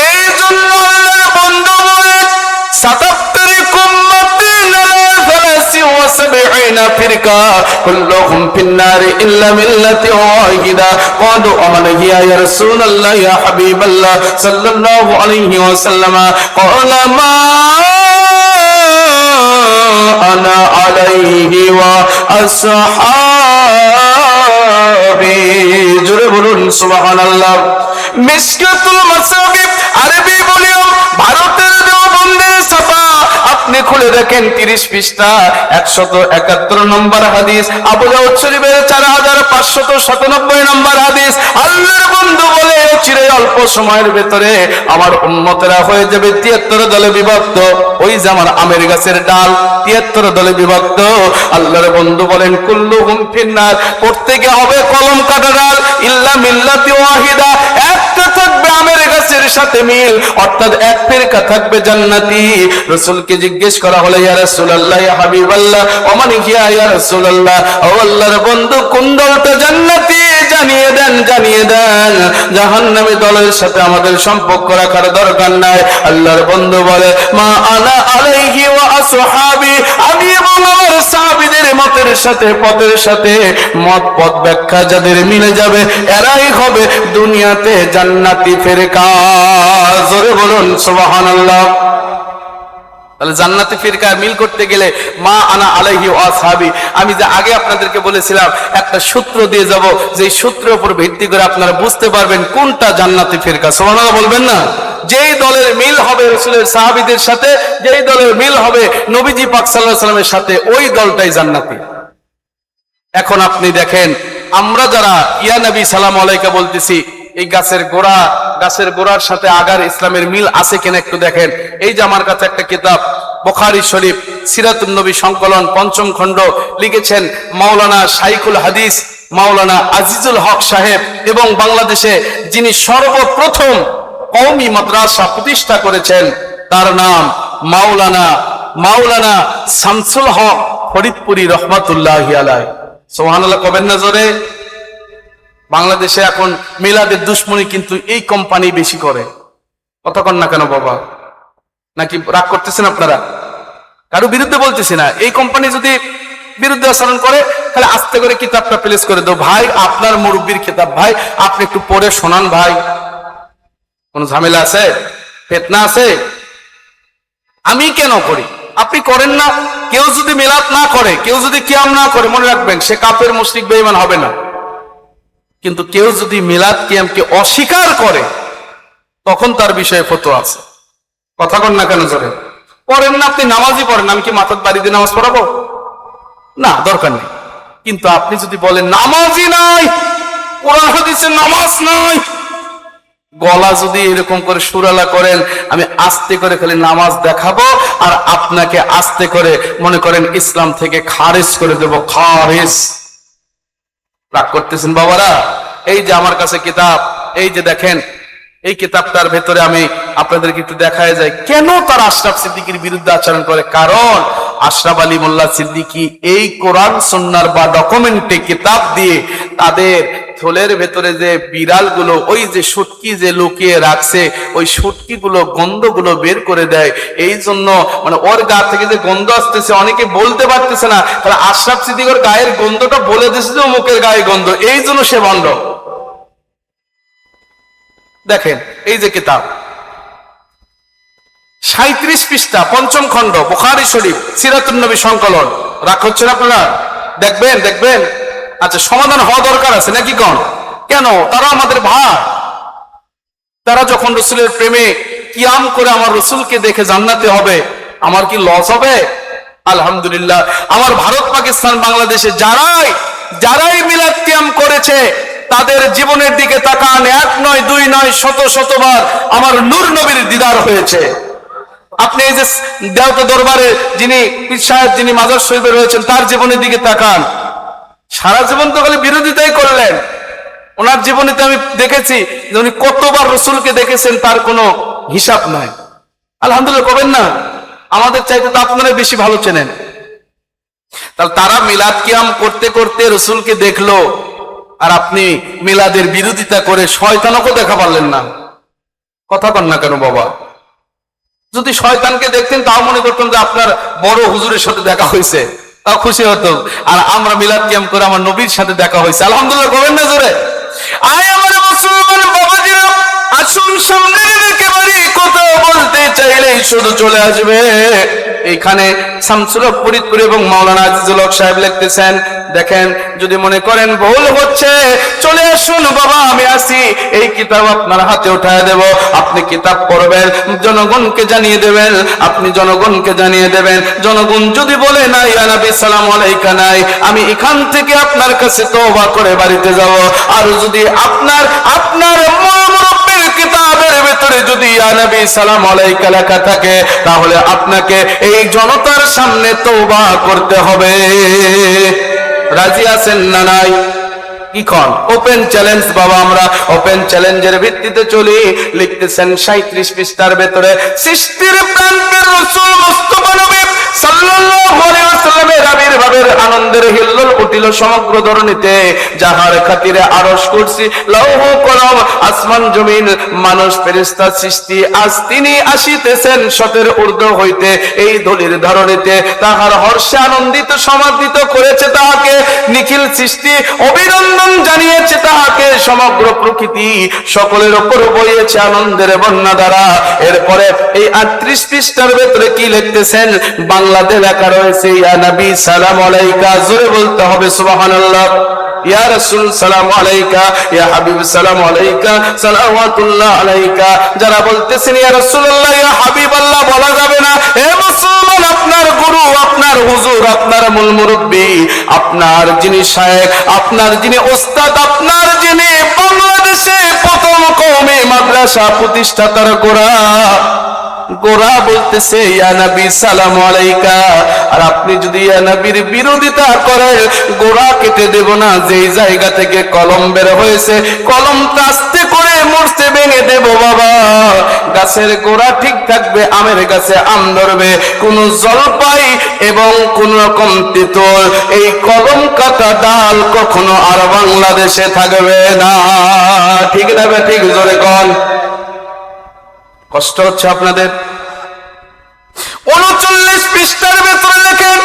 এই জন্য আল্লাহ বন্ধু বলে ৭৭ কুম্মাতিন আলা ৭৭ ফিরকা কুল্লুহুম ফিন্নার ইল্লা মিল্লাতি ওয়াহিদা ক্বালু আমান হিয়া ইয়া রাসূলুল্লাহ ইয়া হাবিবাল্লাহ সাল্লাল্লাহু আলাইহি ওয়াসাল্লাম ক্বালা মা আনা আলাইহি ওয়া আসহাবি। জোরে বলুন সুবহানাল্লাহ। মিশকাতুল মাসাবিব আরবি ভলিউম ভারতের দেওবন্দের ছাপা, আপনি খুলে দেখেন 30 পৃষ্ঠা 171 নম্বর হাদিস, আবু দাউদ শরীফের 4597 নম্বর হাদিস। আল্লাহর বন্ধু বলে চিরে অল্প সময়ের ভেতরে আমার উম্মতেরা হয়ে যাবে 73 দলে বিভক্ত। ওই যে আমার আমের গাছের ডাল 73 দলে বিভক্ত। আল্লাহর বন্ধু বলেন কুল্লুহুম ফিন্নার, প্রত্যেকে হবে কলম কাটা ডাল, ইল্লা মিল্লাতি ওয়াহিদা, একটা থাকবে আমের গাছের সাথে মিল, অর্থাৎ এক ফিরকা থাকবে জান্নাতি। রাসূলকে জিজ্ঞেস করা হলো ইয়া রাসূলুল্লাহ ইয়া হাবিবাল্লাহ ওমান হিয়া ইয়া রাসূলুল্লাহ, ও আল্লাহর বন্ধু কোন দলটা জান্নাতি? জানিয়ে দেন, জানিয়ে দেন। জাহান্নামী দলের সাথে আমাদের সম্পর্ক রাখার দরকার নাই। আল্লাহর বন্ধু বলে মা আনা আলাইহি ওয়া আসহাবি, আমি এবং আমার সাহাবীদের মতের সাথে পথের সাথে মত পথ ব্যাখ্যা যাদের মিলে যাবে এরাই হবে দুনিয়াতে জান্নাতি ফিরকা। জোরে বলুন সুবহানাল্লাহ। তাহলে জান্নাতি ফিরকা মিল করতে গেলে মা আনা আলাইহি ওয়া আসহাবি, আমি যে আগে আপনাদেরকে বলেছিলাম একটা সূত্র দিয়ে যাব, যে সূত্রের উপর ভিত্তি করে আপনারা বুঝতে পারবেন কোনটা জান্নাতি ফিরকা। সুবহানাল্লাহ বলবেন না? যেই দলের মিল হবে রাসূলের সাহাবীদের সাথে, যেই দলের মিল হবে নবীজি পাক সাল্লাল্লাহু আলাইহি ওয়াসাল্লামের সাথে, ওই দলটাই জান্নাতি। এখন আপনি দেখেন আমরা যারা ইয়া নবী সালাম আলাইকা বলতেছি, এই গাছের গোড়ার সাথে আগার ইসলামের মিল আছে কিনা একটু দেখেন। এই যে আমার কাছে একটা কিতাব বুখারী শরীফ সিরাতুন নবী সংকলন ৫ম খণ্ড, লিখেছেন মাওলানা শাইখুল হাদিস মাওলানা আজিজুল হক সাহেব, এবং বাংলাদেশে যিনি সর্বপ্রথম কওমি মাদ্রাসা প্রতিষ্ঠা করেছেন তার নাম মাওলানা শামসুল হক ফরিদপুরি রহমাতুল্লাহি আলাইহি। সুবহানাল্লাহ কবেন না জোরে? বাংলাদেশে এখন মিলাদের দুশ্মনী কিন্তু এই কোম্পানি বেশি করে। কতক্ষণ না কেন বাবা? নাকি রাগ করতেছেন আপনারা? কারো বিরুদ্ধে বলতেছি না, এই কোম্পানি যদি বিরুদ্ধে আচরণ করে তাহলে আস্তে করে কিতাবটা প্লেস করে দাও, ভাই আপনার মুরব্বীর কিতাব, ভাই আপনি একটু পড়ে শোনান, ভাই কোন ঝামেলা আছে? ফিতনা আছে? আমি কেন করি, আপনি করেন না। কেউ যদি মিলাদ না করে, কেউ যদি কিয়াম না করে, মনে রাখবেন সে কাফের মুশরিক বেঈমান হবে না। কিন্তু কেউ যদি মিলাদ কিয়ামকে অস্বীকার করে তখন তার বিষয়ে ফতোয়া আছে। কথা কন না কেন জোরে? পড়েন না, আপনি নামাজই পড়েন, আমি কি মাথার বাড়ি দিয়ে নামাজ পড়াবো? না, দরকার নেই। কিন্তু আপনি যদি বলেন নামাজই নাই, কোরআন হাদিসের নামাজ নাই, গলা যদি এরকম করে সুরালা করেন, আমি আস্তে করে খালি নামাজ দেখাবো আর আপনাকে আস্তে করে মনে করেন ইসলাম থেকে খারিজ করে দেব, খারিজ। রাগ করতেছেন বাবারা? এই যে আমার কাছে কিতাব, এই যে দেখেন, এই কিতাবটার ভেতরে আমি আপনাদেরকে একটু দেখায় যাই কেন তারা আশরাফ সিদ্দিকীর বিরুদ্ধে আচরণ করে। কারণ আশরাফ আলী মোল্লা সিদ্দিকী এই কোরআন সুন্নাহর বা ডকুমেন্টে কিতাব দিয়ে তাদের থলের ভেতরে যে বিড়ালগুলো, ওই যে শুটকি যে লুকিয়ে রাখছে, ওই শুটকিগুলো গন্ধগুলো বের করে দেয়। এই জন্য মানে ওর গা থেকে যে গন্ধ আসতেছে অনেকে বলতে পারতেছে না, তাহলে আশরাফ সিদ্দিকীর গায়ের গন্ধটা বলে দিচ্ছে যে মুখের গায়ে গন্ধ, এই জন্য সে ভণ্ড। দেখেন এই যে কিতাব 37 পৃষ্ঠা 5ম খণ্ড বুখারী শরীফ সিরাতুন নবী সংকলন। রাগ হচ্ছে না আপনারা? দেখবেন। আচ্ছা, সমাধান হওয়া দরকার আছে নাকি? কোন কেন? তারা আমাদের ভাই, তারা যখন রসুলের প্রেমে কিয়াম করে আমার রসুলকে দেখে জান্নাতে হবে, আমার কি লস হবে? আলহামদুলিল্লাহ, আমার ভারত পাকিস্তান বাংলাদেশে যারাই যারাই মিলাদ কিয়াম করেছে তাদের জীবনের দিকে তাকান, এক নয় দুই নয় শত শতবার আমার নূর নবীর দিদার হয়েছে। আপনি এই যে দেওতা দরবারে যিনি পীর সাহেব, যিনি মাজার শরীফে রয়েছেন, তার জীবনের দিকে তাকান, সারা জীবন তো খালি বিরোধিতাই করলেন। ওনার জীবনীতে আমি দেখেছি যে উনি কতবার রসুলকে দেখেছেন তার কোনো হিসাব নাই। আলহামদুলিল্লাহ করবেন না? আমাদের চাইতে তো আপনারা বেশি ভালো চেনেন। তাহলে তারা মিলাদ কিয়াম করতে করতে রসুলকে দেখলো, আর আপনি মিলাদের বিরোধিতা করে শয়তানকে দেখা পারলেন না। কথা কন না কেন বাবা? যদি শয়তানকে দেখতেন তাও মনে করতাম যে আপনার বড় হুজুরের সাথে দেখা হয়েছে, তাও খুশি হতো। আর আমরা মিলাদ কিয়াম করে আমার নবীর সাথে দেখা হয়েছে, আলহামদুলিল্লাহ করবেন না জোরে? আয় আমার মুসলমান বাবাজিরা, আসুন সামনে একেবারে কথা বলতে চাইলেই শুধু চলে আসবে। এইখানে শামসুল হক ফরিদপুর এবং মাওলানা আজিজুল হক সাহেব লিখতেছেন, দেখেন যদি মনে করেন ভুল হচ্ছে চলে আসুন বাবা, আমি আসি, এই কিতাব আপনার হাতে উঠায় দেব, আপনি কিতাব পড়বেন, জনগণকে জানিয়ে দেবেন, আপনি জনগণকে জানিয়ে দেবেন। জনগণ যদি বলে না ইয়া নবী সালাম আলাইকা নাই, আমি এখান থেকে আপনার কাছে তওবা করে বাড়িতে যাব। আর যদি আপনার মুরব্বির কিতাবের ভিতরে যদি ইয়া নবী সালাম আলাইকা লেখা থাকে, তাহলে আপনাকে এই জনতার সামনে তওবা করতে হবে। রাজি আছেন না নাই? কি খন? ওপেন চ্যালেঞ্জ বাবা, আমরা ওপেন চ্যালেঞ্জের ভিত্তিতে চলি। লিখতেছেন 37 পৃষ্ঠার ভেতরে, সৃষ্টির প্রান্তের রাসূল মুস্তাফা নবী সাল্লাল্লাহু আলাইহি ওয়াসাল্লামের আবির্ভাবের আনন্দের হিল্লোল উঠিল সমগ্র ধরণীতে, যাহার খাতিরে আরশ কুরসি লৌহ কলম আসমান জমিন মানুষ ফেরেশতা সৃষ্টি, আজ তিনি আসিতেছেন শতের ঊর্ধ্ব হইতে এই ধূলির ধরণীতে। তাহার হর্ষে আনন্দিত সমাদৃত করেছে তাহাকে নিখিল সৃষ্টি, অভিনন্দন জানিয়েছে তাহাকে সমগ্র প্রকৃতি, সকলের উপর বইয়েছে আনন্দের বন্যা দ্বারা। এরপরে এই 38 পৃষ্ঠার ভেতরে কি লিখতেছেন? বাংলাতে লেখা রয়েছে, ইয়া নবী সালাম আলাইকা, জোরে বলতে হবে সুবহানাল্লাহ। ইয়া রাসূল সালাম আলাইকা, ইয়া হাবিব সালাম আলাইকা, সালাওয়াতুল্লাহ আলাইকা। যারা বলতেছেন ইয়া রাসূলুল্লাহ, ইয়া হাবিবাল্লাহ বলা যাবে না, হে মুসলমান, আপনার গুরু, আপনার হুজুর, আপনার মূল মুরব্বী, আপনার যিনি শায়েখ, আপনার যিনি ওস্তাদ, আপনার যিনি বাংলাদেশে প্রথম কওমি মাদ্রাসা প্রতিষ্ঠাতার গোরা বলতেছে ইয়া নবী সালাম আলাইকা। আর আপনি যদি ইয়া নবীর বিরোধিতা করেন, গোড়া কেটে দেব না। যেই জায়গা থেকে কলম বের হয়েছে, কলম আস্তে করে মরতে ভেঙে দেব বাবা। গাছের গোড়া ঠিক থাকবে, আমের গাছে আম ধরবে, কোন জলপাই এবং কোন রকম তেঁতুল, এই কলম কাটা ডাল কখনো আর বাংলাদেশে থাকবে না। ঠিক না? ঠিক জোরে কোন? কষ্ট হচ্ছে আপনাদের? 39 পৃষ্ঠার ভেতরে লেখেন,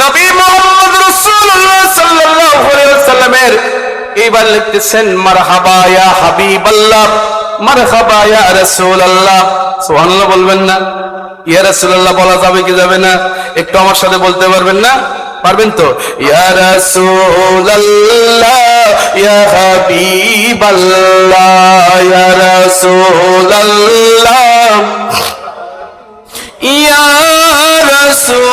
নবী মুহাম্মদ রাসূলুল্লাহ সাল্লাল্লাহু আলাইহি ওয়াসাল্লামের এইবার লিখতেছেন, মারহাবা ইয়া হাবিবাল্লাহ, মারহাবা ইয়া রাসূলুল্লাহ। সুবহানাল্লাহ বলবেন না? ইয়া রাসূলুল্লাহ বলা যাবে কি যাবে না? একটু আমার সাথে বলতে পারবেন না? পারবেন তো? ইয়া রাসূলুল্লাহ, ইয়া হাবিবাল্লাহ, ইয়া রাসূলুল্লাহ, ইয়া রাসূলুল্লাহ।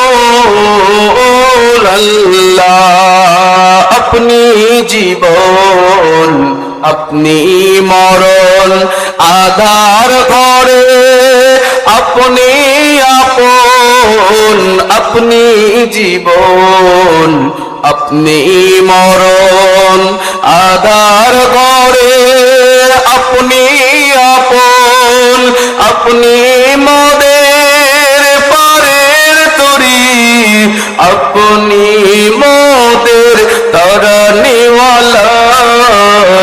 আপনি জীবন, আপনি মরণ, আধার ঘরে আপনি আপন, আপনি জীবন, আপনি মরণ, আধার ঘরে আপনি আপন, আপনি মোদের পারের তরি, আপনি মোদের তরণীওয়ালা।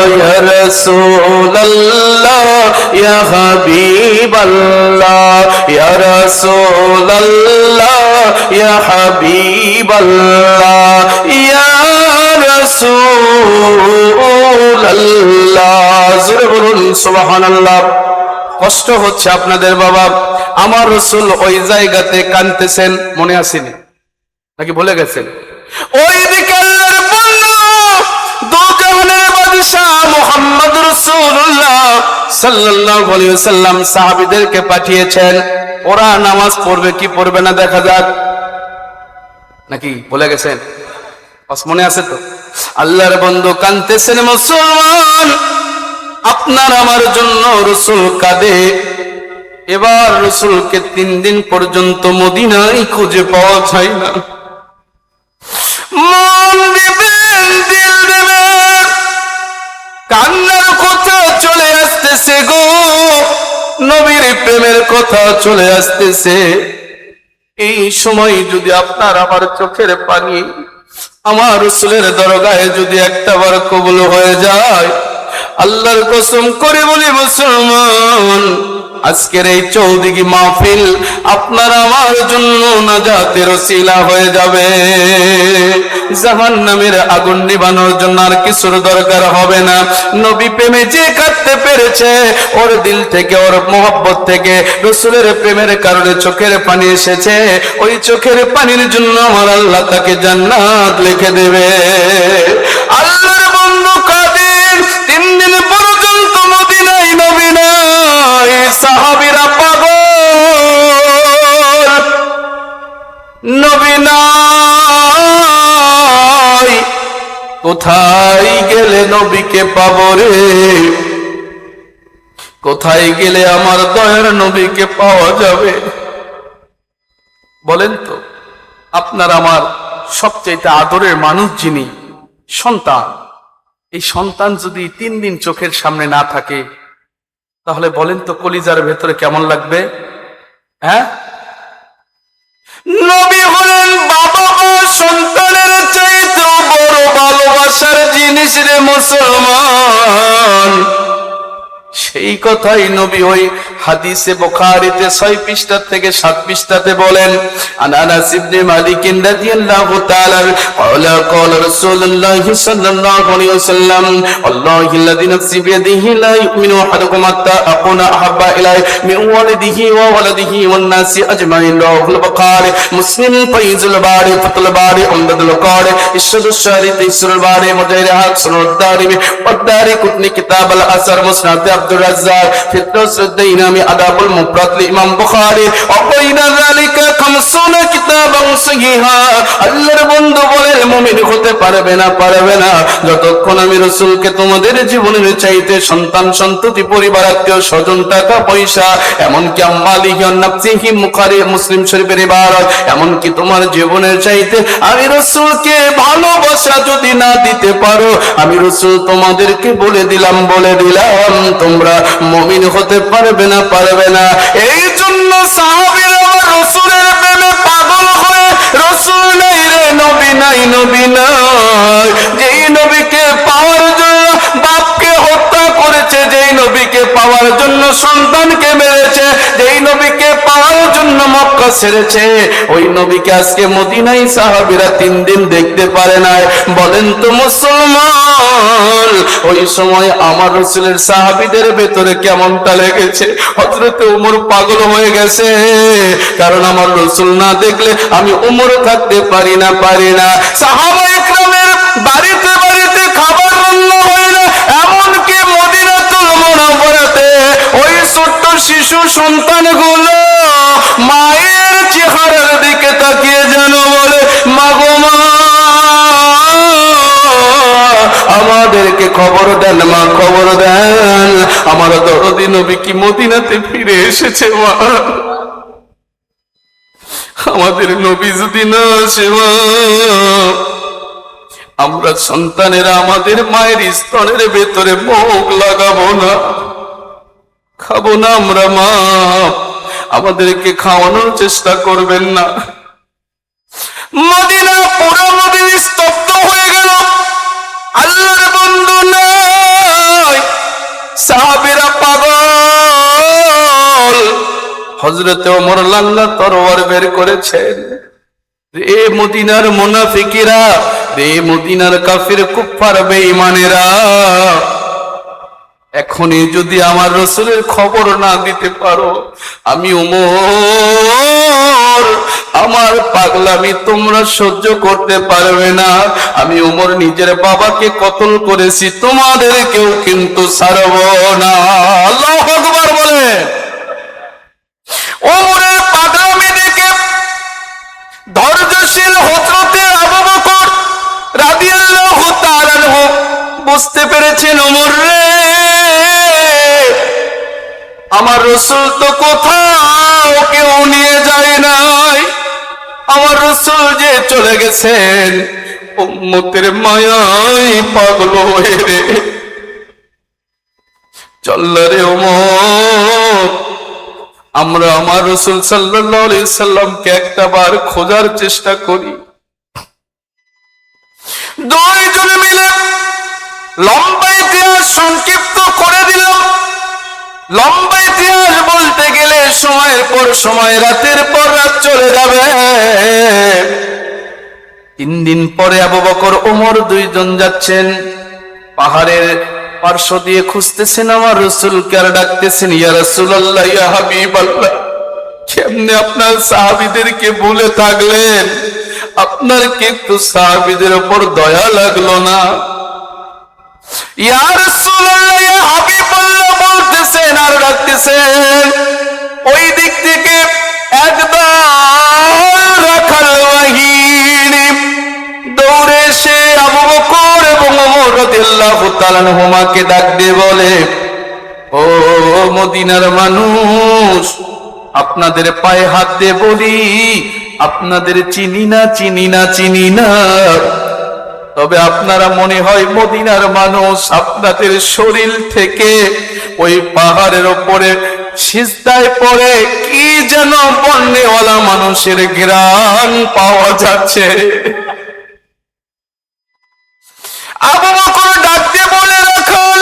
ইয়া রাসূলুল্লাহ, ইয়া হাবিবাল্লাহ, ইয়া রাসূলুল্লাহ, ইয়া হাবিবাল্লাহ, ইয়া রাসূলুল্লাহ। জোরে বলুন সুবহানাল্লাহ। কষ্ট হচ্ছে আপনাদের বাবা? আমার রাসূল ওই জায়গাতে কাঁদতেছেন, মনে আসেনি নাকি ভুলে গেছেন? ওই দিকে আল্লাহর বন্ধু, দু জাহানের বাদশা মুহাম্মদ রাসূলুল্লাহ সাল্লাল্লাহু আলাইহি ওয়াসাল্লাম সাহাবীদেরকে পাঠিয়েছেন, ওরা নামাজ পড়বে কি পড়বে না দেখা যাক। নাকি ভুলে গেছেন? মনে আছে তো? আল্লাহর বন্ধু কাঁদতেছেন মুসলমান, আপনার আমার জন্য রাসূল কাঁদে। এবার রাসূলকে 3 দিন পর্যন্ত মদিনায় খুঁজে পাওয়া যায় না। মন দিবেন, দিল দিবেন, কান্নার কথা চলে আসতেছে গো, নবীর প্রেমের কথা চলে আসতেছে। এই সময় যদি আপনার আমার চোখের পানি আমার রাসূলের দরগাহে যদি একটাবার কবুল হয়ে যায়, আল্লাহর কসম করে বলি মুসলমান, আজকের এই চৌদিঘি মাহফিল আপনার আমার জন্য নাজাতের ওসিলা হয়ে যাবে। জাহান্নামের আগুন নিভানোর জন্য আর কিছুর দরকার হবে না। নবী প্রেমে যে কাঁদতে পেরেছে, ওর দিল থেকে, ওর মহব্বত থেকে রাসূলের প্রেমের কারণে চোখের পানি এসেছে, ওই চোখের পানির জন্য আমার আল্লাহ তাকে জান্নাত লিখে দেবে। আল্লাহর বন্ধু কাদের 3 দিন পর্যন্ত মদিনায় নবী নাই, সাহাবীরা পাগল, নবী নাই, কোথায় গেলে নবীকে পাবো রে, কোথায় গেলে আমার দয়ার নবীকে পাওয়া যাবে? বলেন তো, আপনার আমার সবচেয়ে আদরের মানুষ যিনি, সন্তান, এই সন্তান যদি 3 দিন চোখের সামনে না থাকে, তাহলে বলেন তো কলিজার ভেতরে কেমন লাগবে? হ্যাঁ, নবী হলেন বাবা ও সন্তানের চাইতেও বড় ভালোবাসার জিনিস রে মুসলমান। সেই কথাই নবী ওই হাদিসে বুখারীতে 6 পৃষ্ঠা থেকে 7 পৃষ্ঠাতে বলেন, আনাস ইবনে মালিক রাদিয়াল্লাহু তাআলা ক্বালা ক্বালা রাসূলুল্লাহ সাল্লাল্লাহু আলাইহি ওয়াসাল্লাম, আল্লাহু আল্লাযী নাফসি বিয়াদিহি লা ইউমিনু আহাদুকুম হাত্তা আকুনা আহাব্বা ইলাইহি মিন ওয়ালিদিহি ওয়া ওয়ালাদিহি ওয়ান নাসি আজমাইন। রাওয়াহুল বুখারী, মুসলিম, ফাইজুল বারী, ফাতুল বারী, উমদাতুল কারী, ইরশাদুশ শারী, তাইসিরুল বারী, মুজাহিদ হক, সুনানুদ দারিমি, ওয়াদ-দারি কুতনি, কিতাব আল আসর, মুসনাদ আব্দুর রাজ্জাক, ফিতরাতুদ দাইনামি, আদাবুল মুফরাদ ইমাম বুখারী, অবাইনা যালিকা 50 কিতাবান সহিহা। আল্লাহর বন্ধু বলে মুমিন হতে পারবে না, পারবে না যতক্ষণ আমি রাসূলকে তোমাদের জীবনের চাইতে সন্তান সন্ততি পরিবার আত্মীয় স্বজন টাকা পয়সা এমনকি আম্মালিহি নাফসিহি, বুখারী মুসলিম শরীফের ইবারত, এমনকি তোমার জীবনের চাইতে আমি রাসূলকে ভালোবাসা যদি না দিতে পারো, আমি রাসূল তোমাদেরকে বলে দিলাম তোমরা মুমিন হতে পারবে না, পারবে না। এই জন্য সাহাবীরা রাসূলের প্রেমে পাগল হয়ে, রাসূল নাই রে, নবী নাই, নবী নাই, যেই নবীকে পাওয়ার জন্য বাপকে হত্যা করেছে, যেই নবীকে পাওয়ার জন্য সন্তানকে মেরেছে, যেই নবীকে পাওয়ার জন্য মক্কা ছেড়েছে, ওই নবীকে আজকে মদিনায় সাহাবীরা 3 দিন দেখতে পারে নাই। বলেন তো মুসলমান, ওই সময় আমার রাসূলের সাহাবীদের ভেতরে কেমনটা লেগেছে? হযরত ওমর পাগল হয়ে গেছে, কারণ আমার রাসূল না দেখলে আমি ওমর থাকতে পারি না, পারি না। সাহাবা ইকরামের বাড়িতে বাড়িতে খাবার রান্না হয় না, এমনকি মদিনাতুল মুনাওয়ারাতে ওই ছোট্ট শিশু সন্তানগুলো মায়ের চেহারার দিকে তাকিয়ে যেন বলে, মা গো মা, আমাদেরকে খবর দেন, মা খবর দেন, আমার দরদি নবী কি মদিনাতে ফিরে এসেছে? মা, আমাদের নবী যদি না আসে মা, আমরা সন্তানেরা আমাদের মায়ের স্তনের ভেতরে মুখ লাগাবো না, খাবো না আমরা। মা, আমাদেরকে খাওয়ানোর চেষ্টা করবেন না। মদিনা, পুরো মদিনা স্তব্ধ হয়ে গেল। আল্লাহর বন্ধু নাই, সাহাবীরা পাগল। হযরত ওমর লাল্লা তরোয়ার বের করেছেন, রে মদিনার মুনাফিকিরা, রে মদিনার কাফির কুফার বেঈমানেরা, এখনই যদি আমার রাসূলের খবর না দিতে পারো, আমি ওমর, আমার পাগলামি তোমরা সহ্য করতে পারবে না। আমি ওমর নিজের বাবাকে কতল করেছি, তোমাদেরকেও কিন্তু ছাড়ব না। আল্লাহু আকবার বলে। ওমরের পাগলামি দেখে ধৈর্যশীল হযরতে আবু বকর বুঝতে পেরেছেন ওমর রে, আমার রাসূল তো কোথাও কেউ নিয়ে যায় নাই, আমার রাসূল যে চলে গেছেন উম্মতের মায়ায় পাগল হয়ে রে। চল রে ওমর, আমরা আমার রাসূল সাল্লাল্লাহু আলাইহি সাল্লামকে একটা বার খোঁজার চেষ্টা করি। দুইজন মিলে লম্বা ইতিহাস সংক্ষিপ্ত করে দিলাম। লম্বা ইতিহাস বলতে গেলে সময়ের পর সময়, রাতের পর রাত চলে যাবে। 3 দিন পরে আবু বকর ওমর দুইজন যাচ্ছেন, পাহাড়ের পার্শ্ব দিয়ে খুঁজতেছেন আমার রাসূলকে, আর ডাকতেছেন ইয়া রাসূলুল্লাহ, ইয়া হাবিবাল্লাহ, কেমনে আপনার সাহাবীদেরকে ভুলে থাকলেন? আপনার কি একটু সাহাবীদের উপর দয়া লাগলো না? ইয়া রাসূলুল্লাহ, ইয়া হাবিবাল্লাহ বলতেছেন আর ডাকতেছেন। ওই দিক থেকে একদম রাখাল বাহিনী দৌড়ে এসে আবু বকর এবং ওমর রাদিয়াল্লাহু তাআলা আনহুমাকে ডাক দিয়ে বলে, ও মদিনার মানুষ, আপনাদের পায়ে হাত দিয়ে বলি, আপনাদের চিনি না, তবে আপনারা মনে হয় মদিনার মানুষ। আপনাদের শরীর থেকে ওই পাহাড়ের ওপরে সিজদায় পড়ে কি যেন বর্ণেওয়ালা মানুষের ঘ্রাণ পাওয়া যাচ্ছে। আবু বকর ডাক দিয়ে বলে, রাখাল,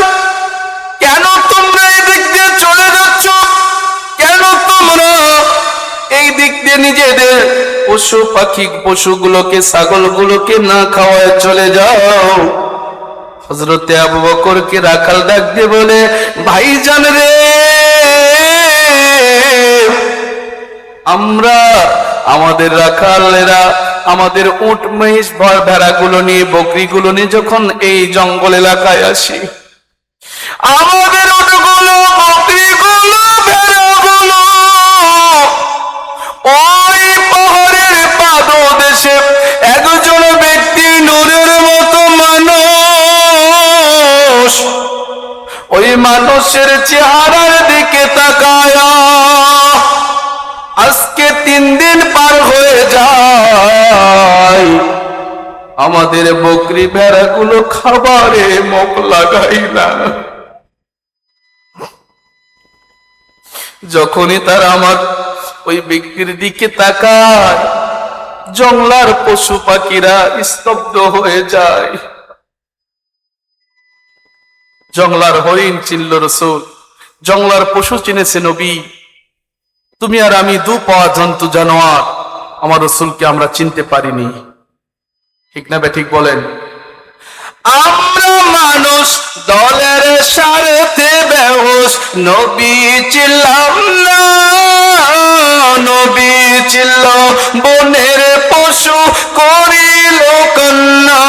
কেন তোমরা এদিক দিয়ে চলে যাচ্ছ? কেন তোমরা এই দিক দিয়ে নিজেদের পশু পাখি পশুগুলোকে ছাগলগুলোকে না খাওয়ায় চলে যাও? হযরতে আবু বকরকে রাখাল ডাক দিয়ে বলে, ভাইজান রে, আমরা আমাদের রাখালেরা আমাদের উট মহিষ ভেড়াগুলো নিয়ে বকরিগুলো নিয়ে যখন এই জঙ্গল এলাকায় আসি, আমাদের উটগুলো বকরিগুলো ভেড়াগুলো ওই পাহাড়ের পাদদেশে একজন ব্যক্তি নূরের মতো মানুষ, ওই মানুষের চেহারার দিকে তাকায়া আজকে 3 দিন পার হয়ে যায়, আমাদের বকরি ভেড়াগুলো খাবারে মুখ লাগাই না। যখনই তারা আমার ওই ব্যক্তির দিকে তাকায়, জংলার পশু পাখিরা স্তব্ধ হয়ে যায়। জংলার হরিণ চিনল রাসূল, জংলার পশু চিনেছে নবী, তুমি আর আমি 2 পাওয়া জন্তু জানোয়ার, আমার রাসূলকে আমরা চিনতে পারিনি। ঠিক না ঠিক বলেন? আমরা মানুষ দলের স্বার্থে বেহুশ, নবী চিনলাম না, নবী চিনল বনের পশু করিল কান্না।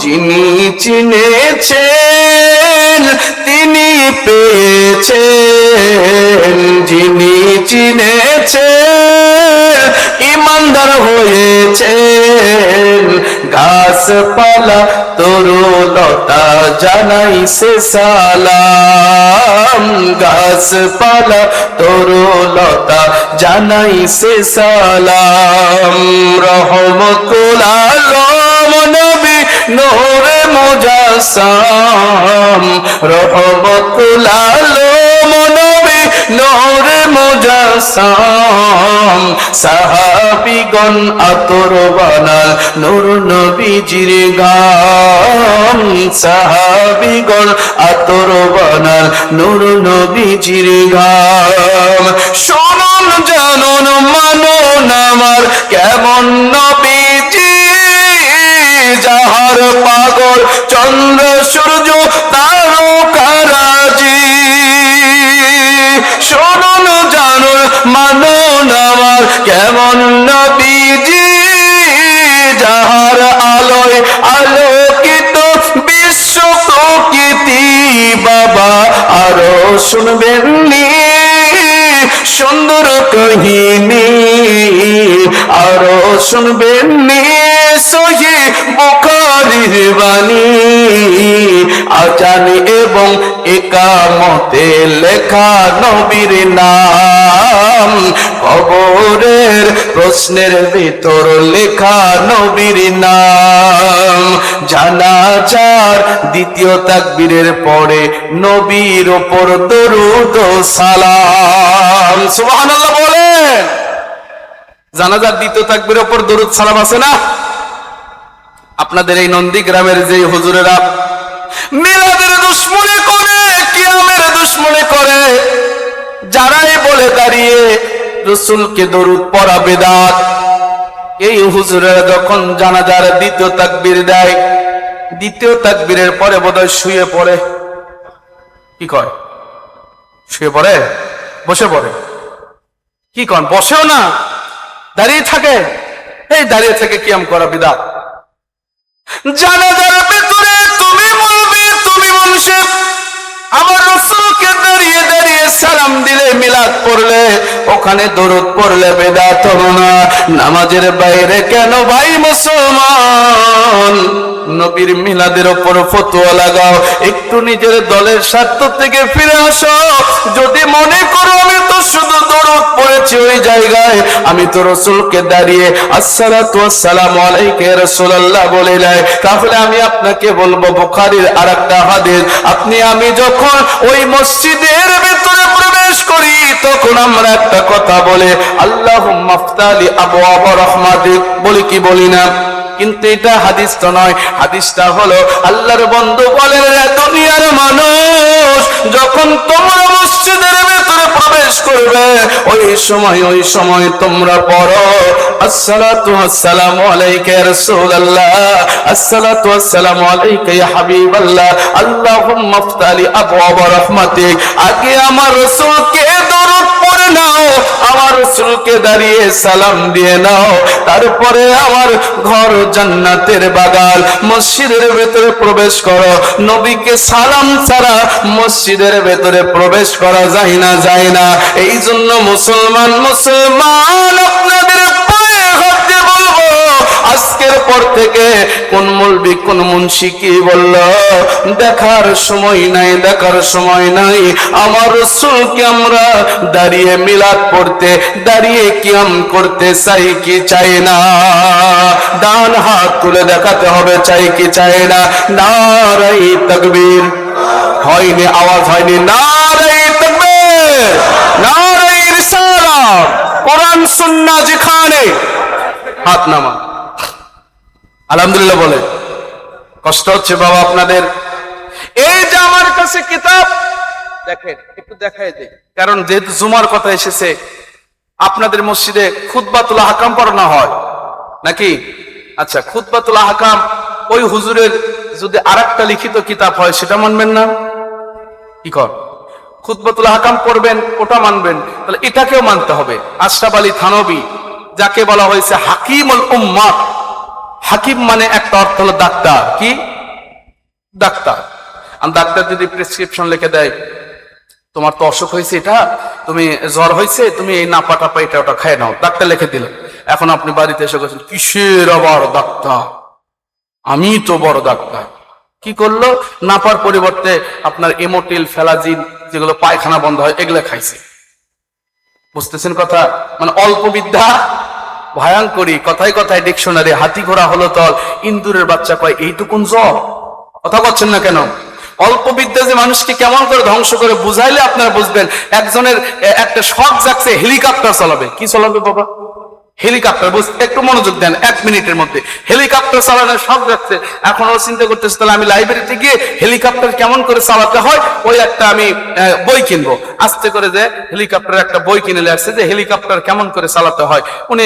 যিনি চিনেছেন তিনি পেয়েছেন, যিনি চিনেছেন ইমানদার হয়েছেন। গাছপালা তরুলতা জানাইছে সালাম, গাছপালা তরুলতা জানাইছে সালাম। রহমতুল আলম নবী নূরে মুজাসসাম, রহমতুল আলম নবী নূরে মুজাসসাম। সাহাবীগণ আতর বানাল নূর নবীজির গাম, সাহাবীগণ আতর বানাল নূর নবীজির গাম। শুনুন জানুন মানুন আমার কেমন নবীজি, যাহার পাগল চন্দ্র সূর্য তারকারাজি। শুনুন জানুন মানুন আমার কেমন নবীজি, যাহার আলোয় আলোকিত বিশ্ব প্রকৃতি। বাবা আরো শুনবেননি সুন্দর কাহিনী, আরো শুনবেননি সহিহ বুখারীর বাণী। আজানি এবং ইকামতে লেখা নবীর নাম, কবরের প্রশ্নের ভিতর লেখা নবীর নাম, জানাজার দ্বিতীয় তাকবীরের পরে নবীর উপর দরুদ ও সালাম। সুবহানাল্লাহ বলেন। জানাজার দ্বিতীয় তাকবীরের উপর দরুদ সালাম আছে না? আপনাদের এই নন্দীগ্রামের যে হুজুরেরা মিলাদের দুশমনি করে, কিয়ামের দুশমনি করে, যারাই বলে দাঁড়িয়ে রাসূলকে দরুদ পড়া বিদআত, এই হুজুরেরা যখন জানাজার দ্বিতীয় তাকবীর দেয়, দ্বিতীয় তাকবীরের পরে বোধহয় শুয়ে পড়ে। কি কয়? শুয়ে পড়ে? বসে পড়ে? কি কন? বসেও না, দাঁড়িয়ে থাকে। এই দাঁড়িয়ে থেকে কিয়াম করা বিদআত। জানাজার ভিতরে তুমি বলবে, তুমি বলছে আমার রাসূলকে দাঁড়িয়ে দাঁড়িয়ে সালাম দিলে, মিলাদ পড়লে, ওখানে দরুদ পড়লে বিদআত হলো না। নামাজের বাইরে কেন ভাই মুসলমান নবীর মিলাদের উপর ফতোয়া লাগাও? একটু নিজের দলের স্বার্থ থেকে ফিরে আসো। যদি মনে করো আমি তো শুধু দরুদ পড়েছি ওই জায়গায়, আমি তো রাসূলকে দাঁড়িয়ে আসসালাতু ওয়াসসালামু আলাইকা ইয়া রাসূলুল্লাহ বলে নাই, তাহলে আমি আপনাকে বলবো বুখারীর আরেকটা হাদিস, আপনি আমি যখন ওই মসজিদের ভিতরে প্রবেশ করি তখন আমরা একটা কথা বলে আল্লাহুম্মা আফতালি আবওয়াব রাহমাতিক বলি, কি বলি না? কিন্তু এটা হাদিস তো নয়। হাদিসটা হলো আল্লাহর বন্ধু বলেন, রে দুনিয়ার মানুষ, যখন তোমরা মসজিদের ভিতরে প্রবেশ করবে ওই সময় তোমরা পড়ো আসসালাতু ওয়াসসালামু আলাইকা ইয়া রাসূলুল্লাহ, আসসালাতু ওয়াসসালামু আলাইকা ইয়া হাবিবাল্লাহ, আল্লাহুম্মা আফতালি আবওয়াব রাহমাতিক। আগে আমার রাসূলকে দরুদ পড়ে নাও, আমার রাসূলকে দাঁড়িয়ে সালাম দিয়ে নাও, তারপরে আমার ঘর জান্নাতের বাগান, মসজিদের ভেতরে প্রবেশ করো। নবীকে সালাম ছাড়া মসজিদের ভেতরে প্রবেশ করা যায় না, যায় না। এই জন্য মুসলমান আপনাদের পায়ে হাত দিয়ে বলবো, আজকের পর থেকে কোন মৌলবি কোন মুন্সি কি বলল দেখার সময় নাই, দেখার সময় নাই। আমার রাসূলকে আমরা দাঁড়িয়ে মিলাদ পড়তে, দাঁড়িয়ে কিয়াম করতে চাই কি চাই না? ডান হাত তুলে দেখাতে হবে, চাই কি চাই না? নারায়ে তাকবীর। হয়নি, আওয়াজ হয়নি। নারায়ে তাকবীর, নারায়ে রিসালাত। কোরআন সুন্নাহ যেখানে, হাত নামা। আলহামদুলিল্লাহ বলে। কষ্ট হচ্ছে বাবা আপনাদের? এই যে আমার কাছে কিতাব দেখেন, একটু দেখাই দেই, কারণ যেহেতু জুমার কথা এসেছে, আপনাদের মসজিদে খুতবাতুল আহকাম পড়ানো হয় নাকি? আচ্ছা, খুতবাতুল আহকাম ওই হুজুরের যদি আরেকটা লিখিত কিতাব হয় সেটা মানবেন না? কি কর? খুতবাতুল আহকাম পড়বেন, ওটা মানবেন, তাহলে এটাকেও মানতে হবে। আশরাফ আলী থানভী, যাকে বলা হয়েছে হাকিমুল উম্মাহ, হাকিম মানে একটা অর্থ হলো ডাক্তার। কি? ডাক্তার। আর ডাক্তার যদি প্রেসক্রিপশন লিখে দেয়, তোমার তো অসুখ হয়েছে, এটা তুমি জ্বর হয়েছে, তুমি এই নাপা টাপা এটা ওটা খায় নাও, ডাক্তার লিখে দিল। এখন আপনি বাড়িতে এসে গেছেন, কিসের আবার ডাক্তার, আমি তো বড় ডাক্তার। কি করলো? নাপার পরিবর্তে আপনার এমোটিল, ফেলাজিন, যেগুলো পায়খানা বন্ধ হয়, এগুলো খাইছে। বুঝতেছেন কথা? মানে অল্প বিদ্যা ভয়ঙ্করী। কথায় কথায় ডিকশনারি হাতি ঘোড়া হলো তল, ইন্দুরের বাচ্চা কয় এইটুকুন জ্বর। কথা বলছেন না কেন? অল্প বিদ্যা যে মানুষকে কেমন করে ধ্বংস করে বুঝাইলে আপনারা বুঝবেন। একজনের একটা শখ জাগছে হেলিকপ্টার চালাবে। কি চালাবে বাবা? হেলিকপ্টার। একটু মনোযোগ দেন, 1 মিনিটের মধ্যে। হেলিকপ্টার চালানোর শখ যাচ্ছে, এখন ও চিন্তা করতেছে তাহলে আমি লাইব্রেরিতে গিয়ে হেলিকপ্টার কেমন করে চালাতে হয় ওই একটা আমি বই কিনবো। আস্তে করে যে হেলিকপ্টার একটা বই কিনে আসছে যে হেলিকপ্টার কেমন করে চালাতে হয়, উনি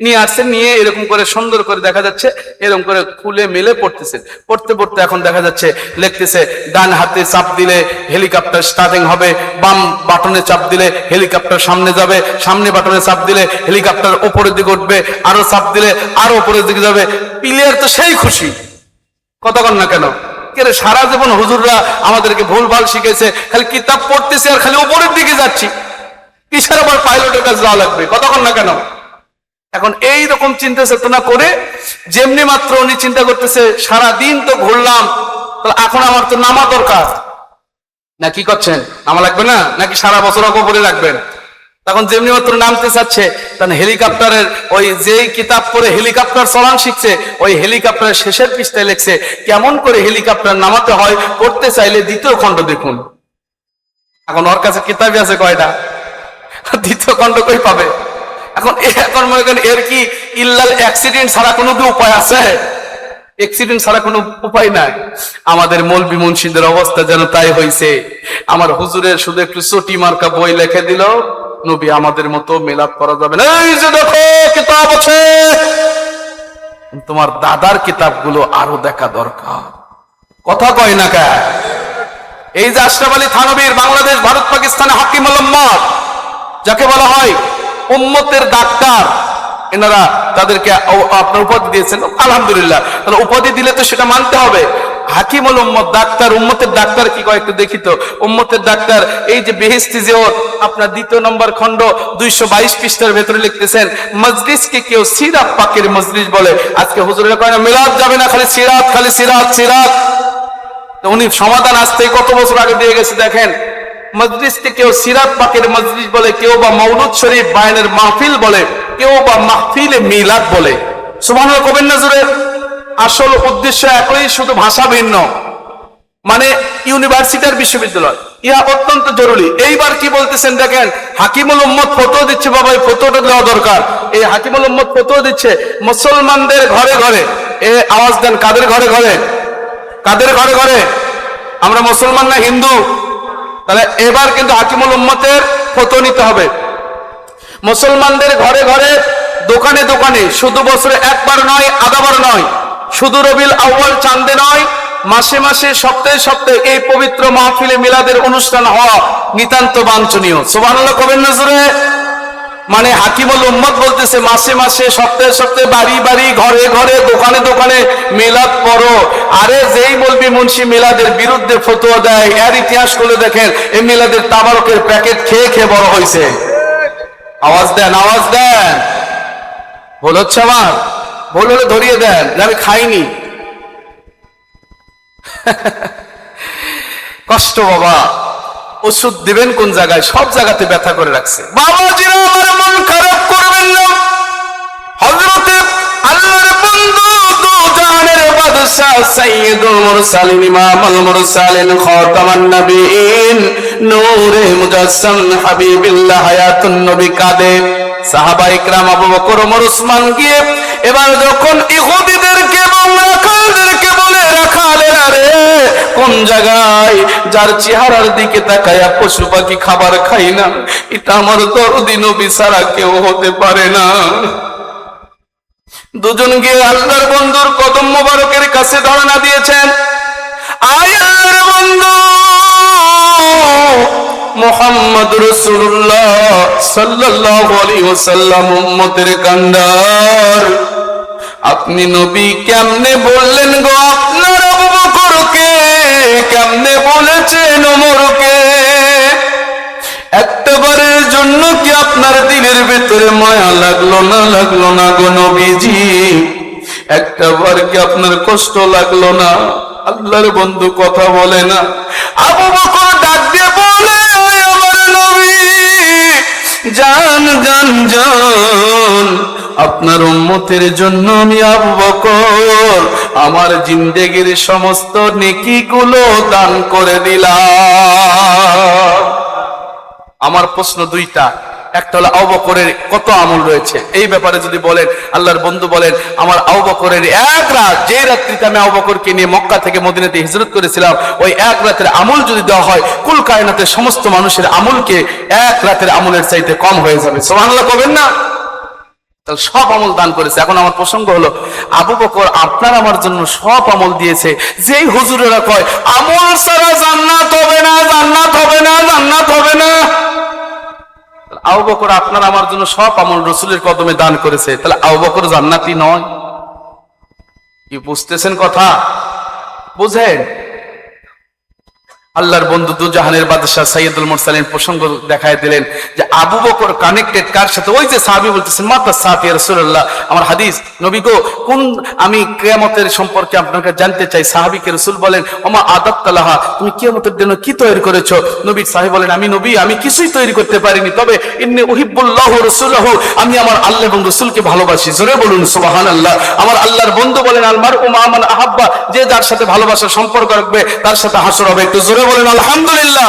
নিয়ে আসছে। নিয়ে এরকম করে সুন্দর করে দেখা যাচ্ছে এরকম করে খুলে মেলে পড়তেছে। পড়তে পড়তে এখন দেখা যাচ্ছে লিখতেছে ডান হাতে চাপ দিলে হেলিকপ্টার স্টার্টিং হবে, বাম বাটনে চাপ দিলে হেলিকপ্টার সামনে যাবে, সামনে বাটনে চাপ দিলে হেলিকপ্টার উপরে দিকে উঠবে, আরো চাপ দিলে আরো উপরের দিকে যাবে। প্লেয়ার তো সেই খুশি। কতক্ষণ না কেন? কেরে সারা জীবন হুজুররা আমাদেরকে ভুলভাল শিখেছে, খালি কিতাব পড়তেছি আর খালি উপরের দিকে যাচ্ছি, কিসের আবার পাইলটের কাছে যাওয়া লাগবে? কতক্ষণ না কেন? এখন এই রকম চিন্তা চেতনা করে যেমনি মাত্র উনি চিন্তা করতেছে সারা দিন তো ঘুরলাম, তাহলে এখন আমার তো নামা দরকার না, কি করছেন? নামা লাগবে না নাকি সারা বছর কবরে রাখবেন? তখন যেমনি মাত্র নামতে চাচ্ছে, তখন হেলিকপ্টারের ওই যেই কিতাব পড়ে হেলিকপ্টার চলান শিখছে, ওই হেলিকপ্টারের শেষের পৃষ্ঠায় লিখছে কেমন করে হেলিকপ্টার নামাতে হয়, পড়তে চাইলে দ্বিতীয় খণ্ড দেখুন। এখন ওর কাছে কিতাবই আছে কয়টা? দ্বিতীয় খণ্ড কই পাবে? এখন মনে করেন এর কি ইল্লাল অ্যাক্সিডেন্ট ছাড়া কোনো কি উপায় আছে? অ্যাক্সিডেন্ট ছাড়া কোনো উপায় নাই। আমাদের মৌলবি মুন্সিদের অবস্থা যেন তাই হয়েছে। আমার হুজুরের শুধু একটু চটি মার্কা বই লিখে দিল, নবী আমাদের মতো মিলাদ করা যাবে না। এই যে দেখো কিতাব আছে, তোমার দাদার কিতাবগুলো আরো দেখা দরকার। কথা কয় না কে? এই যে আশরাফ আলী থানভীর বাংলাদেশ ভারত পাকিস্তানে হাকিমুল উম্মত, যাকে বলা হয় উম্মতের ডাক্তার, এনারা তাদেরকে আপনার উপাধি দিয়েছেন, আলহামদুলিল্লাহ। তাহলে উপাধি দিলে তো সেটা মানতে হবে। হাকিমুল উম্মত, ডাক্তার, উম্মতের ডাক্তার কি কয় একটু দেখি তো। উম্মতের ডাক্তার এই যে বেহেশতি জিওর আপনার 2 নম্বর খণ্ড 222 পৃষ্ঠার ভেতরে লিখতেছেন, মজলিসকে কেউ সিরাত পাকের মজলিস বলে। আজকে হুজুরেরা কয় না মিলাদ যাবে না, খালি সিরাত, খালি সিরাত সিরাত। তো উনি সমাধান আসতে কত বছর আগে দিয়ে গেছে দেখেন। মজলিসকে কেউ সিরাত পাকের মজলিস বলে, কেউ বা মাওলুদ শরীফ বায়ানের মাহফিল বলে, কেউ বা মাহফিলে মিলাদ বলে। সুবহানাল্লাহ কবেন না জোরে? আসল উদ্দেশ্য একই, শুধু ভাষা ভিন্ন। মানে ইউনিভার্সিটির বিশ্ববিদ্যালয়, ইহা অত্যন্ত জরুরি। এইবার কি বলতেছেন দেখেন, হাকিমুল উম্মত ফতোয়া দিচ্ছে, বাবা এই ফতোয়াটা দেওয়া দরকার। এই হাকিমুল উম্মত ফতোয়া দিচ্ছে মুসলমানদের ঘরে ঘরে। এ আওয়াজ দেন, কাদের ঘরে ঘরে? কাদের ঘরে ঘরে? আমরা মুসলমান না হিন্দু? তাহলে এবার কিন্তু হাকিমুল উম্মতের ফতোয়া নিতে হবে। মুসলমানদের ঘরে ঘরে, দোকানে দোকানে, শুধু বছরে একবার নয়, আধাবার নয়, শুধু রবিউল আউয়াল চাঁদে নয়, মাসে মাসে, সপ্তাহে সপ্তাহে এই পবিত্র মাহফিলে মিলাদের অনুষ্ঠান হওয়া নিতান্ত বাঞ্ছনীয়। সুবহানাল্লাহ কবেন না জোরে? মানে হাকিমুল উম্মত বলতেছে মাসে মাসে, সপ্তাহে সপ্তাহে, বাড়ি বাড়ি, ঘরে ঘরে, দোকানে দোকানে মিলাদ পড়ো। আরে যেই বলবি মুন্সি মিলাদের বিরুদ্ধে ফতোয়া দেয়, এর ইতিহাস করে দেখেন, এই মিলাদের তাবারকের প্যাকেট খেয়ে খেয়ে বড় হয়েছে। আওয়াজ দেন, আওয়াজ দেন। ভুল হচ্ছে আমার? ভুল হলে ধরিয়ে দেন, আমি খাইনি। কষ্ট বাবা, ওষুধ দিবেন কোন জায়গায়? সব জায়গাতে ব্যথা করে রাখছে। বাবাজিরা আমার মন খারাপ করবেন না। হযরতে আল্লাহর বন্ধু, দু জাহানের বাদশা, সাইয়্যিদুল মুরসালিন, ইমামুল মুরসালিন, খাতামান নবীন, নূরে মুজাসসাম, হাবিবুল্লাহ, হায়াতুন নবী কাঁদে। সাহাবায়ে কেরাম আবু বকর, ওমর, ওসমান গিয়ে এবার যখন ইহুদিদেরকে এবং রাখালদেরকে বলে, রাখালেরা রে, কোন জায়গায় যার চেহারার দিকে তাকায়া পশু পাখি খাবার খাই না, এটা আমার দরদি নবী ছাড়া কেউ হতে পারে না। দুজন গিয়ে আল্লাহর বন্ধুর কদম মোবারকের কাছে ধরনা দিয়েছেন, আয় আল্লাহর বন্ধু মুহাম্মদ রাসূলুল্লাহ সাল্লাল্লাহু আলাইহি ওয়াসাল্লাম, উম্মতের কান্ডার, আপনি নবী কেমনে বললেন গো আপনার আবু বকরকে, কেমনে বলেছেন ওমরকে? একবারের জন্য কি আপনার দিলের ভিতরে মায়া লাগলো না, লাগলো না গো নবীজি? একবার কি আপনার কষ্ট লাগলো না? আল্লাহর বন্ধু কথা বলে না। আবু বকর ডাক দিয়ে বলে, আমার নবী, জান জান জান, আপনার উম্মতের জন্য আমি আবু বকর আমার জিন্দেগির সমস্ত নেকিগুলো দান করে দিলাম। আমার প্রশ্ন দুইটা, একটা হলো আবু বকরের কত আমল রয়েছে, এই ব্যাপারে যদি বলেন, আল্লাহর বন্ধু বলেন, আমার আবু বকরের এক রাত, যে রাত্রিতে আমি আবু বকরকে নিয়ে মক্কা থেকে মদিনাতে হিজরত করেছিলাম, ওই এক রাতের আমল যদি দেওয়া হয়, কুল কায়নাতের সমস্ত মানুষের আমলকে এক রাতের আমলের চাইতে কম হয়ে যাবে। সুবহানাল্লাহ কবেন না? তাহলে সব আমল দান করেছে। এখন আমার প্রসঙ্গ হলো, আবু বকর আপনার আমার জন্য সব আমল দিয়েছে। যেই হুজুরেরা কয় আমল ছাড়া জান্নাত হবে না, জান্নাত হবে না, জান্নাত হবে না, আবু বকর আপনার আমার জন্য সব আমল রাসূলের কদমে দান করেছে, তাহলে আবু বকর জান্নাতি নয়? কি বুঝতেছেন কথা? বুঝেন? আল্লাহর বন্ধু দুজাহানের বাদশাহ সাইয়্যিদুল মুরসালিন প্রসঙ্গ দেখায় দিলেন যে আবু বকর কানেক্টেড কার সাথে? ওই যে সাহাবী বলতেছেন মাতা সাফি রাসূলুল্লাহ, আমার হাদিস, নবী গো কোন আমি কিয়ামতের সম্পর্কে আপনাকে জানতে চাই। সাহাবীকে রাসূল বলেন ওমা আদাত্তালাহা, তুমি কিয়ামতের জন্য কি তৈরি করেছো? নবী সাহেব বলেন আমি নবী, আমি কিছুই তৈরি করতে পারিনি, তবে ইন্নী উহিব্বুল্লাহ ওয়া রাসূলুহু, আমি আমার আল্লাহ এবং রাসূলকে ভালোবাসি। জোরে বলুন সুবহানাল্লাহ। আমার আল্লাহর বন্ধু বলেন আল মারউ মা মান আহাব্বা, যে যার সাথে ভালোবাসার সম্পর্ক রাখবে তার সাথে হাসর হবে। একটু জোরে বলেন আলহামদুলিল্লাহ।